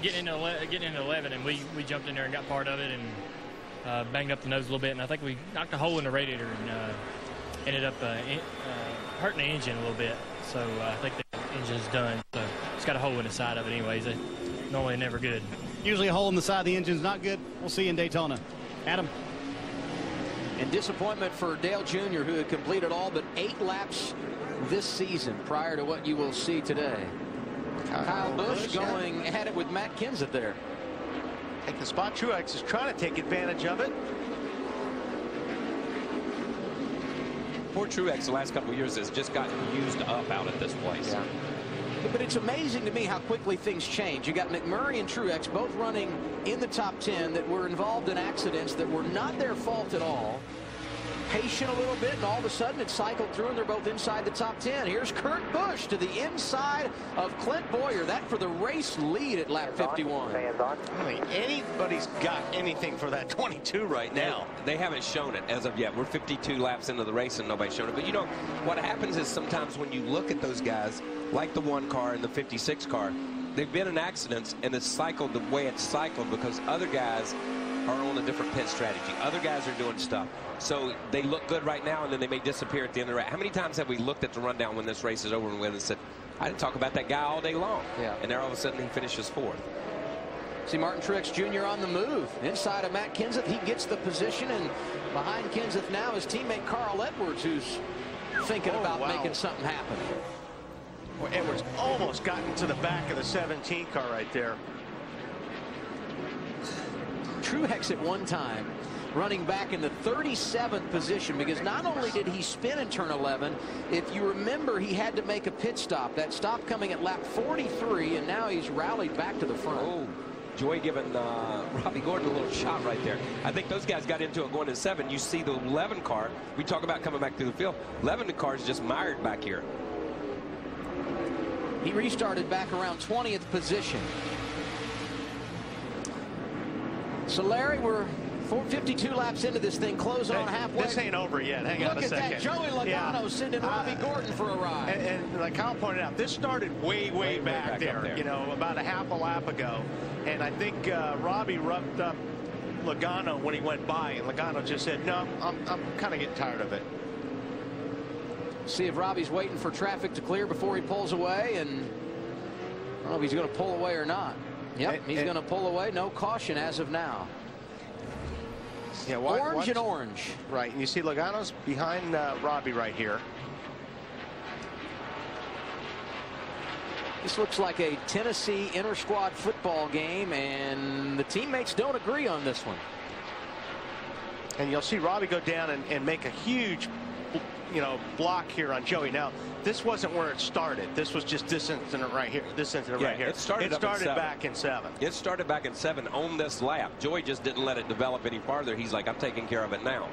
getting into 11, and we jumped in there and got part of it, and banged up the nose a little bit, and I think we knocked a hole in the radiator and ended up hurting the engine a little bit. So I think the engine's done. So it's got a hole in the side of it anyways. Normally never good. Usually a hole in the side of the engine's not good. We'll see you in Daytona. Adam. And disappointment for Dale Jr., who had completed all but 8 laps this season prior to what you will see today. Kyle Busch going at it with Matt Kenseth there. Take the spot. Truex is trying to take advantage of it. Poor Truex the last couple of years has just gotten used up out at this place. Yeah. But it's amazing to me how quickly things change. You got McMurray and Truex both running in the top 10 that were involved in accidents that were not their fault at all. Patient a little bit, and all of a sudden it cycled through, and they're both inside the top 10. Here's Kurt Busch to the inside of Clint Bowyer. That for the race lead at lap 51. I don't think anybody's got anything for that 22 right now. They haven't shown it as of yet. We're 52 laps into the race and nobody's shown it. But you know, what happens is sometimes when you look at those guys, like the 1 car and the 56 car, they've been in accidents and it's cycled the way it's cycled because other guys are on a different pit strategy. Other guys are doing stuff. So they look good right now, and then they may disappear at the end of the race. How many times have we looked at the rundown when this race is over and with and said, I didn't talk about that guy all day long. Yeah. And there all of a sudden he finishes 4th. See Martin Truex Jr. on the move. Inside of Matt Kenseth, he gets the position, and behind Kenseth now is teammate Carl Edwards, who's thinking about making something happen. Well, Edwards almost got into the back of the 17 car right there. Truex at one time running back in the 37th position, because not only did he spin in turn 11, if you remember, he had to make a pit stop. That stop coming at lap 43, and now he's rallied back to the front. Oh, Joy giving Robbie Gordon a little shot right there. I think those guys got into it going to 7. You see the 11 car. We talk about coming back through the field. 11 car is just mired back here. He restarted back around 20th position. So, Larry, we're 52 laps into this thing, closing on halfway. This ain't over yet. Hang on a second. Look at that. Joey Logano sending Robbie Gordon for a ride. And like Kyle pointed out, this started way back there, you know, about a half a lap ago. And I think Robbie rubbed up Logano when he went by, and Logano just said, no, I'm kind of getting tired of it. See if Robbie's waiting for traffic to clear before he pulls away, and I don't know if he's going to pull away or not. Yep, he's going to pull away. No caution as of now. Yeah, orange and orange. Right, and you see Logano's behind Robbie right here. This looks like a Tennessee inter-squad football game, and the teammates don't agree on this one. And you'll see Robbie go down and make a huge, you know, block here on Joey. Now, this wasn't where it started. This was just this incident right here. This incident right here. It started back in 7. It started back in 7 on this lap. Joey just didn't let it develop any farther. He's like, I'm taking care of it now.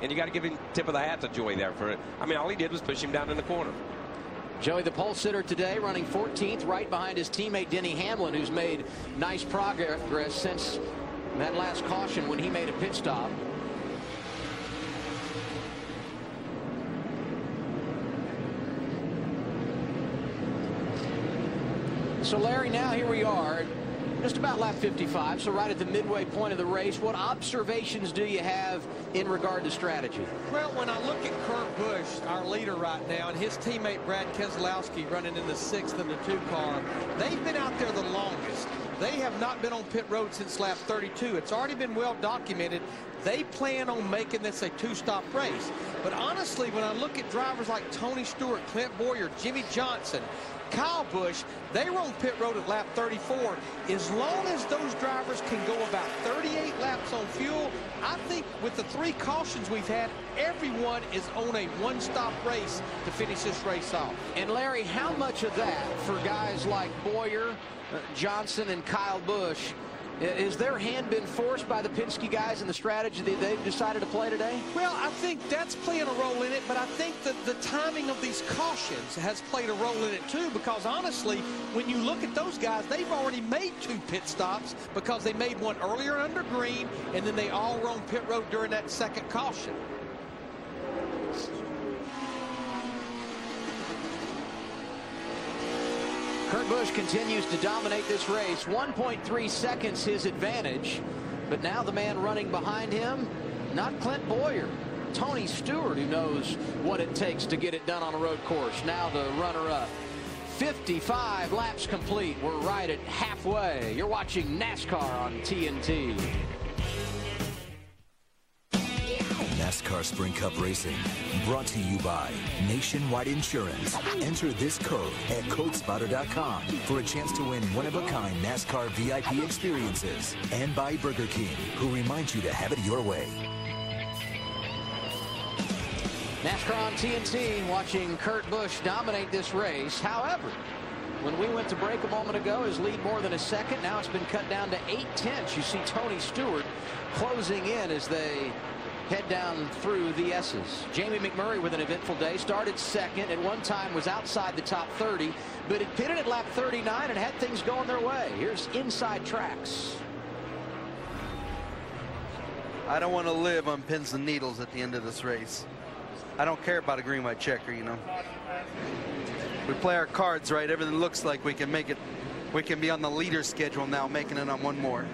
And you got to give him tip of the hat to Joey there for it. I mean, all he did was push him down in the corner. Joey, the pole sitter today, running 14th, right behind his teammate Denny Hamlin, who's made nice progress since that last caution when he made a pit stop. So, Larry, now here we are, just about lap 55, so right at the midway point of the race. What observations do you have in regard to strategy? Well, when I look at Kurt Busch, our leader right now, and his teammate Brad Keselowski running in the 6th in the 2 car, they've been out there the longest. They have not been on pit road since lap 32. It's already been well documented. They plan on making this a 2-stop race. But honestly, when I look at drivers like Tony Stewart, Clint Boyer, Jimmy Johnson, Kyle Busch, they were on pit road at lap 34. As long as those drivers can go about 38 laps on fuel, I think with the 3 cautions we've had, everyone is on a 1-stop race to finish this race off. And Larry, how much of that for guys like Boyer, Johnson, and Kyle Busch, has their hand been forced by the Penske guys in the strategy that they've decided to play today? Well, I think that's playing a role in it, but I think that the timing of these cautions has played a role in it too, because honestly, when you look at those guys, they've already made 2 pit stops because they made one earlier under green, and then they all were on pit road during that 2nd caution. Kurt Busch continues to dominate this race. 1.3 seconds his advantage. But now the man running behind him, not Clint Boyer, Tony Stewart, who knows what it takes to get it done on a road course. Now the runner-up. 55 laps complete. We're right at halfway. You're watching NASCAR on TNT. NASCAR Sprint Cup Racing, brought to you by Nationwide Insurance. Enter this code at CodeSpotter.com for a chance to win one-of-a-kind NASCAR VIP experiences. And by Burger King, who reminds you to have it your way. NASCAR on TNT, watching Kurt Busch dominate this race. However, when we went to break a moment ago, his lead more than a second. Now it's been cut down to 8/10. You see Tony Stewart closing in as they head down through the S's. Jamie McMurray with an eventful day. Started 2nd. At one time was outside the top 30, but it pitted at lap 39 and had things going their way. Here's Inside Tracks. I don't want to live on pins and needles at the end of this race. I don't care about a green-white checker, you know. We play our cards right. Everything looks like we can make it. We can be on the leader schedule now, making it on one more.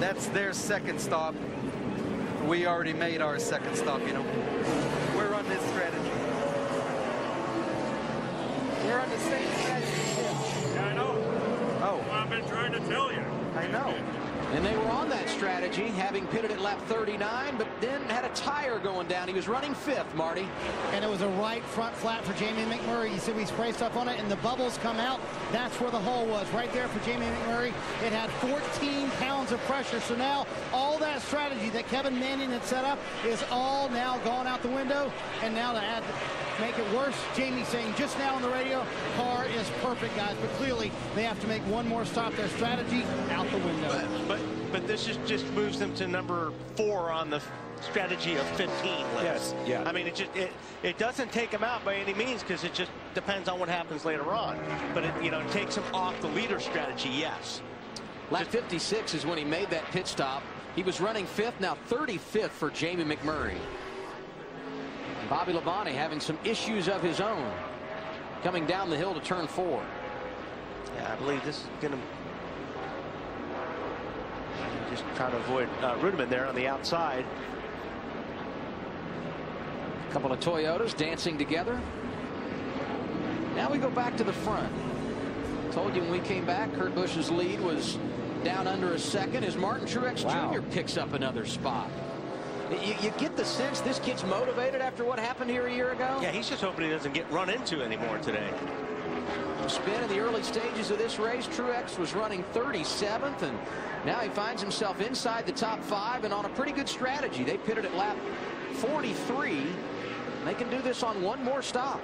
That's their 2nd stop. We already made our 2nd stop, you know. We're on this strategy. We're on the same strategy. Yeah, I know. Oh. Well, I've been trying to tell you. I know. And they were on that strategy, having pitted at lap 39, but then had a tire going down. He was running 5th, Marty. And it was a right front flat for Jamie McMurray. You see we spray stuff on it, and the bubbles come out. That's where the hole was, right there for Jamie McMurray. It had 14 pounds of pressure. So now all that strategy that Kevin Manning had set up is all now gone out the window. And now to add, make it worse, Jamie saying just now on the radio, car is perfect, guys. But clearly they have to make one more stop. Their strategy out the window. But this just moves them to number 4 on the strategy of 15 laps. Yes, yeah. I mean, it doesn't take him out by any means because it just depends on what happens later on. But it takes him off the leader strategy, yes. Lap 56 is when he made that pit stop. He was running 5th, now 35th for Jamie McMurray. And Bobby Labonte having some issues of his own coming down the hill to turn 4. Yeah, I believe this is going to just try to avoid Ruderman there on the outside. A couple of Toyotas dancing together. Now we go back to the front. Told you when we came back, Kurt Busch's lead was down under a second as Martin Truex Jr. picks up another spot. You get the sense this kid's motivated after what happened here a year ago. Yeah, he's just hoping he doesn't get run into anymore today. Spin in the early stages of this race, Truex was running 37th, and now he finds himself inside the top 5 and on a pretty good strategy. They pitted at lap 43. And they can do this on one more stop.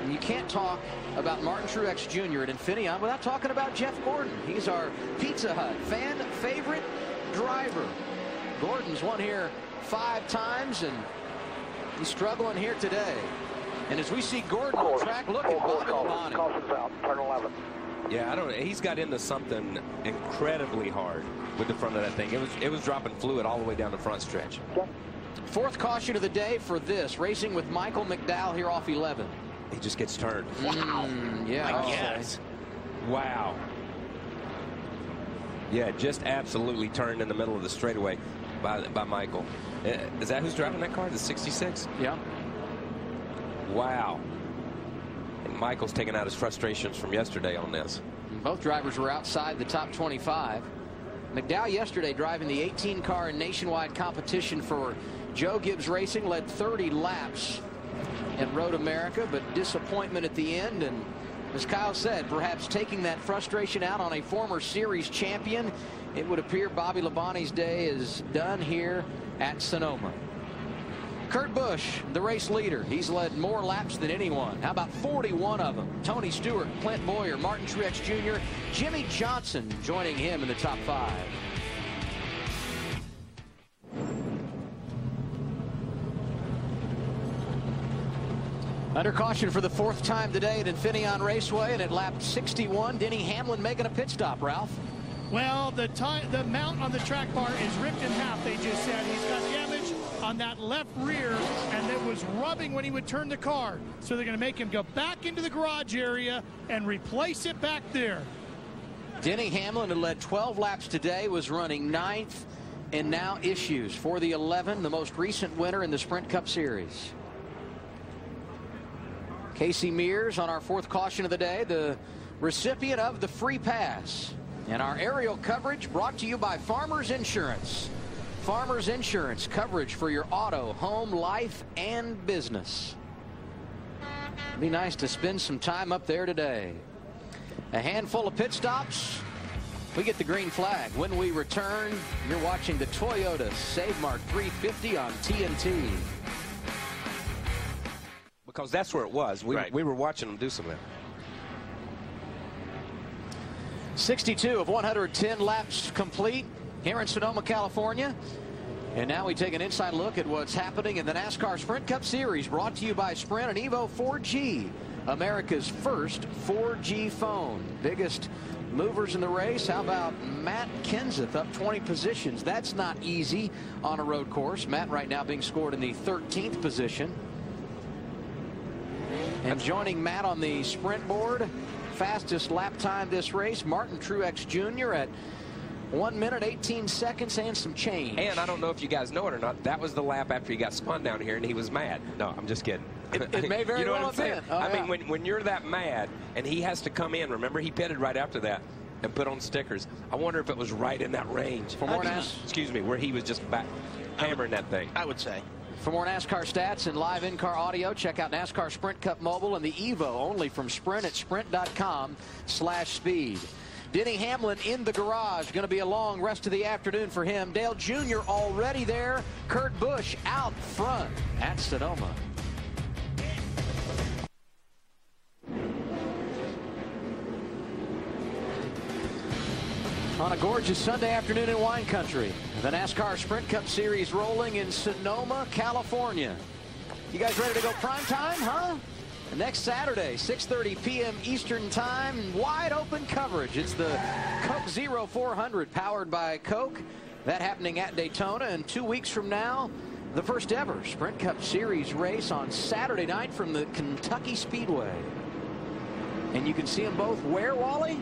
And you can't talk about Martin Truex Jr. at Infineon without talking about Jeff Gordon. He's our Pizza Hut fan favorite driver. Gordon's won here 5 times, and he's struggling here today. And as we see Gordon on track, look at Bobby Labonte. Caution's out, turn 11. Yeah, he's got into something incredibly hard with the front of that thing. It was dropping fluid all the way down the front stretch. 4th caution of the day for this, racing with Michael McDowell here off 11. He just gets turned. Wow. Yeah, I guess. Wow. Yeah, just absolutely turned in the middle of the straightaway by Michael. Is that who's driving that car? The 66? Yeah. Wow. And Michael's taking out his frustrations from yesterday on this. And both drivers were outside the top 25. McDowell yesterday driving the 18 car in nationwide competition for Joe Gibbs Racing, led 30 laps at Road America, but disappointment at the end. And as Kyle said, perhaps taking that frustration out on a former series champion. It would appear Bobby Labonte's day is done here at Sonoma. Kurt Busch, the race leader. He's led more laps than anyone. How about 41 of them? Tony Stewart, Clint Boyer, Martin Truex Jr., Jimmy Johnson joining him in the top 5. Under caution for the 4th time today at Infineon Raceway, and at lap 61, Denny Hamlin making a pit stop, Ralph. Well, the mount on the track bar is ripped in half, they just said. He's got damage on that left rear, and it was rubbing when he would turn the car. So they're going to make him go back into the garage area and replace it back there. Denny Hamlin had led 12 laps today, was running 9th, and now issues for the 11, the most recent winner in the Sprint Cup Series. Casey Mears on our 4th caution of the day, the recipient of the free pass. And our aerial coverage brought to you by Farmers Insurance. Farmers Insurance, coverage for your auto, home, life, and business. It'd be nice to spend some time up there today. A handful of pit stops. We get the green flag. When we return, you're watching the Toyota Save Mart 350 on TNT. Because that's where it was. We were watching them do some of that. 62 of 110 laps complete here in Sonoma, California. And now we take an inside look at what's happening in the NASCAR Sprint Cup Series, brought to you by Sprint and Evo 4G, America's first 4G phone. Biggest movers in the race. How about Matt Kenseth up 20 positions? That's not easy on a road course. Matt right now being scored in the 13th position. And joining Matt on the sprint board, fastest lap time this race, Martin Truex Jr. at 1 minute 18 seconds and some change. And I don't know if you guys know it or not, that was the lap after he got spun down here and he was mad. No, I'm just kidding. It may very well have been. I mean, when you're that mad and he has to come in, remember he pitted right after that and put on stickers. I wonder if it was right in that range. For more excuse me, where he was just back hammering that thing. I would say. For more NASCAR stats and live in-car audio, check out NASCAR Sprint Cup Mobile and the Evo only from Sprint at sprint.com/speed. Denny Hamlin in the garage. Going to be a long rest of the afternoon for him. Dale Jr. already there. Kurt Busch out front at Sonoma. On a gorgeous Sunday afternoon in wine country, the NASCAR Sprint Cup Series rolling in Sonoma, California. You guys ready to go prime time, huh? Next Saturday, 6:30 p.m. Eastern Time, wide open coverage. It's the Coke Zero 400 powered by Coke. That happening at Daytona, and 2 weeks from now, the first ever Sprint Cup Series race on Saturday night from the Kentucky Speedway. And you can see them both where, Wally?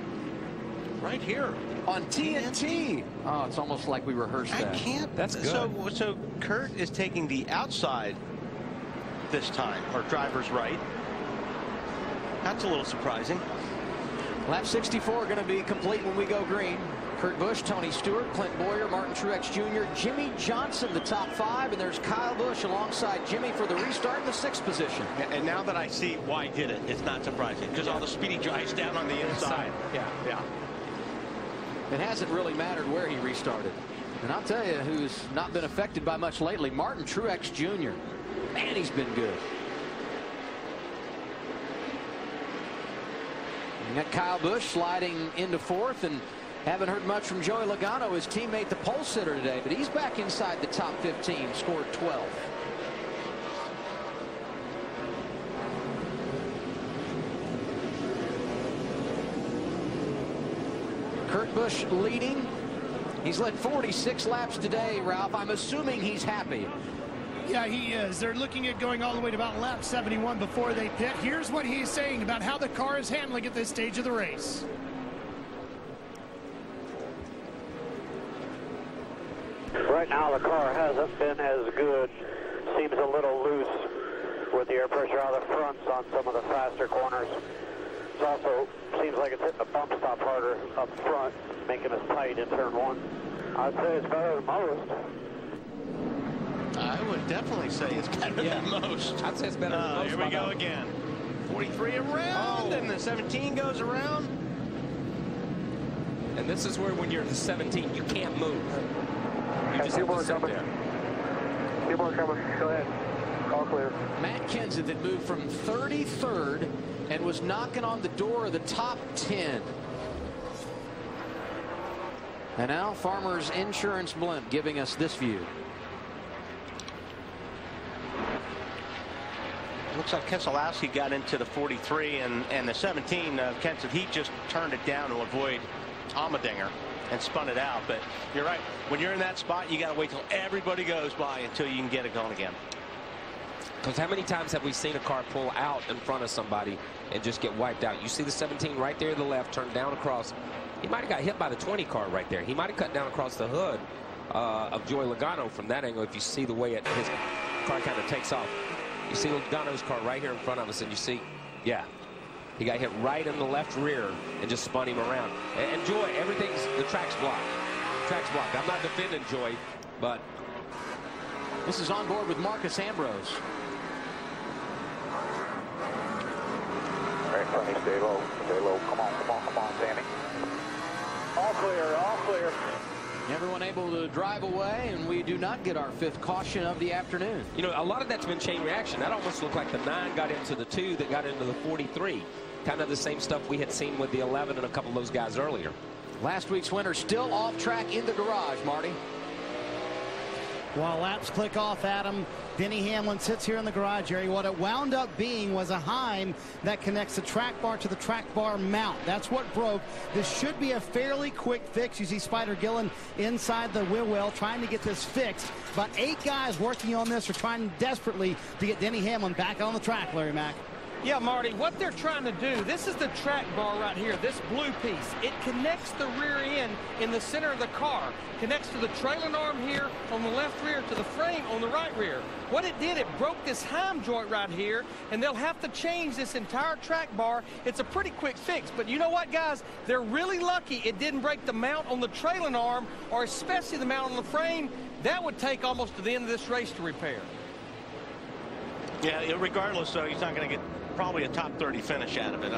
Right here. On TNT. Oh, it's almost like we rehearsed that. I can't. That's good. So Kurt is taking the outside this time, or driver's right. That's a little surprising. Lap 64 going to be complete when we go green. Kurt Busch, Tony Stewart, Clint Boyer, Martin Truex Jr., Jimmy Johnson, the top 5, and there's Kyle Busch alongside Jimmy for the restart in the 6th position. And now that I see why he did it, it's not surprising. Because all the speedy drives down on the inside. Yeah. It hasn't really mattered where he restarted. And I'll tell you who's not been affected by much lately, Martin Truex Jr. Man, he's been good. You got Kyle Busch sliding into 4th, and haven't heard much from Joey Logano, his teammate, the pole sitter today, but he's back inside the top 15, scored 12th. Kurt Busch leading. He's led 46 laps today, Ralph. I'm assuming he's happy. Yeah, he is. They're looking at going all the way to about lap 71 before they pit. Here's what he's saying about how the car is handling at this stage of the race. Right now the car hasn't been as good. Seems a little loose with the air pressure out of the fronts on some of the faster corners. It also seems like it's hitting the bump stop harder up front, making us tight in turn 1. I'd say it's better than most. I would definitely say it's better than most. I'd say it's better than most. Here we go again. 43 around, and the 17 goes around. And this is where, when you're at the 17, you can't move. You just have to sit there. People are coming. Go ahead. All clear. Matt Kenseth had moved from 33rd and was knocking on the door of the top 10. And now Farmers Insurance Blimp giving us this view. Looks like Keselowski got into the 43 and the 17. Kenseth, he just turned it down to avoid Allmendinger and spun it out. But you're right. When you're in that spot, you got to wait till everybody goes by until you can get it going again. Because how many times have we seen a car pull out in front of somebody and just get wiped out? You see the 17 right there to the left, turned down across. He might have got hit by the 20 car right there. He might have cut down across the hood of Joey Logano from that angle. If you see the way his car kind of takes off. You see Logano's car right here in front of us, and you see, yeah, he got hit right in the left rear and just spun him around. And Joy, the track's blocked. Track's blocked. I'm not defending Joy, but this is on board with Marcus Ambrose. All right, Sonny, stay low. Stay low. Come on, Sammy. All clear, all clear. Everyone able to drive away, and we do not get our 5th caution of the afternoon. You know, a lot of that's been chain reaction. That almost looked like the 9 got into the 2 that got into the 43. Kind of the same stuff we had seen with the 11 and a couple of those guys earlier. Last week's winner still off track in the garage, Marty. While laps click off, Adam, Denny Hamlin sits here in the garage area. What it wound up being was a Heim that connects the track bar to the track bar mount. That's what broke. This should be a fairly quick fix. You see Spider Gillen inside the wheel well trying to get this fixed. About 8 guys working on this are trying desperately to get Denny Hamlin back on the track, Larry Mack. Yeah, Marty, what they're trying to do, this is the track bar right here, this blue piece. It connects the rear end in the center of the car, connects to the trailing arm here on the left rear to the frame on the right rear. What it did, it broke this Heim joint right here, and they'll have to change this entire track bar. It's a pretty quick fix, but you know what, guys? They're really lucky it didn't break the mount on the trailing arm, or especially the mount on the frame. That would take almost to the end of this race to repair. Yeah, regardless, though, he's not going to get probably a top 30 finish out of it.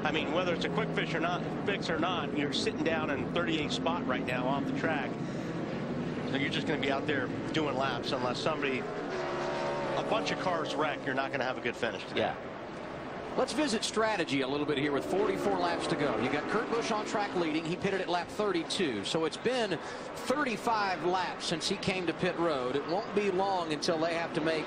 I mean, whether it's a quick fix or not, you're sitting down in 38th spot right now off the track. So you're just going to be out there doing laps unless a bunch of cars wreck. You're not going to have a good finish today. Yeah. Let's visit strategy a little bit here with 44 laps to go. You got Kurt Busch on track leading. He pitted at lap 32. So it's been 35 laps since he came to pit road. It won't be long until they have to make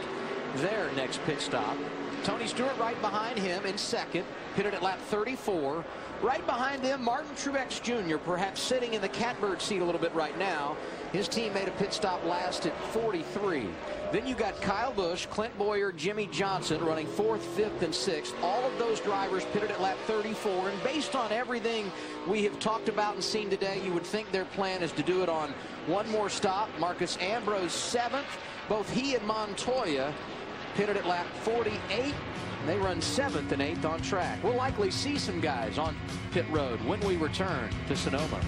their next pit stop. Tony Stewart right behind him in second, pitted at lap 34. Right behind them, Martin Truex Jr. perhaps sitting in the catbird seat a little bit right now. His team made a pit stop last at 43. Then you got Kyle Busch, Clint Boyer, Jimmy Johnson running 4th, 5th, and 6th. All of those drivers pitted at lap 34. And based on everything we have talked about and seen today, you would think their plan is to do it on one more stop. Marcus Ambrose 7th. Both he and Montoya pitted at lap 48. They run 7th and 8th on track. We'll likely see some guys on pit road when we return to Sonoma.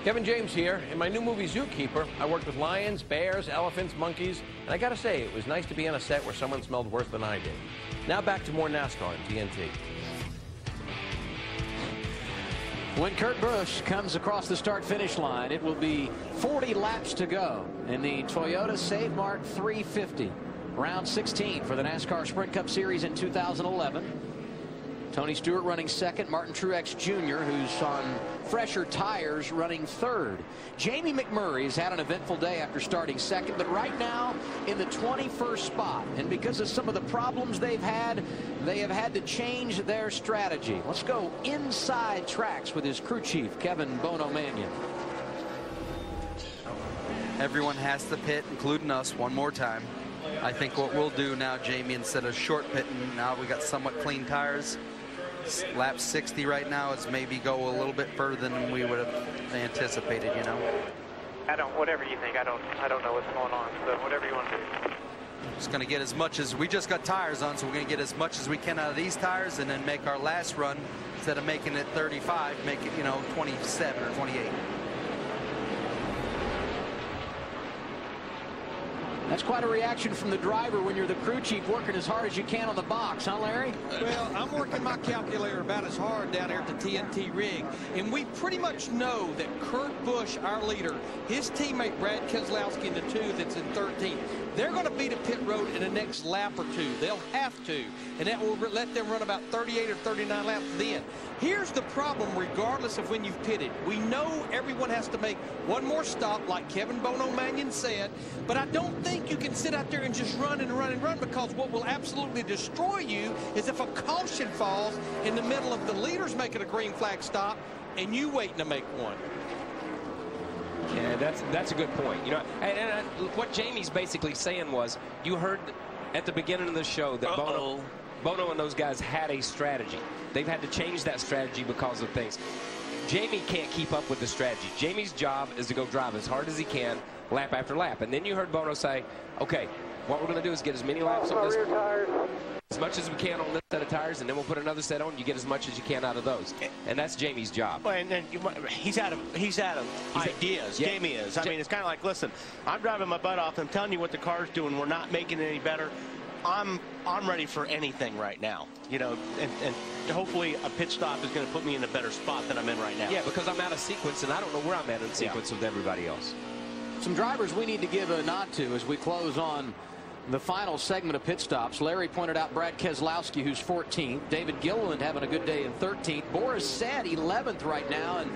Kevin James here. In my new movie Zookeeper, I worked with lions, bears, elephants, monkeys, and I gotta say, it was nice to be on a set where someone smelled worse than I did. Now back to more NASCAR on TNT. When Kurt Busch comes across the start-finish line, it will be 40 laps to go in the Toyota Save Mart 350. Round 16 for the NASCAR Sprint Cup Series in 2011. Tony Stewart running second. Martin Truex Jr., who's on fresher tires, running third. Jamie McMurray has had an eventful day after starting second, but right now in the 21st spot. And because of some of the problems they have had to change their strategy. Let's go inside tracks with his crew chief, Kevin Bono Mannion. Everyone has to pit, including us, one more time. I think what we'll do now, Jamie, instead of short pitting, now we got somewhat clean tires. Lap 60 right now is maybe go a little bit further than we would have anticipated, you know. Whatever you think. I don't know what's going on. So whatever you want to do. Just going to get as much as we just got tires on, so we're going to get as much as we can out of these tires, and then make our last run, instead of making it 35, make it, you know, 27 or 28. That's quite a reaction from the driver when you're the crew chief working as hard as you can on the box, huh, Larry? Well, I'm working my calculator about as hard down there at the TNT rig. And we pretty much know that Kurt Busch, our leader, his teammate Brad Keselowski in the 2 that's in 13th, they're going to be to pit road in the next lap or two. They'll have to. And that will let them run about 38 or 39 laps then. Here's the problem, regardless of when you've pitted. We know everyone has to make one more stop, like Kevin Bono Mannion said, but I don't think you can sit out there and just run and run and run, because what will absolutely destroy you is if a caution falls in the middle of the leaders making a green flag stop and you waiting to make one. Yeah, that's a good point. You know, and what Jamie's basically saying was, you heard at the beginning of the show that Bono and those guys had a strategy. They've had to change that strategy because of things. Jamie can't keep up with the strategy. Jamie's job is to go drive as hard as he can, lap after lap. And then you heard Bono say, okay, what we're going to do is get as many laps on this, as much as we can on this set of tires, and then we'll put another set on. You get as much as you can out of those, and that's Jamie's job. Well, and he's out of ideas. Yeah. Jamie is. I mean, it's kind of like, listen, I'm driving my butt off. I'm telling you what the car's doing. We're not making it any better. I'm ready for anything right now, you know, and hopefully a pit stop is going to put me in a better spot than I'm in right now. Yeah, because I'm out of sequence, and I don't know where I'm at in sequence with everybody else. Some drivers we need to give a nod to as we close on the final segment of pit stops. Larry pointed out Brad Keselowski, who's 14th. David Gilliland having a good day in 13th. Boris Said 11th right now. And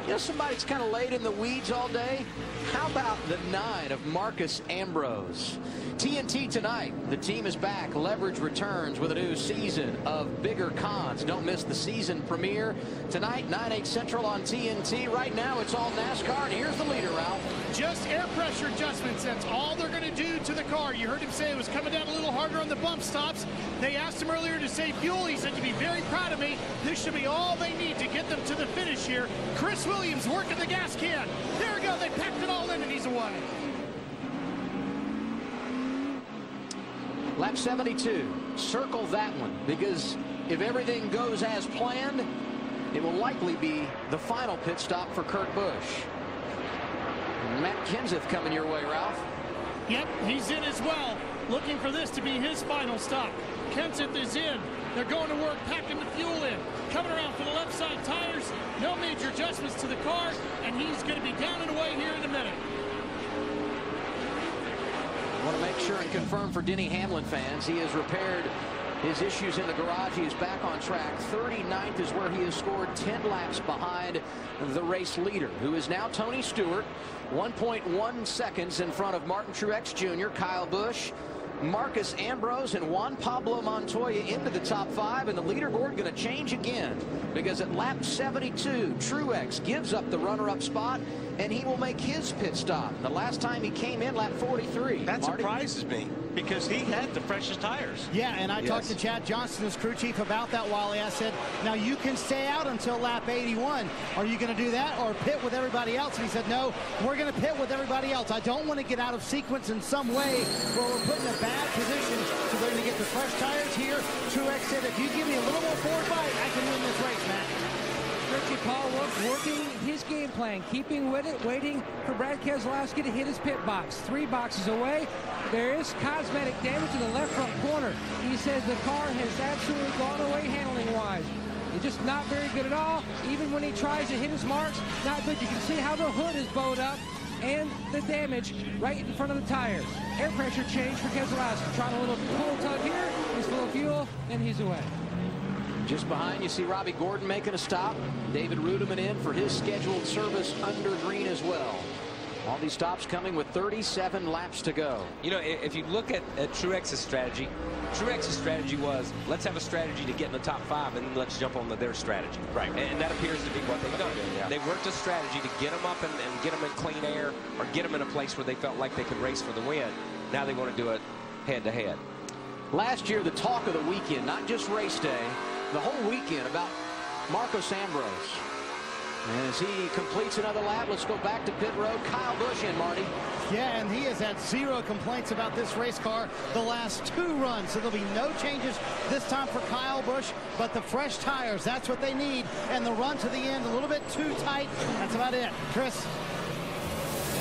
you know, somebody that's kind of laid in the weeds all day? How about the 9 of Marcus Ambrose? TNT tonight, the team is back. Leverage returns with a new season of Bigger Cons. Don't miss the season premiere tonight, 9/8 Central on TNT. Right now, it's all NASCAR, and here's the leader, Ralph. Just air pressure adjustments. That's all they're going to do to the car. You heard him say it was coming down a little harder on the bump stops. They asked him earlier to save fuel. He said, "You'd be very proud of me. This should be all they need to get them to the finish here." Chris Williams working the gas can. There we go. They packed it all in, and he's away. Lap 72. Circle that one, because if everything goes as planned, it will likely be the final pit stop for Kurt Busch. Matt Kenseth coming your way, Ralph. Yep, he's in as well. Looking for this to be his final stop. Kenseth is in. They're going to work, packing the fuel in. Coming around for the left side tires. No major adjustments to the car, and he's going to be down and away here in a minute. Want to make sure and confirm for Denny Hamlin fans, he has repaired his issues in the garage. He is back on track. 39th is where he has scored 10 laps behind the race leader, who is now Tony Stewart. 1.1 seconds in front of Martin Truex Jr., Kyle Busch, Marcus Ambrose, and Juan Pablo Montoya into the top 5, and the leaderboard going to change again because at lap 72, Truex gives up the runner-up spot, and he will make his pit stop. The last time he came in, lap 43. That surprises me because he had the freshest tires. Yeah, and I talked to Chad Johnson, his crew chief, about that, Wally. I said, now you can stay out until lap 81. Are you going to do that or pit with everybody else? And he said, no, we're going to pit with everybody else. I don't want to get out of sequence in some way where we're put in a bad position. So they're going to get the fresh tires here. Truex said, if you give me a little more forward bite, I can win this race, Matt. Richie Paul working his game plan, keeping with it, waiting for Brad Keselowski to hit his pit box. 3 boxes away. There is cosmetic damage in the left front corner. He says the car has absolutely gone away handling-wise. It's just not very good at all. Even when he tries to hit his marks, not good. You can see how the hood is bowed up and the damage right in front of the tires. Air pressure change for Keselowski. Trying a little pull tug here. He's full of fuel, and he's away. Just behind, you see Robbie Gordon making a stop. David Rudiman in for his scheduled service under green as well. All these stops coming with 37 laps to go. You know, if you look at Truex's strategy was, let's have a strategy to get in the top 5, and then let's jump on their strategy. Right. And that appears to be what they've done. Yeah. They worked a strategy to get them up and get them in clean air, or get them in a place where they felt like they could race for the win. Now they want to do it head-to-head. Last year, the talk of the weekend, not just race day, the whole weekend about Marcos Ambrose. And as he completes another lap, let's go back to pit road. Kyle Busch in, Marty. Yeah, and he has had 0 complaints about this race car the last 2 runs. So there'll be no changes this time for Kyle Busch, but the fresh tires, that's what they need. And the run to the end, a little bit too tight. That's about it. Chris.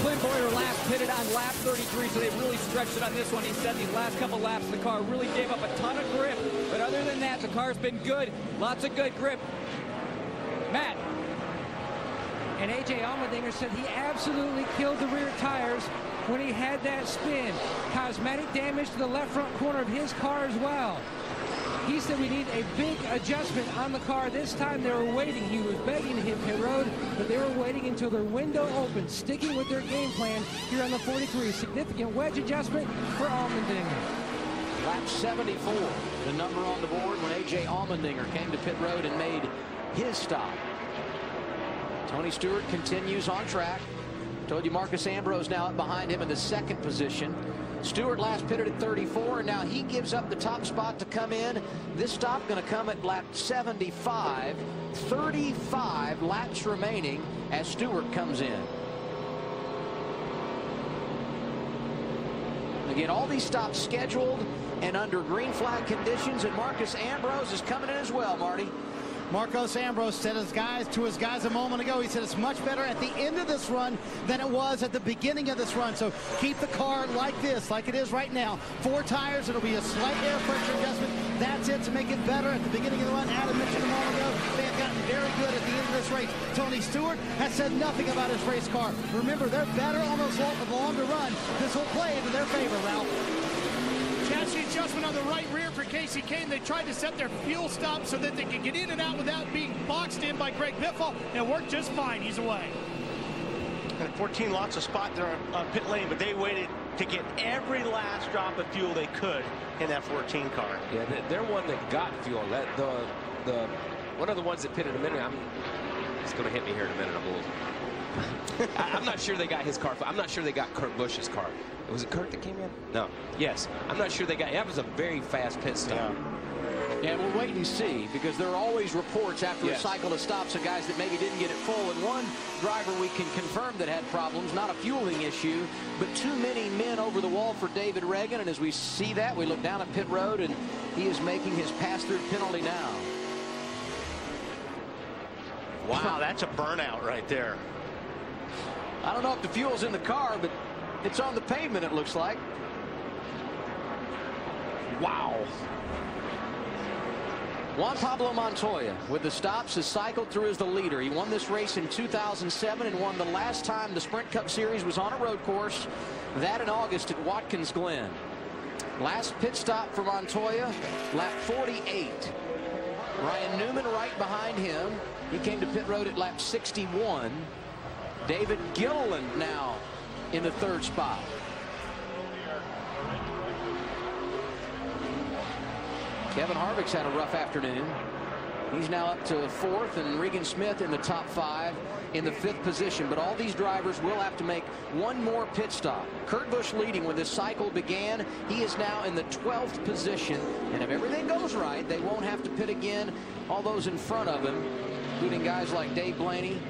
Clint Boyer last pitted on lap 33, so they really stretched it on this one. He said these last couple laps, the car really gave up a ton of grip. But other than that, the car's been good. Lots of good grip. Matt. And A.J. Allmendinger said he absolutely killed the rear tires when he had that spin. Cosmetic damage to the left front corner of his car as well. He said we need a big adjustment on the car. This time they were waiting. He was begging to hit pit road, but they were waiting until their window opened, sticking with their game plan here on the 43. Significant wedge adjustment for Allmendinger. Lap 74, the number on the board when A.J. Allmendinger came to pit road and made his stop. Tony Stewart continues on track. Told you Marcus Ambrose now up behind him in the 2nd position. Stewart last pitted at 34, and now he gives up the top spot to come in. This stop going to come at lap 75. 35 laps remaining as Stewart comes in. Again, all these stops scheduled and under green flag conditions, and Marcus Ambrose is coming in as well, Marty. Marcos Ambrose said to his guys a moment ago, he said it's much better at the end of this run than it was at the beginning of this run. So keep the car like this, like it is right now. 4 tires, it'll be a slight air pressure adjustment. That's it to make it better at the beginning of the run. Adam mentioned a moment ago, they have gotten very good at the end of this race. Tony Stewart has said nothing about his race car. Remember, they're better on those longer run. This will play into their favor, Ralph. Chassis adjustment on the right rear for Casey Kane. They tried to set their fuel stop so that they could get in and out without being boxed in by Greg Biffle, and it worked just fine. He's away. And 14 lots of spot there on pit lane, but they waited to get every last drop of fuel they could in that 14 car. Yeah, they're one that got fuel. One of the ones that pitted a minute. It's going to hit me here in a minute. I'm not sure they got his car. I'm not sure they got Kurt Busch's car. Was it Kurt that came in? No. Yes. I'm not sure they got. That was a very fast pit stop. Yeah, we'll wait and see, because there are always reports after a cycle of stops of guys that maybe didn't get it full. And one driver we can confirm that had problems, not a fueling issue, but too many men over the wall for David Reagan. And as we see that, we look down at pit road, and he is making his pass-through penalty now. Wow, that's a burnout right there. I don't know if the fuel's in the car, but it's on the pavement, it looks like. Wow. Juan Pablo Montoya, with the stops, has cycled through as the leader. He won this race in 2007 and won the last time the Sprint Cup Series was on a road course. That in August at Watkins Glen. Last pit stop for Montoya, lap 48. Ryan Newman right behind him. He came to pit road at lap 61. David Gilliland now in the third spot. Kevin Harvick's had a rough afternoon. He's now up to fourth, and Regan Smith in the top 5 in the 5th position. But all these drivers will have to make one more pit stop. Kurt Busch leading when this cycle began. He is now in the 12th position. And if everything goes right, they won't have to pit again. All those in front of him, including guys like Dave Blaney,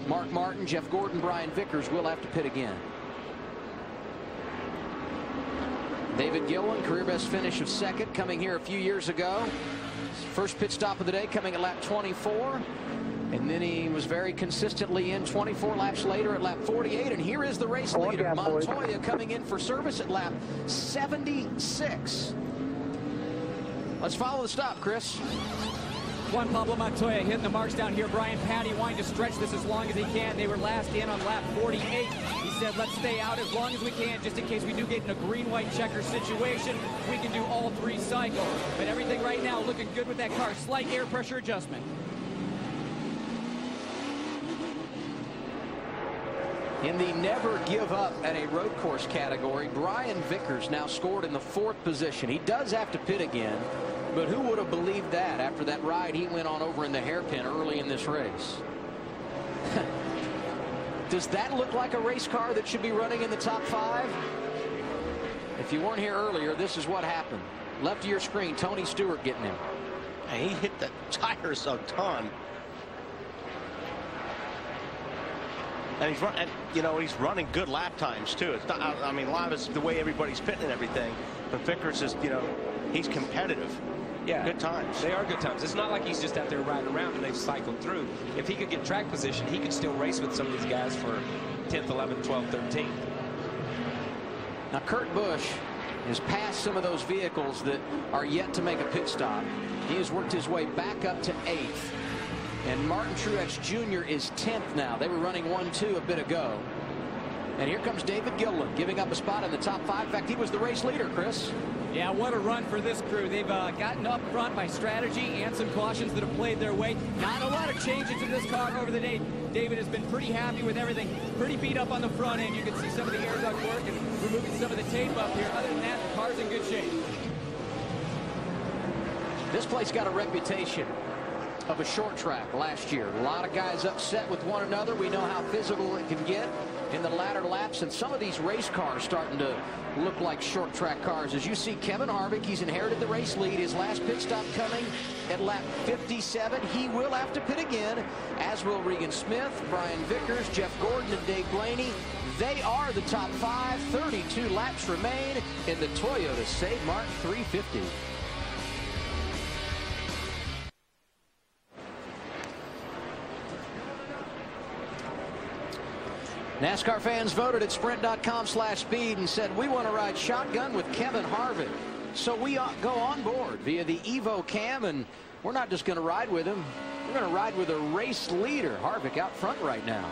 Mark Martin, Jeff Gordon, Brian Vickers, will have to pit again. David Gilliland, career best finish of 2nd, coming here a few years ago. First pit stop of the day coming at lap 24. And then he was very consistently in 24 laps later at lap 48. And here is the race leader, Montoya, coming in for service at lap 76. Let's follow the stop, Chris. Juan Pablo Montoya hitting the marks down here. Brian Patty wanting to stretch this as long as he can. They were last in on lap 48. He said, let's stay out as long as we can, just in case we do get in a green-white checker situation. We can do all 3 cycles. But everything right now looking good with that car. Slight air pressure adjustment. In the never give up at a road course category, Brian Vickers now scored in the 4th position. He does have to pit again. But who would have believed that after that ride he went on over in the hairpin early in this race? Does that look like a race car that should be running in the top 5? If you weren't here earlier, this is what happened. Left of your screen, Tony Stewart getting him. And he hit the tires a ton. And he's running, you know, he's running good lap times too. It's not, I mean, a lot of it's the way everybody's pitting and everything. But Vickers is, you know, he's competitive. Yeah, good times. They are good times. It's not like he's just out there riding around and they've cycled through. If he could get track position, he could still race with some of these guys for 10th, 11th, 12th, 13th. Now, Kurt Busch has passed some of those vehicles that are yet to make a pit stop. He has worked his way back up to 8th. And Martin Truex Jr. is 10th now. They were running 1-2 a bit ago. And here comes David Gilliland giving up a spot in the top 5. In fact, he was the race leader, Chris. Yeah, what a run for this crew. They've gotten up front by strategy and some cautions that have played their way. Not a lot of changes in this car over the day. David has been pretty happy with everything. Pretty beat up on the front end. You can see some of the air duct work and removing some of the tape up here. Other than that, the car's in good shape. This place got a reputation of a short track last year. A lot of guys upset with one another. We know how physical it can get in the latter laps, and some of these race cars starting to look like short track cars. As you see Kevin Harvick, he's inherited the race lead. His last pit stop coming at lap 57. He will have to pit again, as will Regan Smith, Brian Vickers, Jeff Gordon, and Dave Blaney. They are the top 5. 32 laps remain in the Toyota Save Mart 350. NASCAR fans voted at sprint.com/speed and said, we want to ride shotgun with Kevin Harvick. So we go on board via the Evo Cam, and we're not just going to ride with him. We're going to ride with a race leader. Harvick out front right now.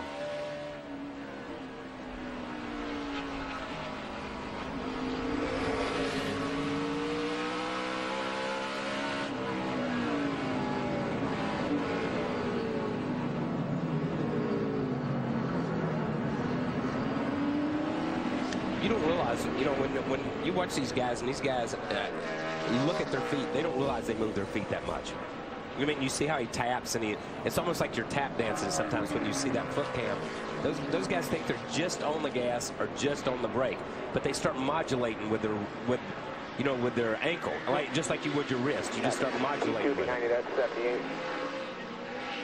You don't realize, you know, when you watch these guys, and these guys look at their feet, they don't realize they move their feet that much. I mean, you see how he taps, and it's almost like you're tap dancing sometimes when you see that foot cam. Those guys think they're just on the gas or just on the brake, but they start modulating with their ankle, like just like you would your wrist. You just start modulating with it. That's 78.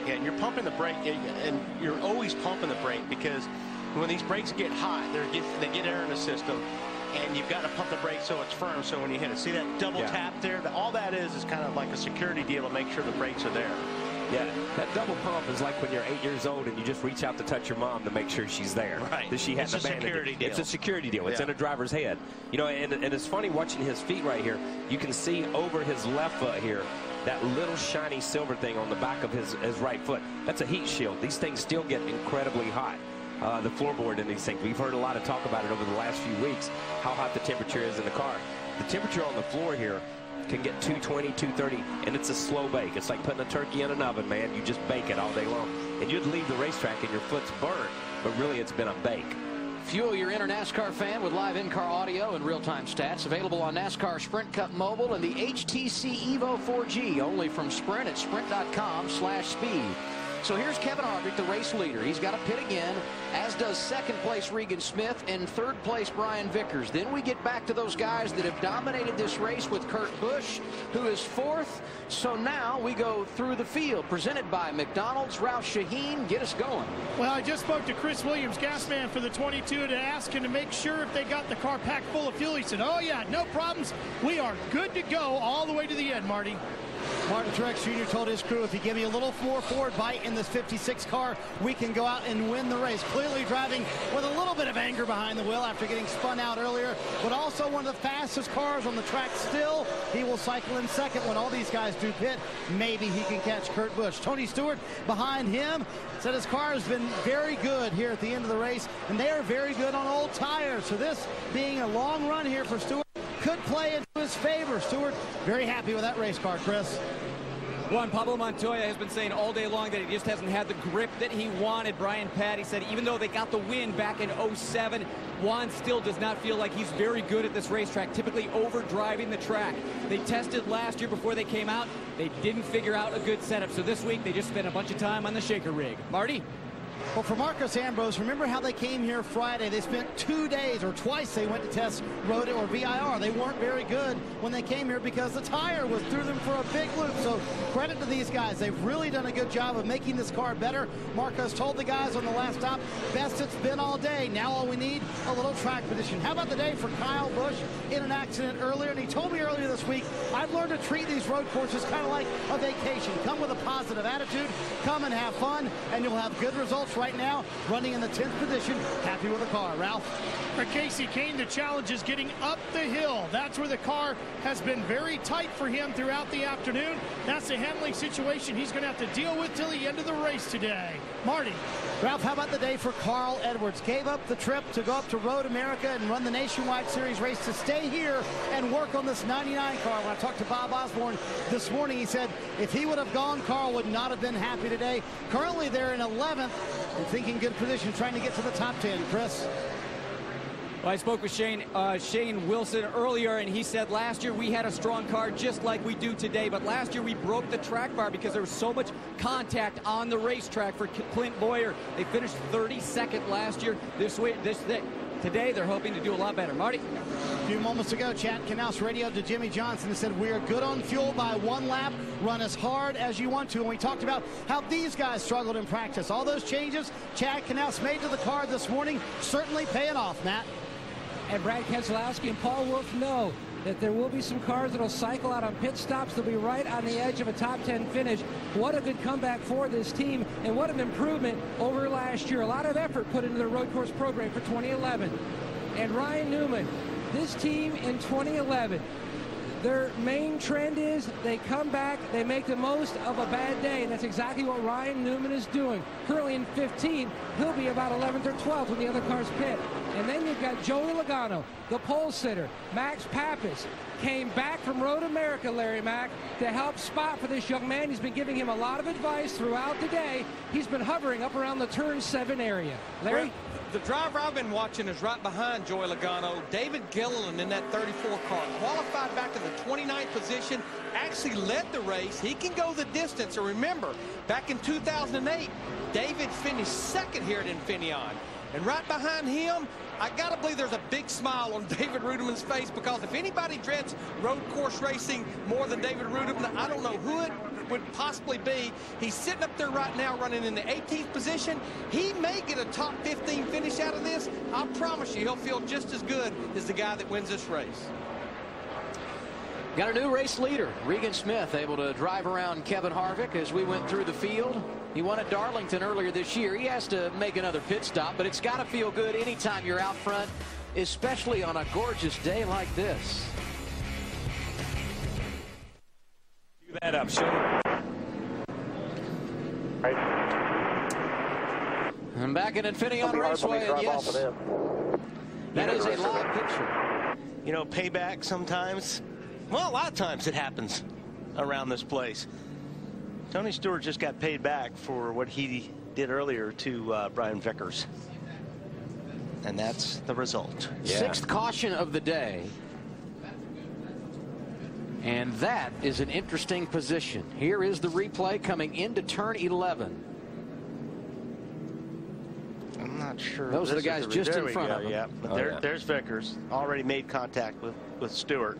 Yeah, and you're pumping the brake, and you're always pumping the brake because when these brakes get hot, they get air in the system, and you've got to pump the brake so it's firm. So when you hit it, see that double tap there? All that is kind of like a security deal to make sure the brakes are there. Yeah, that double pump is like when you're 8 years old and you just reach out to touch your mom to make sure she's there. Right. That she hasn't abandoned you. It's a security deal. It's in a driver's head. You know, and it's funny watching his feet right here. You can see over his left foot here. that little shiny silver thing on the back of his right foot. That's a heat shield. These things still get incredibly hot. The floorboard in these things. We've heard a lot of talk about it over the last few weeks, how hot the temperature is in the car. The temperature on the floor here can get 220, 230, and it's a slow bake. It's like putting a turkey in an oven, man. You just bake it all day long. And you'd leave the racetrack and your foot's burnt, but really it's been a bake. Fuel your inner NASCAR fan with live in-car audio and real-time stats. Available on NASCAR Sprint Cup Mobile and the HTC Evo 4G. Only from Sprint at sprint.com/speed. So here's Kevin Harvick, the race leader. He's got to pit again, as does second place Regan Smith and third place Brian Vickers. Then we get back to those guys that have dominated this race with Kurt Busch, who is fourth. So now we go through the field, presented by McDonald's. Ralph Shaheen, get us going. Well, I just spoke to Chris Williams, gas man for the 22, to ask him to make sure if they got the car packed full of fuel. He said, oh yeah, no problems. We are good to go all the way to the end, Marty. Martin Truex Jr. told his crew, if you give me a little more forward bite in this 56 car, we can go out and win the race. Clearly driving with a little bit of anger behind the wheel after getting spun out earlier, but also one of the fastest cars on the track still. He will cycle in second when all these guys do pit. Maybe he can catch Kurt Busch. Tony Stewart behind him said his car has been very good here at the end of the race, and they are very good on old tires. So this being a long run here for Stewart could play into his favor. Stewart very happy with that race car, Chris. Juan Pablo Montoya has been saying all day long that he just hasn't had the grip that he wanted. Brian Patty said even though they got the win back in 07, Juan still does not feel like he's very good at this racetrack, typically overdriving the track. They tested last year before they came out. They didn't figure out a good setup. So this week they just spent a bunch of time on the shaker rig. Marty? Well, for Marcos Ambrose, remember how they came here Friday? They spent 2 days, or twice they went to test road or VIR. They weren't very good when they came here because the tire was threw them for a big loop. So credit to these guys. They've really done a good job of making this car better. Marcos told the guys on the last stop, best it's been all day. Now all we need, a little track position. How about the day for Kyle Busch in an accident earlier? And he told me earlier this week, I've learned to treat these road courses kind of like a vacation. Come with a positive attitude, come and have fun, and you'll have good results. Right now, running in the 10th position, happy with the car. Ralph? For Casey Kane, the challenge is getting up the hill. That's where the car has been very tight for him throughout the afternoon. That's a handling situation he's going to have to deal with till the end of the race today. Marty? Ralph, how about the day for Carl Edwards? Gave up the trip to go up to Road America and run the Nationwide Series race to stay here and work on this 99 car. When I talked to Bob Osborne this morning, he said if he would have gone, Carl would not have been happy today. Currently, they're in 11th and thinking good position, trying to get to the top 10. Chris? Well, I spoke with Shane Wilson earlier, and he said last year we had a strong car just like we do today, but last year we broke the track bar because there was so much contact on the racetrack for Clint Boyer. They finished 32nd last year. Today they're hoping to do a lot better. Marty? A few moments ago, Chad Knaus radioed to Jimmy Johnson and said, we are good on fuel by 1 lap. Run as hard as you want to. And we talked about how these guys struggled in practice. All those changes Chad Knaus made to the car this morning certainly paying off, Matt. And Brad Keselowski and Paul Wolf know that there will be some cars that will cycle out on pit stops. They'll be right on the edge of a top 10 finish. What a good comeback for this team, and what an improvement over last year. A lot of effort put into the road course program for 2011. And Ryan Newman, this team in 2011, their main trend is they come back, they make the most of a bad day, and that's exactly what Ryan Newman is doing. Currently in 15, he'll be about 11th or 12th when the other cars pit. And then you've got Joey Logano, the pole sitter. Max Pappas came back from Road America, Larry Mack, to help spot for this young man. He's been giving him a lot of advice throughout the day. He's been hovering up around the turn 7 area. Larry? The driver I've been watching is right behind Joey Logano, David Gilliland in that 34 car. Qualified back in the 29th position, actually led the race. He can go the distance. And remember, back in 2008, David finished second here at Infineon. And right behind him, I got to believe there's a big smile on David Rudiman's face, because if anybody dreads road course racing more than David Rudiman, I don't know who it would possibly be. He's sitting up there right now running in the 18th position. He may get a top 15 finish out of this. I promise you he'll feel just as good as the guy that wins this race. Got a new race leader, Regan Smith, able to drive around Kevin Harvick as we went through the field. He won at Darlington earlier this year. He has to make another pit stop, but it's got to feel good anytime you're out front, especially on a gorgeous day like this. that up, show. And back in Infinity Raceway, and yes, that is a live picture. You know, payback sometimes. Well, a lot of times it happens around this place. Tony Stewart just got paid back for what he did earlier to Brian Vickers. And that's the result. Yeah. Sixth caution of the day. And that is an interesting position. Here is the replay coming into turn 11. I'm not sure. Those are the guys just in front of him. Yeah, but there's Vickers. Already made contact with Stewart.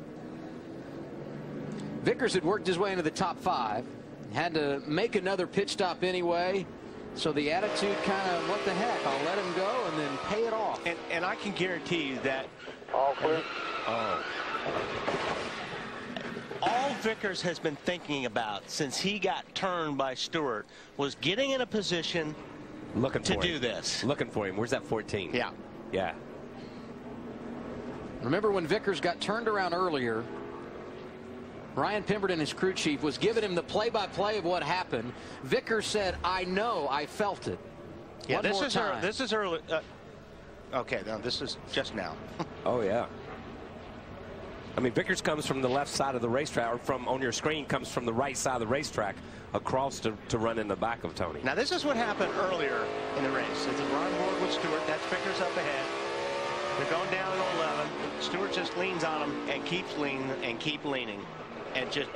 Vickers had worked his way into the top 5. Had to make another pit stop anyway. So the attitude kind of, what the heck, I'll let him go and then pay it off. And I can guarantee you that all clear. All Vickers has been thinking about since he got turned by Stewart was getting in a position to do this. Looking for him. Where's that 14? Yeah. Yeah. Remember when Vickers got turned around earlier, Ryan Pemberton, his crew chief, was giving him the play-by-play of what happened. Vickers said, I know, I felt it. Yeah, One more time. This is early. Okay, now this is just now. Oh, yeah. I mean, Vickers comes from the left side of the racetrack, or from on your screen comes from the right side of the racetrack across to run in the back of Tony. Now, this is what happened earlier in the race. It's a run board with Stewart. That's Vickers up ahead. They're going down at 11. Stewart just leans on him and keeps leaning and keep leaning. And just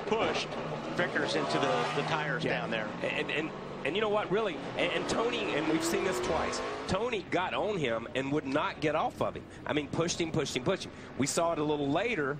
pushed Vickers into the tires down there. And you know what, really, and Tony, and we've seen this twice, Tony got on him and would not get off of him. I mean, pushed him. We saw it a little later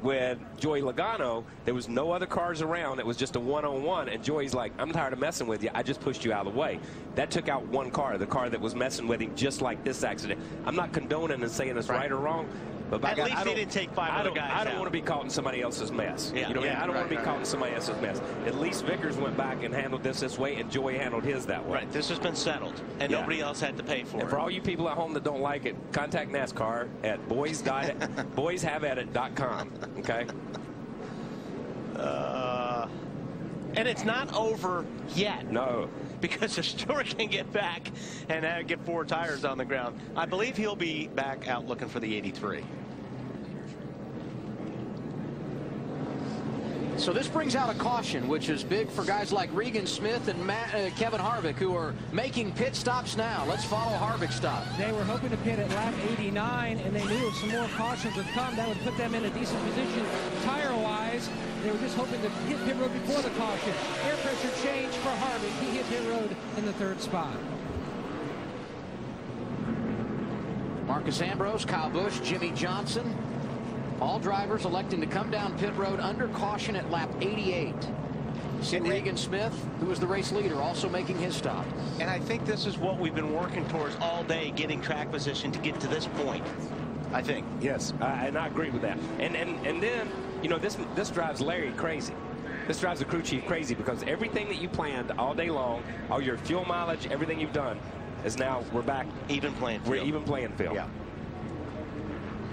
with Joey Logano. There was no other cars around. It was just a one-on-one, and Joey's like, I'm tired of messing with you. I just pushed you out of the way. That took out one car, the car that was messing with him, just like this accident. I'm not condoning and saying it's right or wrong. But at least he didn't take 5 other guys I don't want to be caught in somebody else's mess. Yeah, you know, I don't want to be caught in somebody else's mess. At least Vickers went back and handled this way, and Joey handled his that way. Right. This has been settled, and nobody else had to pay for it. And for all you people at home that don't like it, contact NASCAR at boyshaveatit.com. Okay. And it's not over yet. No. Because if Stewart can get back and get 4 tires on the ground, I believe he'll be back out looking for the 83. So this brings out a caution, which is big for guys like Regan Smith and Kevin Harvick, who are making pit stops now. Let's follow Harvick's stop. They were hoping to pit at lap 89, and they knew if some more cautions would come, that would put them in a decent position tire-wise. They were just hoping to hit pit road before the caution. Air pressure change for Harvick. He hit pit road in the 3rd spot. Marcus Ambrose, Kyle Busch, Jimmy Johnson. All drivers electing to come down pit road under caution at lap 88. Regan Smith, who was the race leader, also making his stop. And I think this is what we've been working towards all day, getting track position to get to this point, I think. Yes, and I agree with that. And then, you know, this drives Larry crazy. This drives the crew chief crazy because everything that you planned all day long, all your fuel mileage, everything you've done, is now we're back. Even playing field. We're even playing field. Yeah.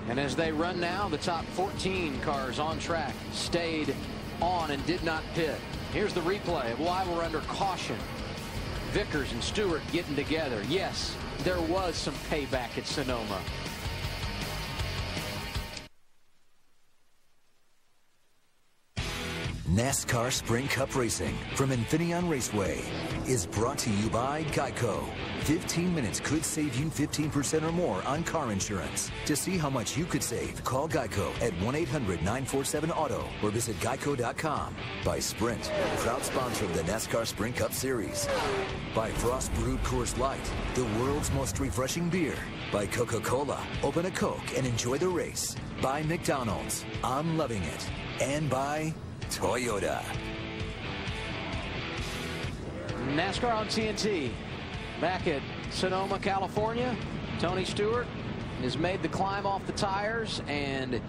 And as they run now, the top 14 cars on track stayed on and did not pit. Here's the replay of why we're under caution. Vickers and Stewart getting together. Yes, there was some payback at Sonoma. NASCAR Sprint Cup Racing from Infineon Raceway is brought to you by Geico. 15 minutes could save you 15% or more on car insurance. To see how much you could save, call Geico at 1-800-947-AUTO or visit geico.com. By Sprint, proud sponsor of the NASCAR Sprint Cup Series. By Frost Brewed Coors Light, the world's most refreshing beer. By Coca-Cola, open a Coke and enjoy the race. By McDonald's, I'm loving it. And by Toyota. NASCAR on TNT. Back at Sonoma, California, Tony Stewart has made the climb off the tires, and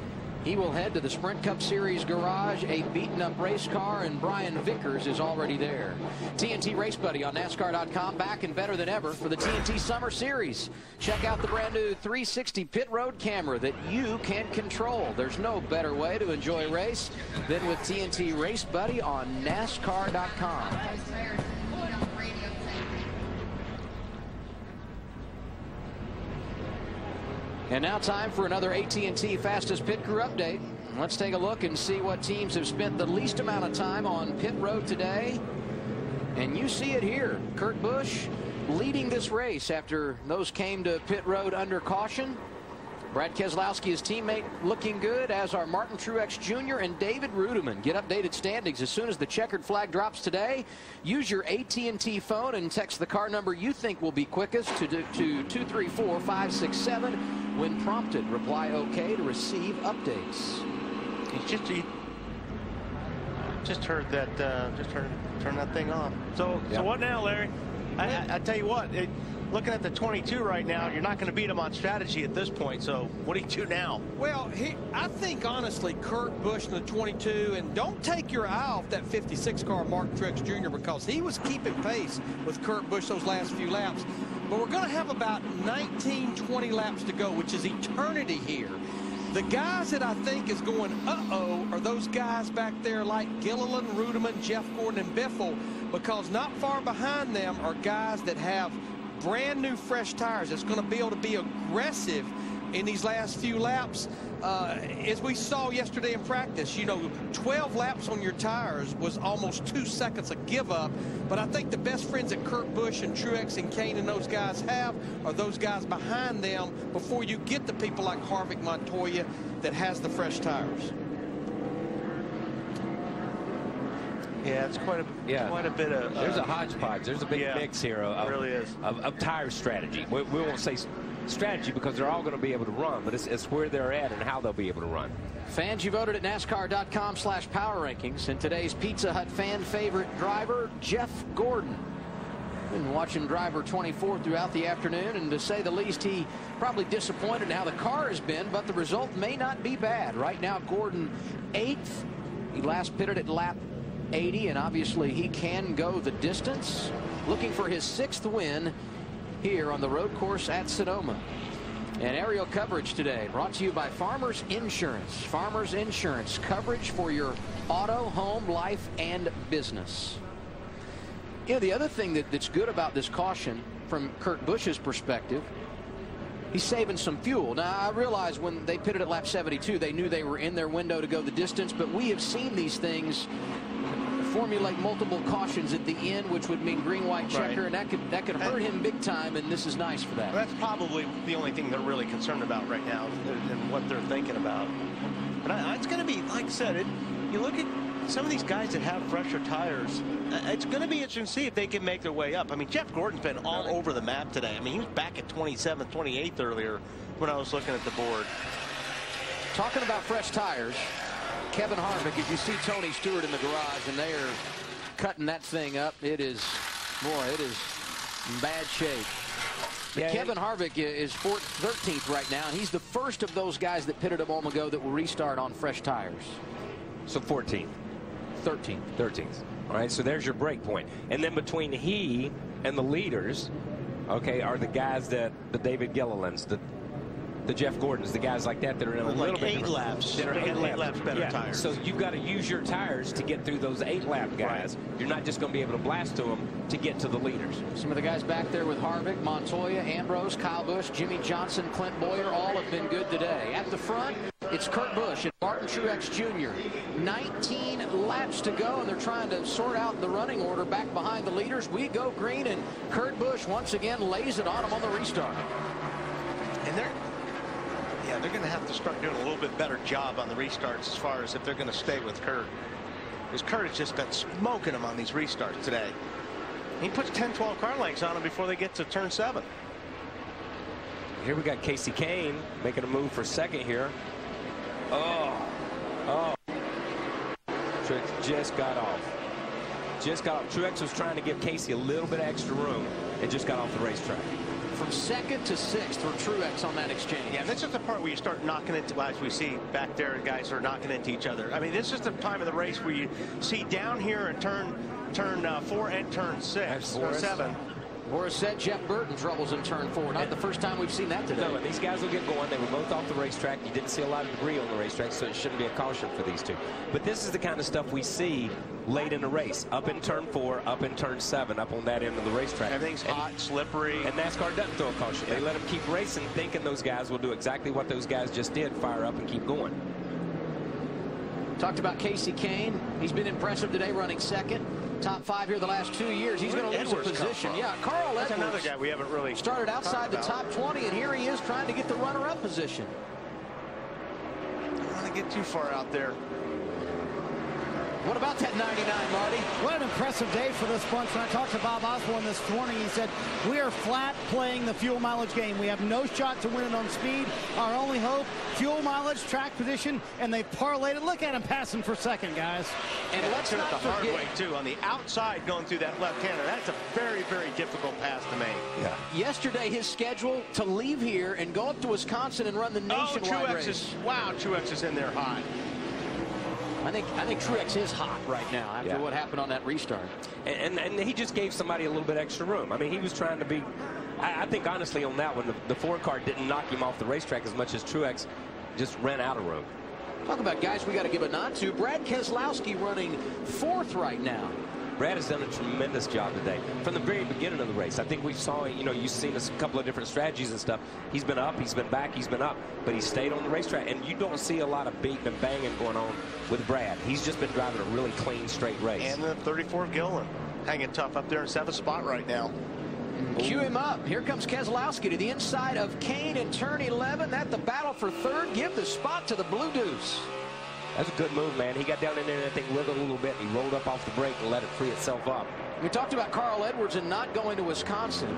He will head to the Sprint Cup Series garage, a beaten-up race car, and Brian Vickers is already there. TNT Race Buddy on NASCAR.com, back and better than ever for the TNT Summer Series. Check out the brand new 360 pit road camera that you can control. There's no better way to enjoy a race than with TNT Race Buddy on NASCAR.com. And now time for another AT&T Fastest Pit Crew update. Let's take a look and see what teams have spent the least amount of time on pit road today. And you see it here. Kurt Busch leading this race after those came to pit road under caution. Brad Keselowski, his teammate, looking good, as are Martin Truex Jr. and David Rudiman. Get updated standings as soon as the checkered flag drops today. Use your AT&T phone and text the car number you think will be quickest to 234-567. When prompted, reply OK to receive updates. He just heard that, turn that thing off. So what now, Larry? I tell you what, looking at the 22 right now, you're not going to beat him on strategy at this point. So what do you do now? Well, I think, honestly, Kurt Busch in the 22, and don't take your eye off that 56 car, Martin Truex Jr., because he was keeping pace with Kurt Busch those last few laps. But we're going to have about 19, 20 laps to go, which is eternity here. The guys that I think is going, uh-oh, are those guys back there like Gilliland, Rudiman, Jeff Gordon, and Biffle, because not far behind them are guys that have brand new fresh tires that's going to be able to be aggressive in these last few laps. As we saw yesterday in practice, 12 laps on your tires was almost 2 seconds of give up. But I think the best friends that Kurt Busch and Truex and Kane and those guys have are those guys behind them before you get to people like Harvick, Montoya that has the fresh tires. Yeah, it's quite a bit of. There's a hodgepodge. There's a big mix here of, really is. of tire strategy. We won't say strategy because they're all going to be able to run, but it's where they're at and how they'll be able to run. Fans, you voted at NASCAR.com/power rankings, and today's Pizza Hut fan favorite driver, Jeff Gordon. Been watching driver 24 throughout the afternoon, and to say the least, he probably disappointed in how the car has been, but the result may not be bad. Right now, Gordon 8th. He last pitted at lap 80, and obviously he can go the distance. Looking for his 6th win here on the road course at Sonoma. And aerial coverage today brought to you by Farmers Insurance. Farmers Insurance, coverage for your auto, home, life, and business. The other thing that's good about this caution from Kurt Busch's perspective, he's saving some fuel. Now, I realize when they pitted at lap 72, they knew they were in their window to go the distance, but we have seen these things formulate multiple cautions at the end, which would mean green, white checker, and that could hurt him big time, and this is nice for that. That's probably the only thing they're really concerned about right now and what they're thinking about. But it's going to be, like I said, you look at some of these guys that have fresher tires, it's going to be interesting to see if they can make their way up. I mean, Jeff Gordon's been all over the map today. I mean, he was back at 27th, 28th earlier when I was looking at the board. Talking about fresh tires, Kevin Harvick, if you see Tony Stewart in the garage and they are cutting that thing up, it is in bad shape. But Kevin Harvick is 13th right now, and he's the first of those guys that pitted a moment ago that will restart on fresh tires. So 14th. 13th. 13th. All right, so there's your break point. And then between he and the leaders, okay, are the guys that the David Gillilands, the Jeff Gordons, the guys like that that are in a little bit 8 laps. That are 8 laps better tires. So you've got to use your tires to get through those 8-lap guys. Right. You're not just going to be able to blast to them to get to the leaders. Some of the guys back there with Harvick, Montoya, Ambrose, Kyle Busch, Jimmy Johnson, Clint Boyer, all have been good today. At the front, it's Kurt Busch and Martin Truex Jr. 19 laps to go, and they're trying to sort out the running order back behind the leaders. We go green, and Kurt Busch once again lays it on them on the restart. And they're going to have to start doing a little bit better job on the restarts as far as if they're going to stay with Kurt. Because Kurt has just been smoking them on these restarts today. He puts 10, 12 car lengths on them before they get to turn 7. Here we got Casey Kane making a move for second here. Truex just got off. Truex was trying to give Casey a little bit extra room and just got off the racetrack. from second to sixth for Truex on that exchange. Yeah, this is the part where you start knocking into, as we see back there, guys are knocking into each other. I mean, this is the time of the race where you see down here at turn 4 and turn 6 or 7. Boris said Jeff Burton troubles in turn 4. Not the first time we've seen that today. No, and these guys will get going. They were both off the racetrack. You didn't see a lot of debris on the racetrack, so it shouldn't be a caution for these two. But this is the kind of stuff we see late in the race. Up in turn 4, up in turn 7, up on that end of the racetrack. Everything's hot, slippery. And NASCAR doesn't throw a caution. They let them keep racing, thinking those guys will do exactly what those guys just did, fire up and keep going. Talked about Casey Kane. He's been impressive today, running second. Top 5 here the last 2 years. He's going to lose a position. Yeah, Carl Edwards. That's another guy we haven't really started outside the top 20, and here he is trying to get the runner-up position. Don't want to get too far out there. What about that 99, Marty? What an impressive day for this bunch. When I talked to Bob Osborne this morning, he said, we are flat playing the fuel mileage game. We have no shot to win it on speed. Our only hope, fuel mileage, track position, and they parlayed it. Look at him passing for second, guys. And let's not forget, the hard way, too, on the outside going through that left-hander. That's a very, very difficult pass to make. Yeah. Yesterday, his schedule to leave here and go up to Wisconsin and run the nationwide race. Wow, Truex is in there hot. I think Truex is hot right now after what happened on that restart. And he just gave somebody a little bit extra room. I mean, he was trying to be, I think honestly on that one, the 4 car didn't knock him off the racetrack as much as Truex just ran out of room. Talk about guys we got to give a nod to. Brad Keselowski running 4th right now. Brad has done a tremendous job today from the very beginning of the race. I think we saw, you've seen a couple of different strategies and stuff. He's been up, he's been back, he's been up, but he stayed on the racetrack. And you don't see a lot of beating and banging going on with Brad. He's just been driving a really clean, straight race. And the 34 Gillen hanging tough up there in 7th spot right now. Cue him up. Here comes Keselowski to the inside of Kane in turn 11. That's the battle for 3rd. Give the spot to the Blue Deuce. That's a good move, man. He got down in there and that thing wiggled a little bit. He rolled up off the brake and let it free itself up. We talked about Carl Edwards and not going to Wisconsin.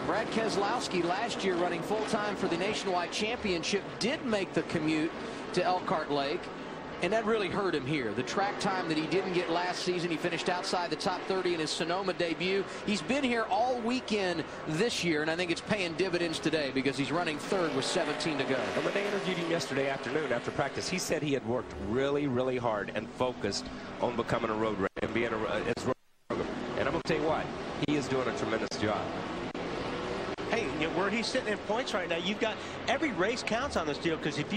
Brad Keselowski last year running full-time for the Nationwide Championship did make the commute to Elkhart Lake, and that really hurt him here. The track time that he didn't get last season, he finished outside the top 30 in his Sonoma debut. He's been here all weekend this year, and I think it's paying dividends today because he's running 3rd with 17 to go. And when they interviewed him yesterday afternoon after practice, he said he had worked really, really hard and focused on becoming a road racer and being his road program. And I'm going to tell you what, he is doing a tremendous job. Hey, where he's sitting in points right now, you've got every race counts on this deal, because if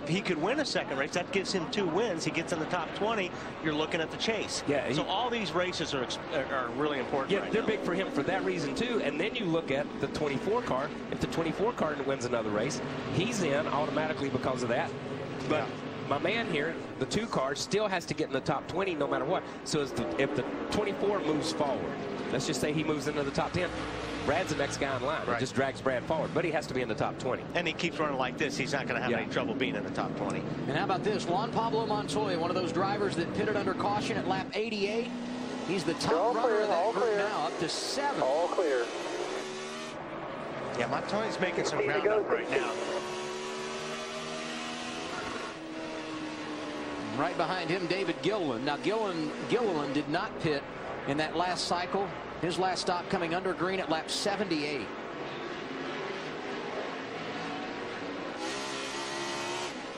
he could win a second race, that gives him 2 wins. He gets in the top 20. You're looking at the chase. Yeah. So all these races are really important. Yeah, right they're now. big for him for that reason too. And then you look at the 24 car. If the 24 car wins another race, he's in automatically because of that. But my man here, the 2 car, still has to get in the top 20 no matter what. So if the 24 moves forward, let's just say he moves into the top 10. Brad's the next guy in line. Right. It just drags Brad forward, but he has to be in the top 20. And he keeps running like this. He's not going to have any trouble being in the top 20. And how about this? Juan Pablo Montoya, one of those drivers that pitted under caution at lap 88. He's the top runner of that group now, up to 7th. All clear. Yeah, Montoya's making some ground up right now. Right behind him, David Gilliland. Now, Gilliland did not pit in that last cycle. His last stop coming under green at lap 78.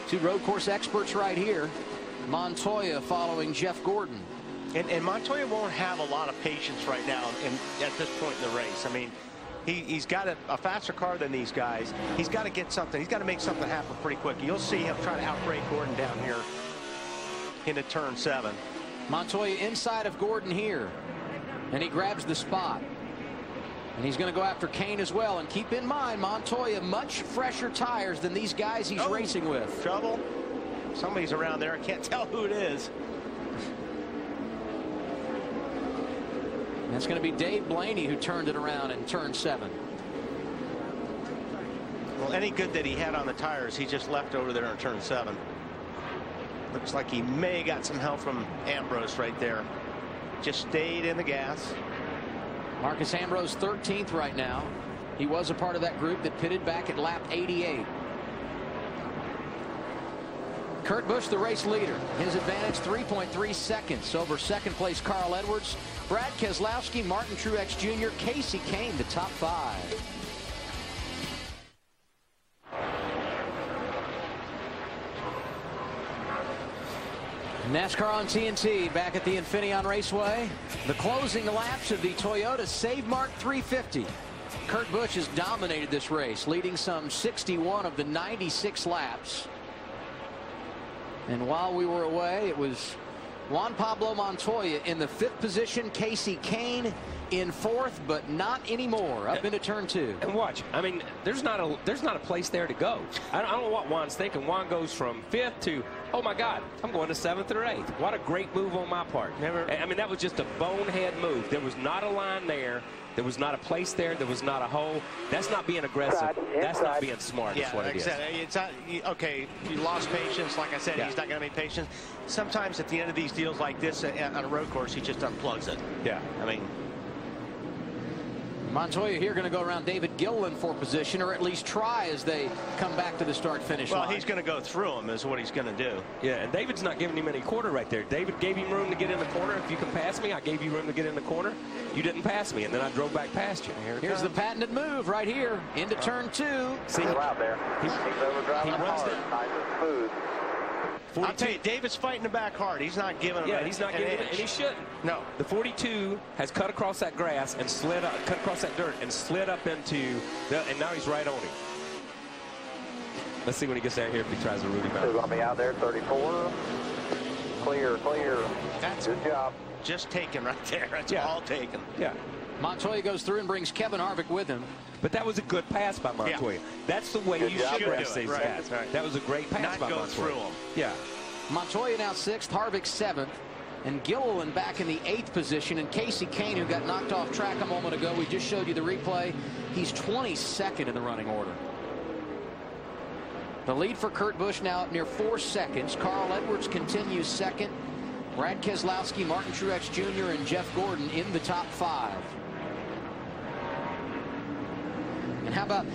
Two road course experts right here. Montoya following Jeff Gordon. And Montoya won't have a lot of patience right now at this point in the race. I mean, he's got a faster car than these guys. He's got to get something. He's got to make something happen pretty quick. You'll see him try to outbrake Gordon down here into turn 7. Montoya inside of Gordon here. And he grabs the spot. And he's going to go after Kane as well. And keep in mind, Montoya, much fresher tires than these guys he's racing with. Trouble. Somebody's around there. I can't tell who it is. That's going to be Dave Blaney who turned it around in turn 7. Well, any good that he had on the tires, he just left over there in turn 7. Looks like he may got some help from Ambrose right there. Just stayed in the gas. Marcus Ambrose 13th right now. He was a part of that group that pitted back at lap 88. Kurt Busch, the race leader. His advantage 3.3 seconds over second place Carl Edwards, Brad Keselowski, Martin Truex Jr., Casey Kane, the top 5. NASCAR on TNT back at the Infineon Raceway. The closing laps of the Toyota Save Mart 350. Kurt Busch has dominated this race, leading some 61 of the 96 laps. And while we were away, it was Juan Pablo Montoya in the 5th position, Casey Kane in 4th, but not anymore. Up into turn 2. And watch, I mean, there's not a place there to go. I don't know what Juan's thinking. Juan goes from 5th to, oh my God, I'm going to 7th or 8th. What a great move on my part. I mean, that was just a bonehead move. There was not a line there. There was not a place there. There was not a hole. That's not being aggressive. That's not being smart. Yeah, is what like it is. I said, it's not, okay, you lost patience. Like I said, he's not going to be patient. Sometimes at the end of these deals like this on a road course, he just unplugs it. Yeah. I mean, Montoya here going to go around David Gilliland for position, or at least try as they come back to the start-finish line. Well, he's going to go through him is what he's going to do. Yeah, and David's not giving him any quarter right there. David gave him room to get in the corner. If you can pass me, I gave you room to get in the corner. You didn't pass me, and then I drove back past you. Here's the patented move right here into turn 2. See, out there. He's overdriving runs hard. Nice and smooth. I'll tell you, David's fighting the back hard. He's not giving him he's not giving it, and he shouldn't. No. The 42 has cut across that grass and slid up, cut across that dirt and slid up into, and now he's right on him. Let's see when he gets down here if he tries to root him out. He's going to be out there, 34. Clear, clear. That's good job. Just taken right there. That's all taken. Yeah. Montoya goes through and brings Kevin Harvick with him. But that was a good pass by Montoya. Yeah. That's the way you should race these guys. Right. That was a great pass by Montoya. Not go through him. Yeah. Montoya now 6th, Harvick 7th, and Gilliland back in the 8th position. And Casey Kane, who got knocked off track a moment ago, we just showed you the replay. He's 22nd in the running order. The lead for Kurt Busch now up near 4 seconds. Carl Edwards continues 2nd. Brad Keselowski, Martin Truex Jr., and Jeff Gordon in the top 5. And how about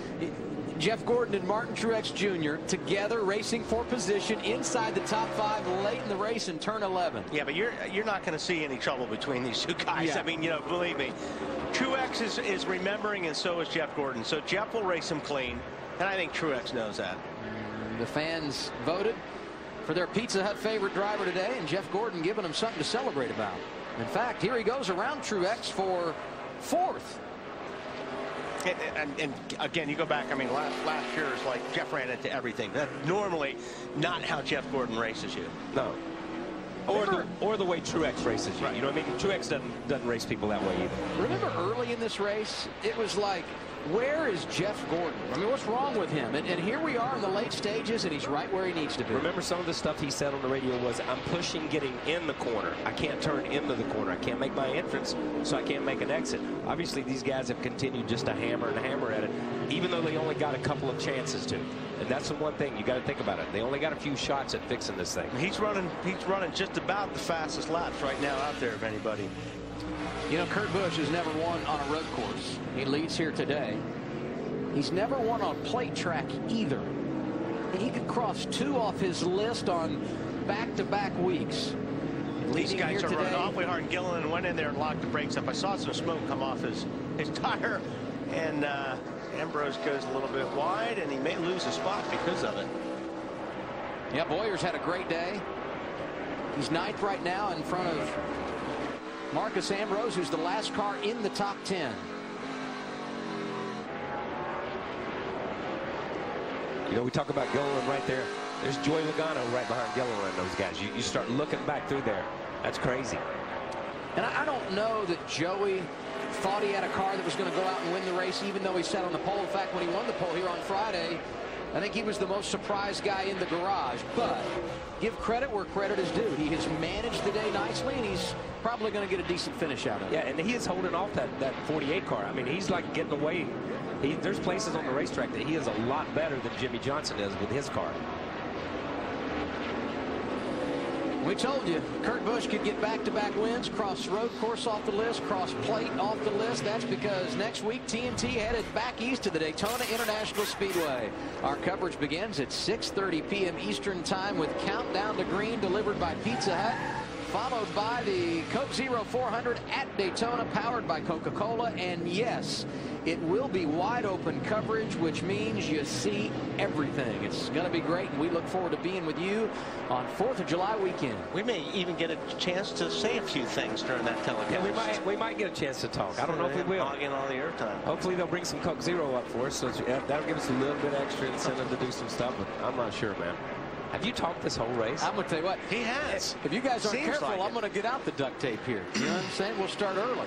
Jeff Gordon and Martin Truex Jr. together racing for position inside the top 5 late in the race in turn 11. Yeah, but you're not going to see any trouble between these two guys. Yeah. I mean, believe me. Truex is remembering, and so is Jeff Gordon. So Jeff will race him clean, and I think Truex knows that. The fans voted for their Pizza Hut favorite driver today, and Jeff Gordon giving him something to celebrate about. In fact, here he goes around Truex for 4th. And again, you go back, I mean, last year is like Jeff ran into everything. That's normally not how Jeff Gordon races you. No. Or the way Truex races you. Right. You know what I mean? Truex doesn't race people that way either. Remember early in this race, it was like, where is Jeff Gordon? I mean, what's wrong with him? And here we are in the late stages, and he's right where he needs to be. Remember some of the stuff he said on the radio was, I'm pushing getting in the corner. I can't turn into the corner. I can't make my entrance, so I can't make an exit. Obviously, these guys have continued just to hammer and hammer at it, even though they only got a couple of chances to. And that's the one thing you got to think about it. They only got a few shots at fixing this thing. He's running just about the fastest laps right now out there, if anybody. You know, Kurt Busch has never won on a road course. He leads here today. He's never won on plate track either. He could cross 2 off his list on back-to-back weeks. These guys are running awfully hard. Gilliland went in there and locked the brakes up. I saw some smoke come off his tire, and Ambrose goes a little bit wide, and he may lose a spot because of it. Yeah, Boyer's had a great day. He's 9th right now in front of Marcus Ambrose, who's the last car in the top 10. You know, we talk about Gilliland right there. There's Joey Logano right behind Gilliland and those guys. You start looking back through there. That's crazy. And I don't know that Joey thought he had a car that was going to go out and win the race, even though he sat on the pole. In fact, when he won the pole here on Friday, I think he was the most surprised guy in the garage. But give credit where credit is due. He has managed the day nicely, and he's probably going to get a decent finish out of it. Yeah, and he is holding off that 48 car. I mean, he's like getting away. There's places on the racetrack that he is a lot better than Jimmy Johnson is with his car. We told you, Kurt Busch could get back-to-back wins, cross road course off the list, cross plate off the list. That's because next week TNT headed back east to the Daytona International Speedway. Our coverage begins at 6:30 p.m. Eastern Time with Countdown to Green delivered by Pizza Hut. followed by the Coke Zero 400 at Daytona, powered by Coca-Cola. And yes, it will be wide open coverage, which means you see everything. It's going to be great, and we look forward to being with you on 4th of July weekend. We may even get a chance to say a few things during that telecast. Yeah, we might get a chance to talk. I don't know if we will. Hogging all the airtime. Hopefully they'll bring some Coke Zero up for us, so that'll give us a little bit extra incentive to do some stuff, but I'm not sure, man. Have you talked this whole race? I'm going to tell you what. He has. If you guys aren't Seems careful, like I'm going to get out the duct tape here. You know what I'm saying? We'll start early.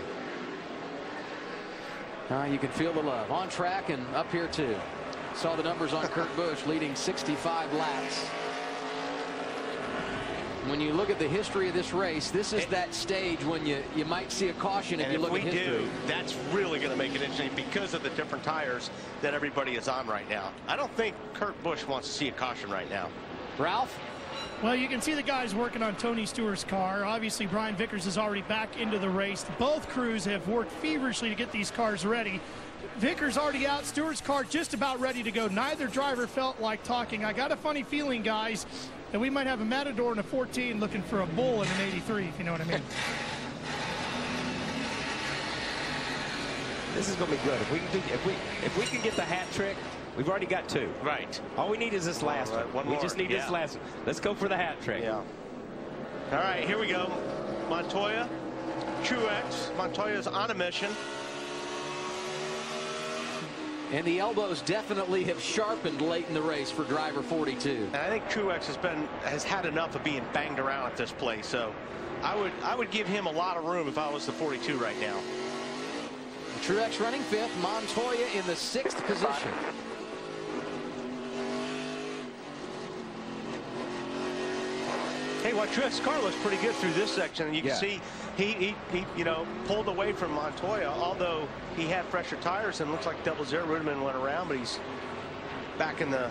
You can feel the love. On track and up here, too. Saw the numbers on Kurt Busch leading 65 laps. When you look at the history of this race, this is that stage when you might see a caution if you look at history. And if we do, that's really going to make it interesting because of the different tires that everybody is on right now. I don't think Kurt Busch wants to see a caution right now. Ralph? Well, you can see the guys working on Tony Stewart's car. Obviously, Brian Vickers is already back into the race. Both crews have worked feverishly to get these cars ready. Vickers already out. Stewart's car just about ready to go. Neither driver felt like talking. I got a funny feeling, guys, that we might have a Matador and a 14 looking for a bull in an 83, if you know what I mean. This is going to be good. If we can get the hat trick, we've already got 2. Right. All we need is this last one. We just need this last one. Let's go for the hat trick. Yeah. All right, here we go. Montoya, Truex. Montoya's on a mission. And the elbows definitely have sharpened late in the race for driver 42. And I think Truex has had enough of being banged around at this place. So I would give him a lot of room if I was the 42 right now. Truex running 5th, Montoya in the 6th position. Hey, well, Truex's car looks pretty good through this section, and you can see he pulled away from Montoya, although he had fresher tires and looks like 00 Ruderman went around, but he's back in the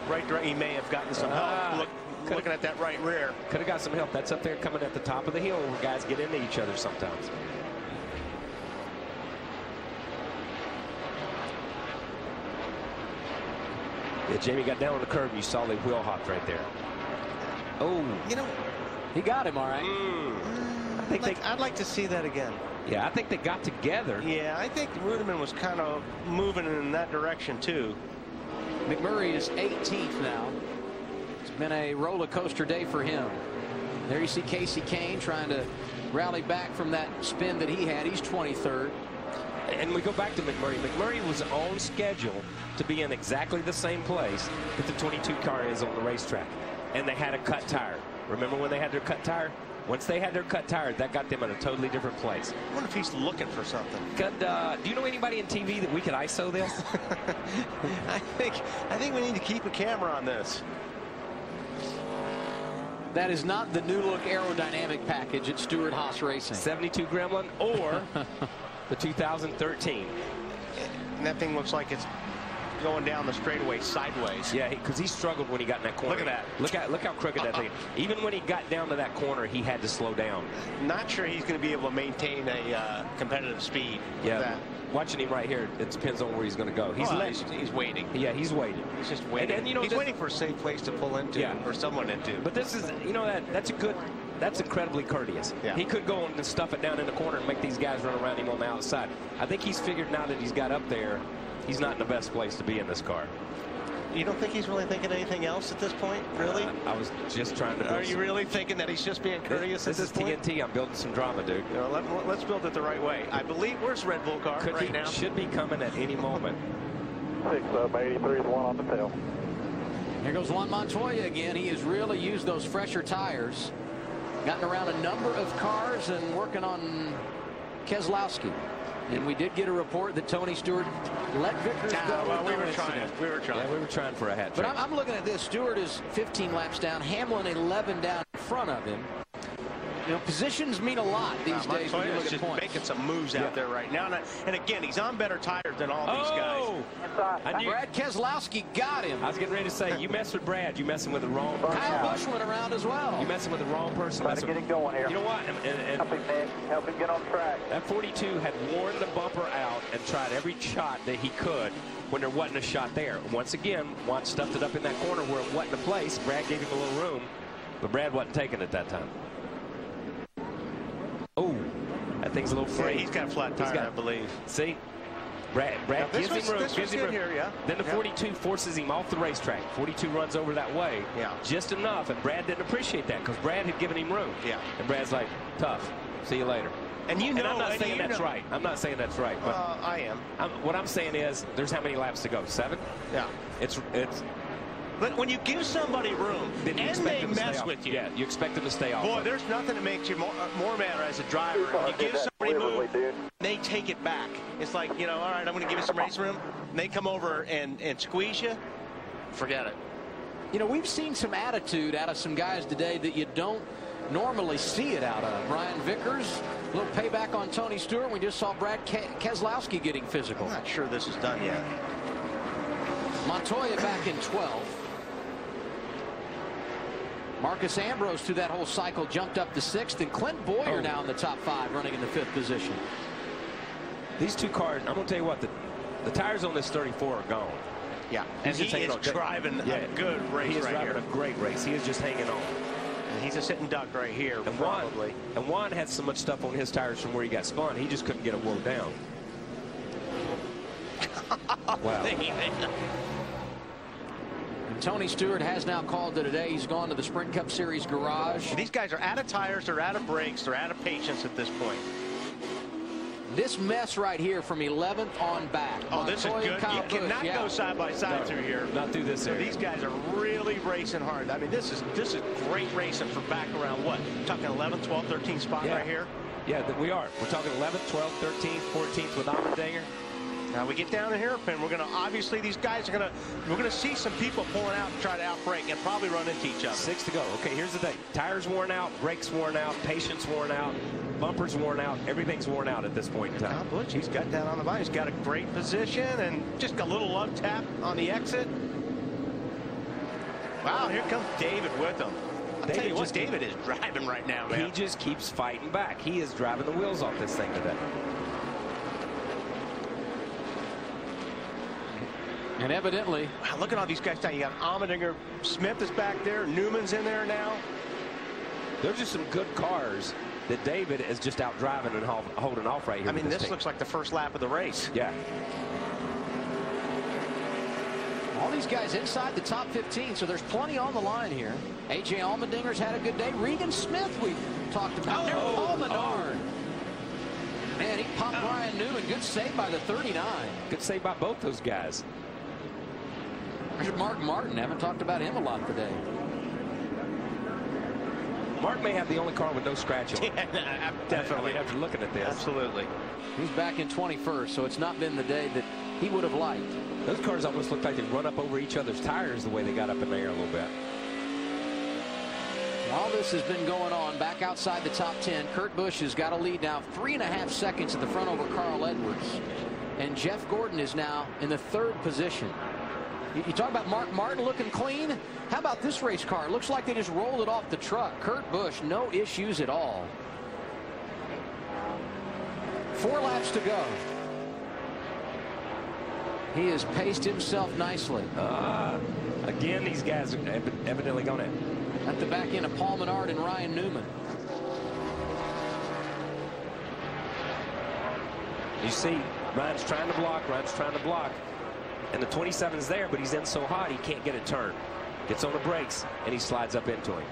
right direction. He may have gotten some help looking at that right rear. Could have got some help. That's up there coming at the top of the hill where guys get into each other sometimes. Yeah, Jamie got down on the curb and you saw the wheel hopped right there. Oh, he got him all right. I'd like to see that again. Yeah, I think they got together. Yeah, I think Ruderman was kind of moving in that direction too. McMurray is 18th now. It's been a roller coaster day for him. There you see Casey Kane trying to rally back from that spin that he had. He's 23rd. And we go back to McMurray. McMurray was on schedule to be in exactly the same place that the 22 car is on the racetrack. And they had a cut tire. Remember when they had their cut tire? Once they had their cut tire, that got them in a totally different place. I wonder if he's looking for something. Do you know anybody in TV that we could ISO this? I think we need to keep a camera on this. That is not the new look aerodynamic package at Stewart Haas Racing. 72 Gremlin or the 2013. And that thing looks like it's going down the straightaway sideways. Yeah, because he struggled when he got in that corner. Look at that. Look how crooked that thing. Even when he got down to that corner, he had to slow down. Not sure he's going to be able to maintain a competitive speed. Yeah. With that. Watching him right here, it depends on where he's going to go. He's waiting. Yeah, he's waiting. He's just waiting. And he's waiting for a safe place to pull into or someone into. But this is, that's incredibly courteous. Yeah. He could go and stuff it down in the corner and make these guys run around him on the outside. I think he's figured now that he's got up there, he's not in the best place to be in this car. You don't think he's really thinking anything else at this point? Really? I was just trying to build. Are you really thinking that he's just being courteous at this point? This is TNT. I'm building some drama, dude. Let's build it the right way. I believe, where's Red Bull car right now? Should be coming at any moment. 683 is the one on the tail. Here goes Juan Montoya again. He has really used those fresher tires. Gotten around a number of cars and working on Keselowski. And we did get a report that Tony Stewart let Vickers go. Well, we were trying. Yeah, we were trying for a hat trick. But I'm looking at this. Stewart is 15 laps down. Hamlin 11 down in front of him. You know, positions mean a lot these days when you look at just points. making some moves out there right now. And again, he's on better tires than all these guys. Brad Keselowski got him. I was getting ready to say, you mess with Brad, you messing with the wrong person. Kyle Busch went around as well. You messing with the wrong person. Trying to get it going here. You know what? Help him get on track. That 42 had worn the bumper out and tried every shot that he could when there wasn't a shot there. Once again, Juan stuffed it up in that corner where it wasn't a place. Brad gave him a little room, but Brad wasn't taking it that time. That thing's a little free. Yeah, he's got a flat tire, I believe. See? Brad gives him room. Gives him room. Here, yeah. Then the 42 forces him off the racetrack. 42 runs over that way. Yeah. Just enough. And Brad didn't appreciate that because Brad had given him room. Yeah. And Brad's like, tough. See you later. And you know, and I'm not saying that's right. I'm not saying that's right. But I am. What I'm saying is, there's how many laps to go? 7? Yeah. It's. But when you give somebody room Then you and expect they them to stay mess off. with you, Yeah, you expect them to stay off. boy, there's nothing that makes you more mad as a driver. When you give somebody room, they take it back. It's like, you know, all right, I'm going to give you some race room. And they come over and squeeze you. Forget it. You know, we've seen some attitude out of some guys today that you don't normally see it out of. Brian Vickers, a little payback on Tony Stewart. We just saw Brad Keselowski getting physical. I'm not sure this is done yet. Montoya back in 12th. Marcus Ambrose through that whole cycle jumped up to 6th, and Clint Boyer now in the top 5 running in the 5th position. These two cars, I'm going to tell you what, the tires on this 34 are gone. Yeah, and he is driving a good race. He is right driving here. a great race. He is just hanging on. And he's a sitting duck right here, and probably. Juan had so much stuff on his tires from where he got spun, he just couldn't get them wore down. Wow. Tony Stewart has now called it a day. He's gone to the Sprint Cup Series garage. These guys are out of tires, they're out of brakes, they're out of patience at this point. This mess right here from 11th on back. Oh, this is good. Kyle You cannot Busch, go side by side through here. Not through this area. These guys are really racing hard. I mean, this is great racing for back around what? Talking 11th, 12th, 13th spot right here. Yeah, we are. We're talking 11th, 12th, 13th, 14th with Allmendinger. Now we get down in hairpin. We're going to obviously these guys are going to we're going to see some people pulling out and try to outbrake and probably run into each other. 6 to go. Okay, here's the thing: tires worn out, brakes worn out, patience worn out, bumpers worn out. Everything's worn out at this point in time. Kyle Busch, he's got that on the line. He's got a great position and just a little love tap on the exit. Wow, here comes David with him. I'll tell you what, David is driving right now, man. He just keeps fighting back. He is driving the wheels off this thing today. And evidently, wow, look at all these guys down. You got Allmendinger, Smith is back there, Newman's in there now. There's just some good cars that David is just out driving and holding off right here. I mean, this looks like the first lap of the race. Yeah. all these guys inside the top 15, so there's plenty on the line here. A.J. Allmendinger's had a good day. Regan Smith we've talked about. Paul Menard. Man, he popped Ryan Newman. Good save by the 39. Good save by both those guys. There's Mark Martin. Haven't talked about him a lot today. Mark may have the only car with no scratch on it. Yeah, definitely. After looking at this. Absolutely. He's back in 21st, so it's not been the day that he would have liked. Those cars almost look like they run up over each other's tires the way they got up in the air a little bit. All this has been going on back outside the top 10. Kurt Busch has got a lead now, 3.5 seconds at the front over Carl Edwards. And Jeff Gordon is now in the 3rd position. You talk about Mark Martin looking clean. How about this race car? It looks like they just rolled it off the truck. Kurt Busch, no issues at all. 4 laps to go. He has paced himself nicely. Again, these guys are evidently going to. At the back end of Paul Menard and Ryan Newman. You see, Ryan's trying to block. And the 27's there, but he's in so hot he can't get it turned. Gets on the brakes, and he slides up into him.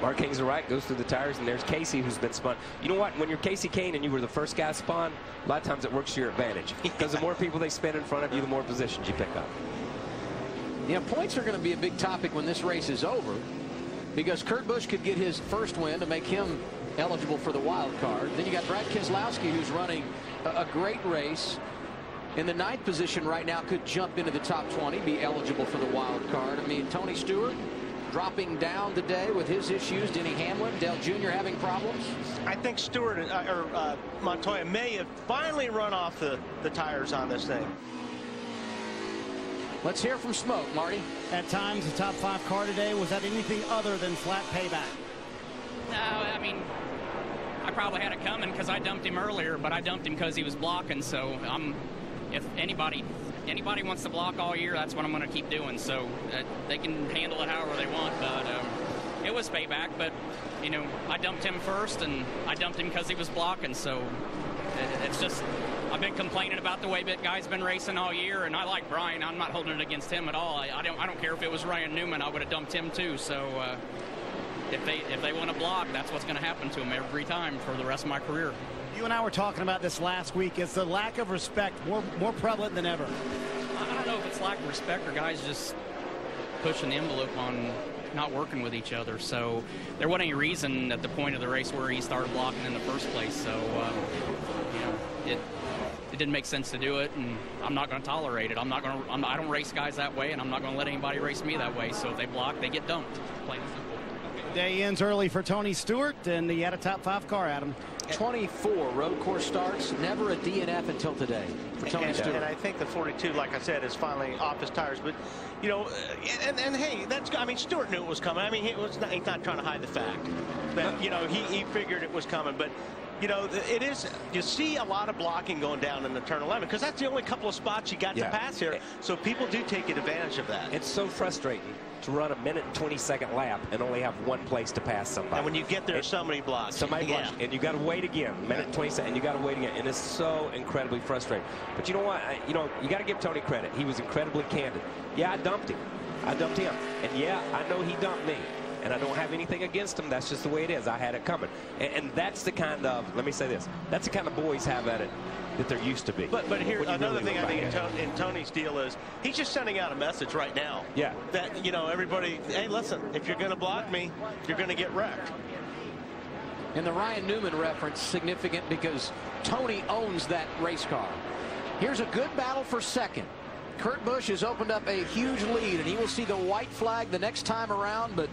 Mark hangs the right, goes through the tires, and there's Casey, who's been spun. You know what? When you're Casey Kane and you were the first guy spun, a lot of times it works to your advantage. Because the more people they spin in front of you, the more positions you pick up. Yeah, points are going to be a big topic when this race is over, because Kurt Busch could get his first win to make him eligible for the wild card. Then you got Brad Keselowski, who's running a great race. In the 9th position right now, could jump into the top 20, be eligible for the wild card. I mean, Tony Stewart dropping down today with his issues. Denny Hamlin, Dale Jr. having problems. I think Stewart or Montoya may have finally run off the tires on this thing. Let's hear from Smoke, Marty. At times, the top 5 car today was that anything other than flat payback? No, I mean, I probably had it coming because I dumped him earlier, but I dumped him because he was blocking. So if anybody wants to block all year, that's what I'm going to keep doing. So they can handle it however they want. But it was payback, but, you know, I dumped him first, and I dumped him because he was blocking, so it's just, I've been complaining about the way that guy's been racing all year, and I like Brian. I'm not holding it against him at all. I don't care if it was Ryan Newman. I would have dumped him too. So if they want to block, that's what's going to happen to them every time for the rest of my career. You and I were talking about this last week. Is the lack of respect more prevalent than ever? I don't know if it's lack of respect or guys just pushing the envelope on not working with each other. So there wasn't any reason at the point of the race where he started blocking in the first place. So you know, it didn't make sense to do it, and I'm not going to tolerate it. I don't race guys that way, and I'm not going to let anybody race me that way. So if they block, they get dumped. Plain and simple. Day ends early for Tony Stewart, and he had a top 5 car, Adam. 24 road course starts, never a DNF until today for Tony Stewart. And I think the 42, like I said, is finally off his tires. But, you know, and hey, I mean, Stewart knew it was coming. I mean, he's not trying to hide the fact that, you know, he figured it was coming. But, you know, it is, you see a lot of blocking going down in the turn 11 because that's the only couple of spots you got to pass here. So people do take advantage of that. It's so frustrating to run a minute and 20-second lap and only have one place to pass somebody. And when you get there, somebody blocks. Somebody blocks, and you got to wait again. Minute 20 seconds, and you got to wait again, and it's so incredibly frustrating. But you know what? You know, you got to give Tony credit. He was incredibly candid. Yeah, I dumped him. And yeah, I know he dumped me. And I don't have anything against him. That's just the way it is. I had it coming. And that's the kind of, let me say this, that's the kind of boys have at it that they're used to be. But here, another thing I think in Tony's deal is he's just sending out a message right now. Yeah. That, you know, everybody, hey, listen, if you're going to block me, you're going to get wrecked. And the Ryan Newman reference significant because Tony owns that race car. Here's a good battle for second. Kurt Busch has opened up a huge lead, and he will see the white flag the next time around, but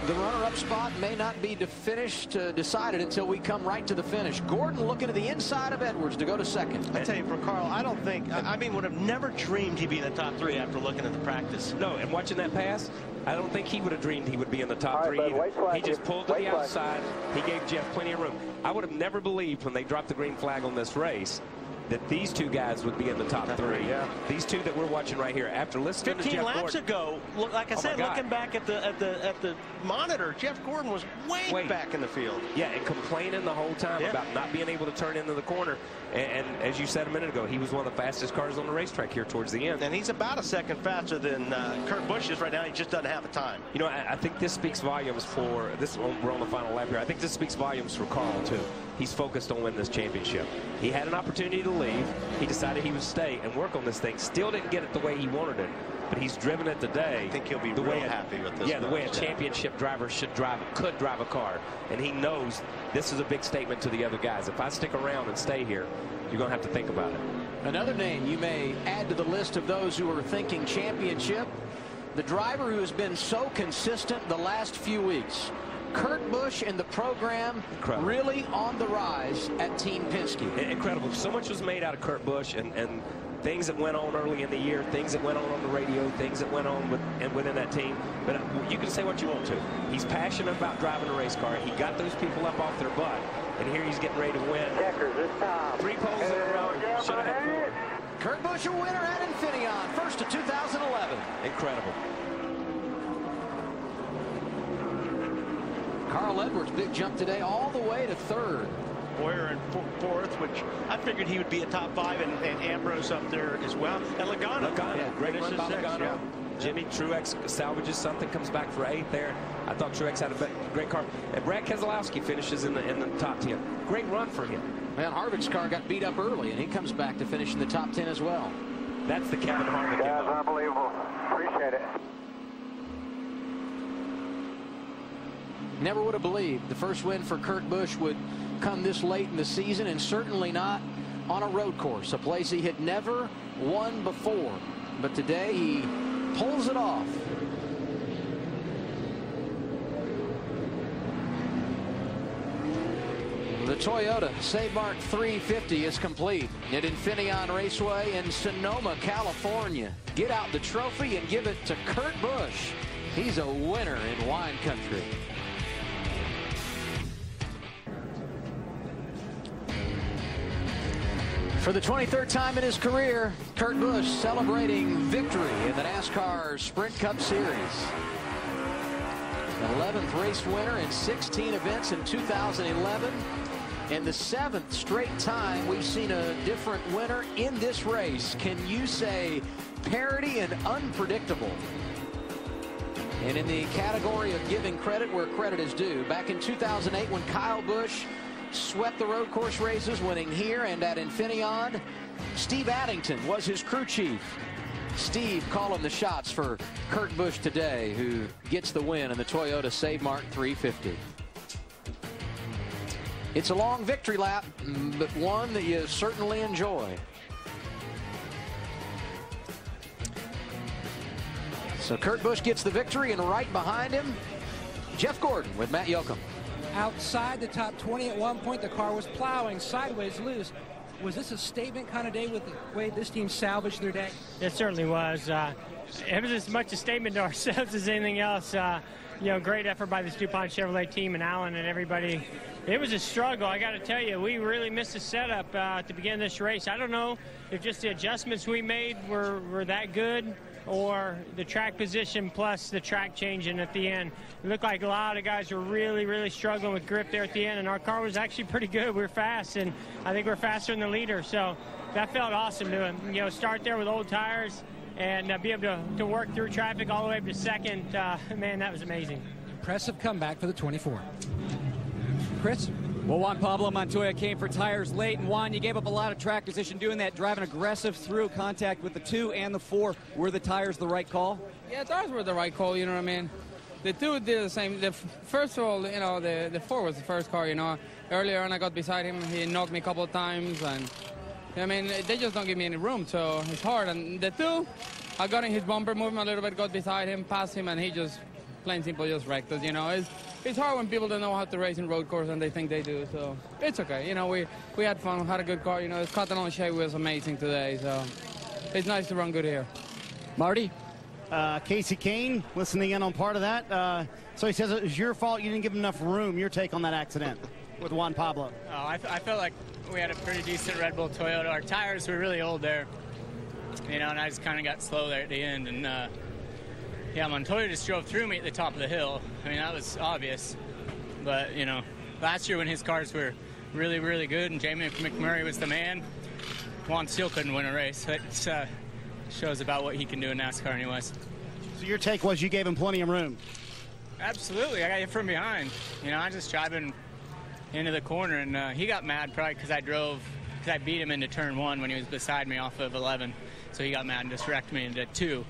the runner-up spot may not be decided until we come right to the finish. Gordon looking to the inside of Edwards to go to second. I tell you, for Carl, I don't think, I mean, would have never dreamed he'd be in the top 3 after looking at the practice. No, and watching that pass, I don't think he would have dreamed he would be in the top 3 either. He just pulled to the outside. He gave Jeff plenty of room. I would have never believed when they dropped the green flag on this race that these two guys would be in the top 3. Yeah. These two that we're watching right here. After listening to Jeff 15 laps Gordon, ago, like I said, looking back at the monitor, Jeff Gordon was way back in the field. Yeah, and complaining the whole time about not being able to turn into the corner. And as you said a minute ago, he was one of the fastest cars on the racetrack here towards the end. And he's about a second faster than Kurt Busch is right now. He just doesn't have the time. You know, I think this speaks volumes for this. We're on the final lap here. I think this speaks volumes for Carl too. He's focused on winning this championship. He had an opportunity to leave. He decided he would stay and work on this thing. Still didn't get it the way he wanted it, but he's driven it today. I think he'll be real happy with this. Yeah, the way a championship driver could drive a car, and he knows this is a big statement to the other guys. If I stick around and stay here, you're going to have to think about it. Another name you may add to the list of those who are thinking championship, the driver who has been so consistent the last few weeks. Kurt Busch and the program really on the rise at Team Penske. Incredible. So much was made out of Kurt Busch and things that went on early in the year, things that went on the radio, things that went on within that team. But you can say what you want to. He's passionate about driving a race car. He got those people up off their butt, and here he's getting ready to win. Checkers this time. 3 poles in a row. Should have had 4. Kurt Busch a winner at Infineon, first of 2011. Incredible. Carl Edwards, big jump today, all the way to 3rd. Boyer in 4th, which I figured he would be a top 5, and Ambrose up there as well. And Logano. Great run by Logano. Yeah. Jimmy Truex salvages something, comes back for 8th there. I thought Truex had a great car. And Brad Keselowski finishes in the top 10. Great run for him. Man, Harvick's car got beat up early, and he comes back to finish in the top 10 as well. That's the Kevin Harvick. Guys, unbelievable. Appreciate it. Never would have believed the first win for Kurt Busch would come this late in the season, and certainly not on a road course, a place he had never won before. But today he pulls it off. The Toyota Mart 350 is complete at Infineon Raceway in Sonoma, California. Get out the trophy and give it to Kurt Busch. He's a winner in wine country. For the 23rd time in his career, Kurt Busch celebrating victory in the NASCAR Sprint Cup Series. 11th race winner in 16 events in 2011. And the 7th straight time we've seen a different winner in this race. Can you say parity and unpredictable? And in the category of giving credit where credit is due, back in 2008 when Kyle Busch swept the road course races, winning here and at Infineon, Steve Addington was his crew chief. Steve calling the shots for Kurt Busch today, who gets the win in the Toyota Save Mart 350. It's a long victory lap, but one that you certainly enjoy. So Kurt Busch gets the victory, and right behind him, Jeff Gordon with Matt Yoakum. Outside the top 20 at one point, the car was plowing sideways loose. Was this a statement kind of day with the way this team salvaged their day? It certainly was. It was as much a statement to ourselves as anything else. Great effort by the DuPont Chevrolet team and Alan and everybody. It was a struggle. I got to tell you, we really missed the setup at the beginning of this race. I don't know if just the adjustments we made were that good, or the track position plus the track changing at the end. It looked like a lot of guys were really, really struggling with grip there at the end, and our car was actually pretty good. We were fast, and I think we're faster than the leader. So that felt awesome to start there with old tires and be able to work through traffic all the way up to second. Man, that was amazing. Impressive comeback for the 24. Chris? Well, Juan Pablo Montoya came for tires late, and Juan, you gave up a lot of track position doing that, driving aggressive through contact with the 2 and the 4. Were the tires the right call? Yeah, tires were the right call, you know what I mean? The 2 did the same. First of all, the 4 was the first car, Earlier on, I got beside him. He knocked me a couple of times, and, they just don't give me any room, so it's hard. And the 2, I got in his bumper, moved him a little bit, got beside him, passed him, and he just, plain simple, just wrecked us, It's hard when people don't know how to race in road course and they think they do, so it's okay. We had fun, had a good car. The Catalan shape was amazing today, so it's nice to run good here. Marty? Casey Kane listening in on part of that. So he says it was your fault you didn't give him enough room. Your take on that accident with Juan Pablo? Oh, I felt like we had a pretty decent Red Bull Toyota. Our tires were really old there, and I just kind of got slow there at the end, and Montoya just drove through me at the top of the hill. That was obvious. But, last year when his cars were really, really good and Jamie McMurray was the man, Juan still couldn't win a race. It shows about what he can do in NASCAR anyways. So your take was you gave him plenty of room? Absolutely. I got hit from behind. I just driving into the corner, and he got mad probably because I beat him into turn 1 when he was beside me off of 11. So he got mad and just wrecked me into 2.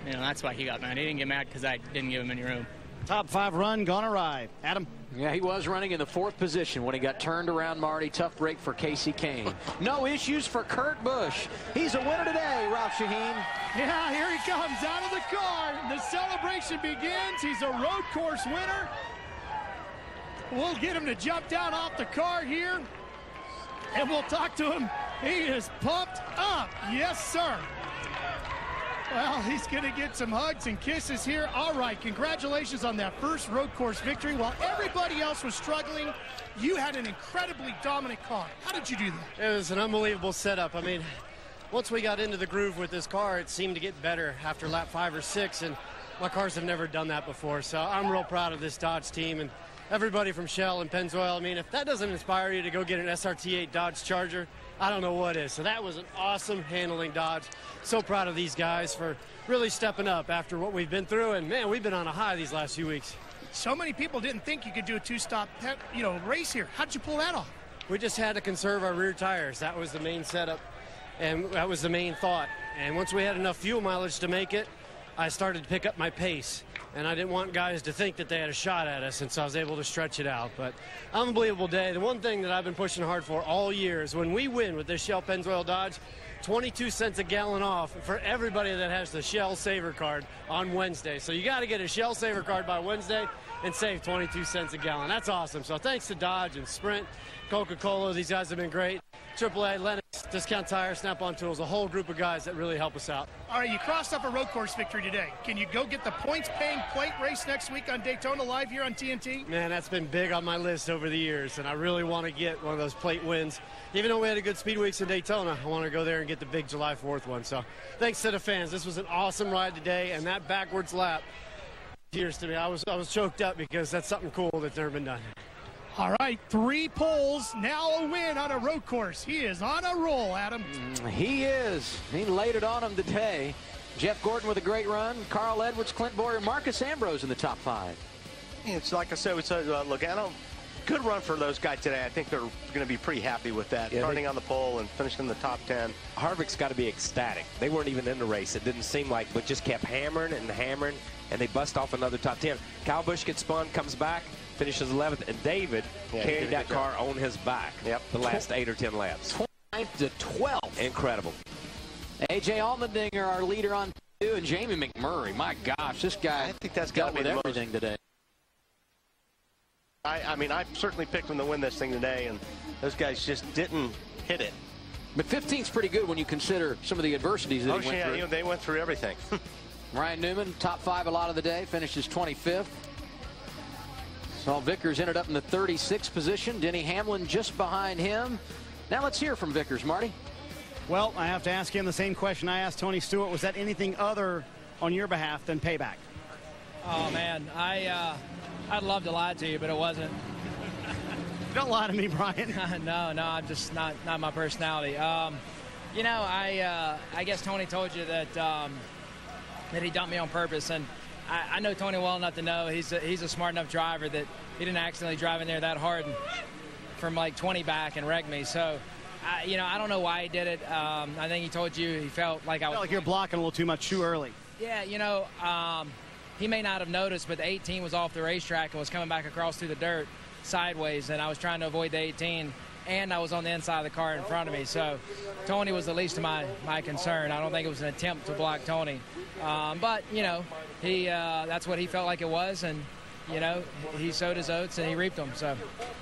That's why he got mad. He didn't get mad because I didn't give him any room. Top 5 run gone awry. Adam? Yeah, he was running in the 4th position when he got turned around, Marty. Tough break for Casey Kane. No issues for Kurt Busch. He's a winner today, Ralph Shaheen. Yeah, here he comes out of the car. The celebration begins. He's a road course winner. We'll get him to jump down off the car here, and we'll talk to him. He is pumped up. Yes, sir. Well, he's going to get some hugs and kisses here. All right, congratulations on that first road course victory. While everybody else was struggling, you had an incredibly dominant car. How did you do that? It was an unbelievable setup. Once we got into the groove with this car, it seemed to get better after lap 5 or 6, and my cars have never done that before. So I'm real proud of this Dodge team and everybody from Shell and Pennzoil. If that doesn't inspire you to go get an SRT8 Dodge Charger, I don't know what is. So that was an awesome handling Dodge. So proud of these guys for really stepping up after what we've been through. And, man, we've been on a high these last few weeks. So many people didn't think you could do a 2-stop race here. How did you pull that off? We just had to conserve our rear tires. That was the main setup, and that was the main thought. And once we had enough fuel mileage to make it, I started to pick up my pace. And I didn't want guys to think that they had a shot at us, and so I was able to stretch it out. But unbelievable day. The one thing that I've been pushing hard for all year is when we win with this Shell Pennzoil Dodge, 22 cents a gallon off for everybody that has the Shell Saver card on Wednesday. So you got to get a Shell Saver card by Wednesday and save 22 cents a gallon. That's awesome. So thanks to Dodge and Sprint, Coca-Cola. These guys have been great. AAA, Lennox, Discount Tire, Snap-on Tools, a whole group of guys that really help us out. All right, you crossed up a road course victory today. Can you go get the points-paying plate race next week on Daytona Live here on TNT? Man, that's been big on my list over the years, and I really want to get one of those plate wins. Even though we had a good speed weeks in Daytona, I want to go there and get the big July 4th one. So thanks to the fans. This was an awesome ride today, and that backwards lap Years to me. I was choked up because that's something cool that's never been done. All right, 3 poles, now a win on a road course. He is on a roll, Adam. He is. He laid it on him today. Jeff Gordon with a great run. Carl Edwards, Clint Boyer, Marcus Ambrose in the top 5. It's like I said, Logano, good run for those guys today. I think they're going to be pretty happy with that, starting on the pole and finishing in the top 10. Harvick's got to be ecstatic. They weren't even in the race. It didn't seem like, but just kept hammering and hammering, and they bust off another top 10. Kyle Busch gets spun, comes back, finishes 11th, and David carried that car on his back the last 8 or 10 laps. 29th to 12th. Incredible. A.J. Allmendinger, our leader on 2, and Jamie McMurray. My gosh, this guy I think that's dealt got to be with the everything today. I mean, I certainly picked them to win this thing today, and those guys just didn't hit it. But 15's pretty good when you consider some of the adversities that he went through. You know, they went through everything. Ryan Newman, top 5 a lot of the day, finishes 25th. Saul Vickers ended up in the 36th position. Denny Hamlin just behind him. Now let's hear from Vickers, Marty. Well, I have to ask him the same question I asked Tony Stewart. Was that anything other on your behalf than payback? Oh, man, I'd love to lie to you, but it wasn't. Don't lie to me, Brian. No, I'm just not my personality. You know, I guess Tony told you that he dumped me on purpose, and I know Tony well enough to know he's a smart enough driver that he didn't accidentally drive in there that hard from like 20 back and wreck me. So, you know, I don't know why he did it. I think he told you he felt like you're blocking a little too much too early. Yeah, you know, he may not have noticed, but the 18 was off the racetrack and was coming back across through the dirt sideways, and I was trying to avoid the 18, and I was on the inside of the car in front of me. So Tony was the least of my concern. I don't think it was an attempt to block Tony. But, you know, that's what he felt like it was, and, you know, he sowed his oats and he reaped them. So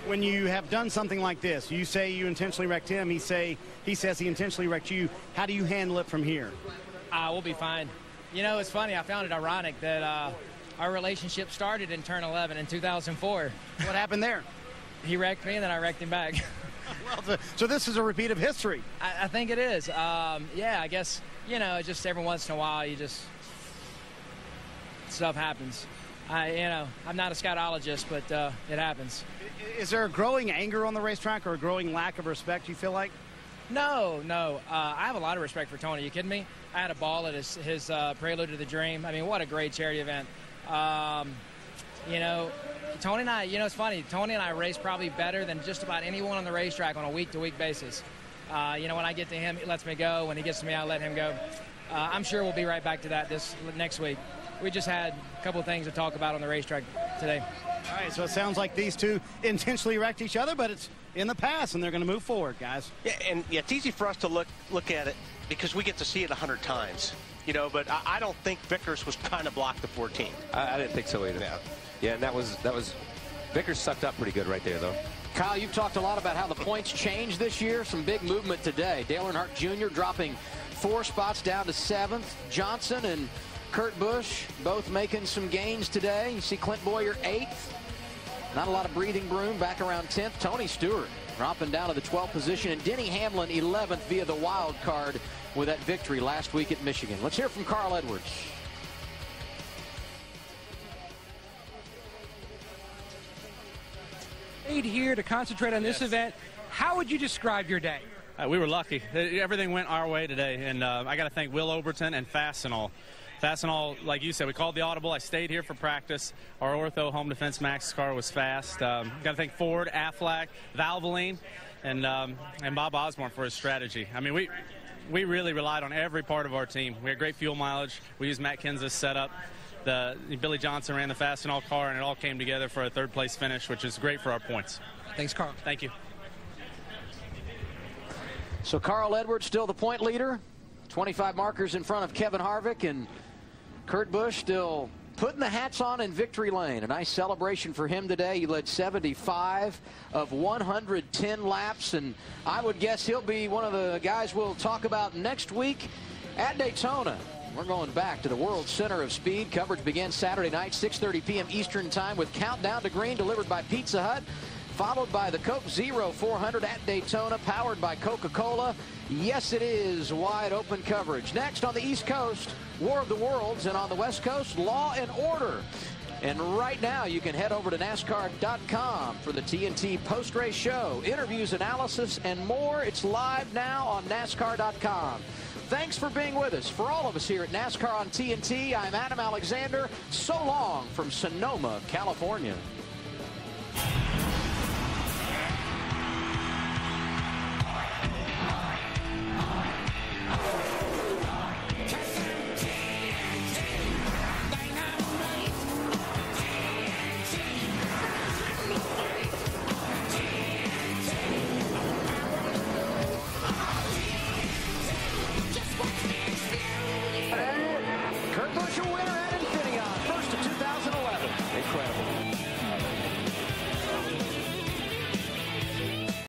when you have done something like this, you say you intentionally wrecked him, he says he intentionally wrecked you. How do you handle it from here? We'll be fine. You know, it's funny. I found it ironic that our relationship started in turn 11 in 2004. What happened there? He wrecked me, and then I wrecked him back. Well, so this is a repeat of history. I think it is. Yeah, I guess, you know, just every once in a while, stuff happens. You know, I'm not a scatologist, but it happens. Is there a growing anger on the racetrack or a growing lack of respect, you feel like? No. I have a lot of respect for Tony. You kidding me? I had a ball at his Prelude to the Dream. I mean, what a great charity event. You know, Tony and I, you know, it's funny. Tony and I race probably better than just about anyone on the racetrack on a week-to-week basis. You know, when I get to him, he lets me go. When he gets to me, I let him go. I'm sure we'll be right back to that this next week. We just had a couple of things to talk about on the racetrack today. All right, so it sounds like these two intentionally wrecked each other, but it's in the past, and they're going to move forward, guys. Yeah, and it's easy for us to look at it because we get to see it 100 times. You know, but I don't think Vickers was trying to block the 14. I didn't think so either. Yeah, and that was Vickers sucked up pretty good right there, though. Kyle, you've talked a lot about how the points changed this year. Some big movement today. Dale Earnhardt Jr. dropping 4 spots down to 7th. Johnson and Kurt Busch both making some gains today. You see Clint Boyer 8th. Not a lot of breathing room, back around 10th. Tony Stewart dropping down to the 12th position. And Denny Hamlin 11th via the wild card with that victory last week at Michigan. Let's hear from Carl Edwards. Here to concentrate on this event. How would you describe your day? We were lucky. Everything went our way today, and I got to thank Will Overton and Fastenal. Fastenal, like you said, we called the audible. I stayed here for practice. Our Ortho Home Defense Max car was fast. Got to thank Ford, Aflac, Valvoline, and Bob Osborne for his strategy. I mean, we really relied on every part of our team. We had great fuel mileage. We used Matt Kenseth's setup. Billy Johnson ran the Fastenal car, and it all came together for a third-place finish, which is great for our points. Thanks, Carl. Thank you. So Carl Edwards still the point leader. 25 markers in front of Kevin Harvick, and Kurt Busch still putting the hats on in victory lane. A nice celebration for him today. He led 75 of 110 laps, and I would guess he'll be one of the guys we'll talk about next week at Daytona. We're going back to the World Center of Speed. Coverage begins Saturday night, 6:30 p.m. Eastern Time, with Countdown to Green delivered by Pizza Hut, followed by the Coke Zero 400 at Daytona, powered by Coca-Cola. Yes, it is wide open coverage. Next on the East Coast, War of the Worlds, and on the West Coast, Law and Order. And right now, you can head over to NASCAR.com for the TNT post-race show, interviews, analysis, and more. It's live now on NASCAR.com. Thanks for being with us. For all of us here at NASCAR on TNT, I'm Adam Alexander. So long from Sonoma, California.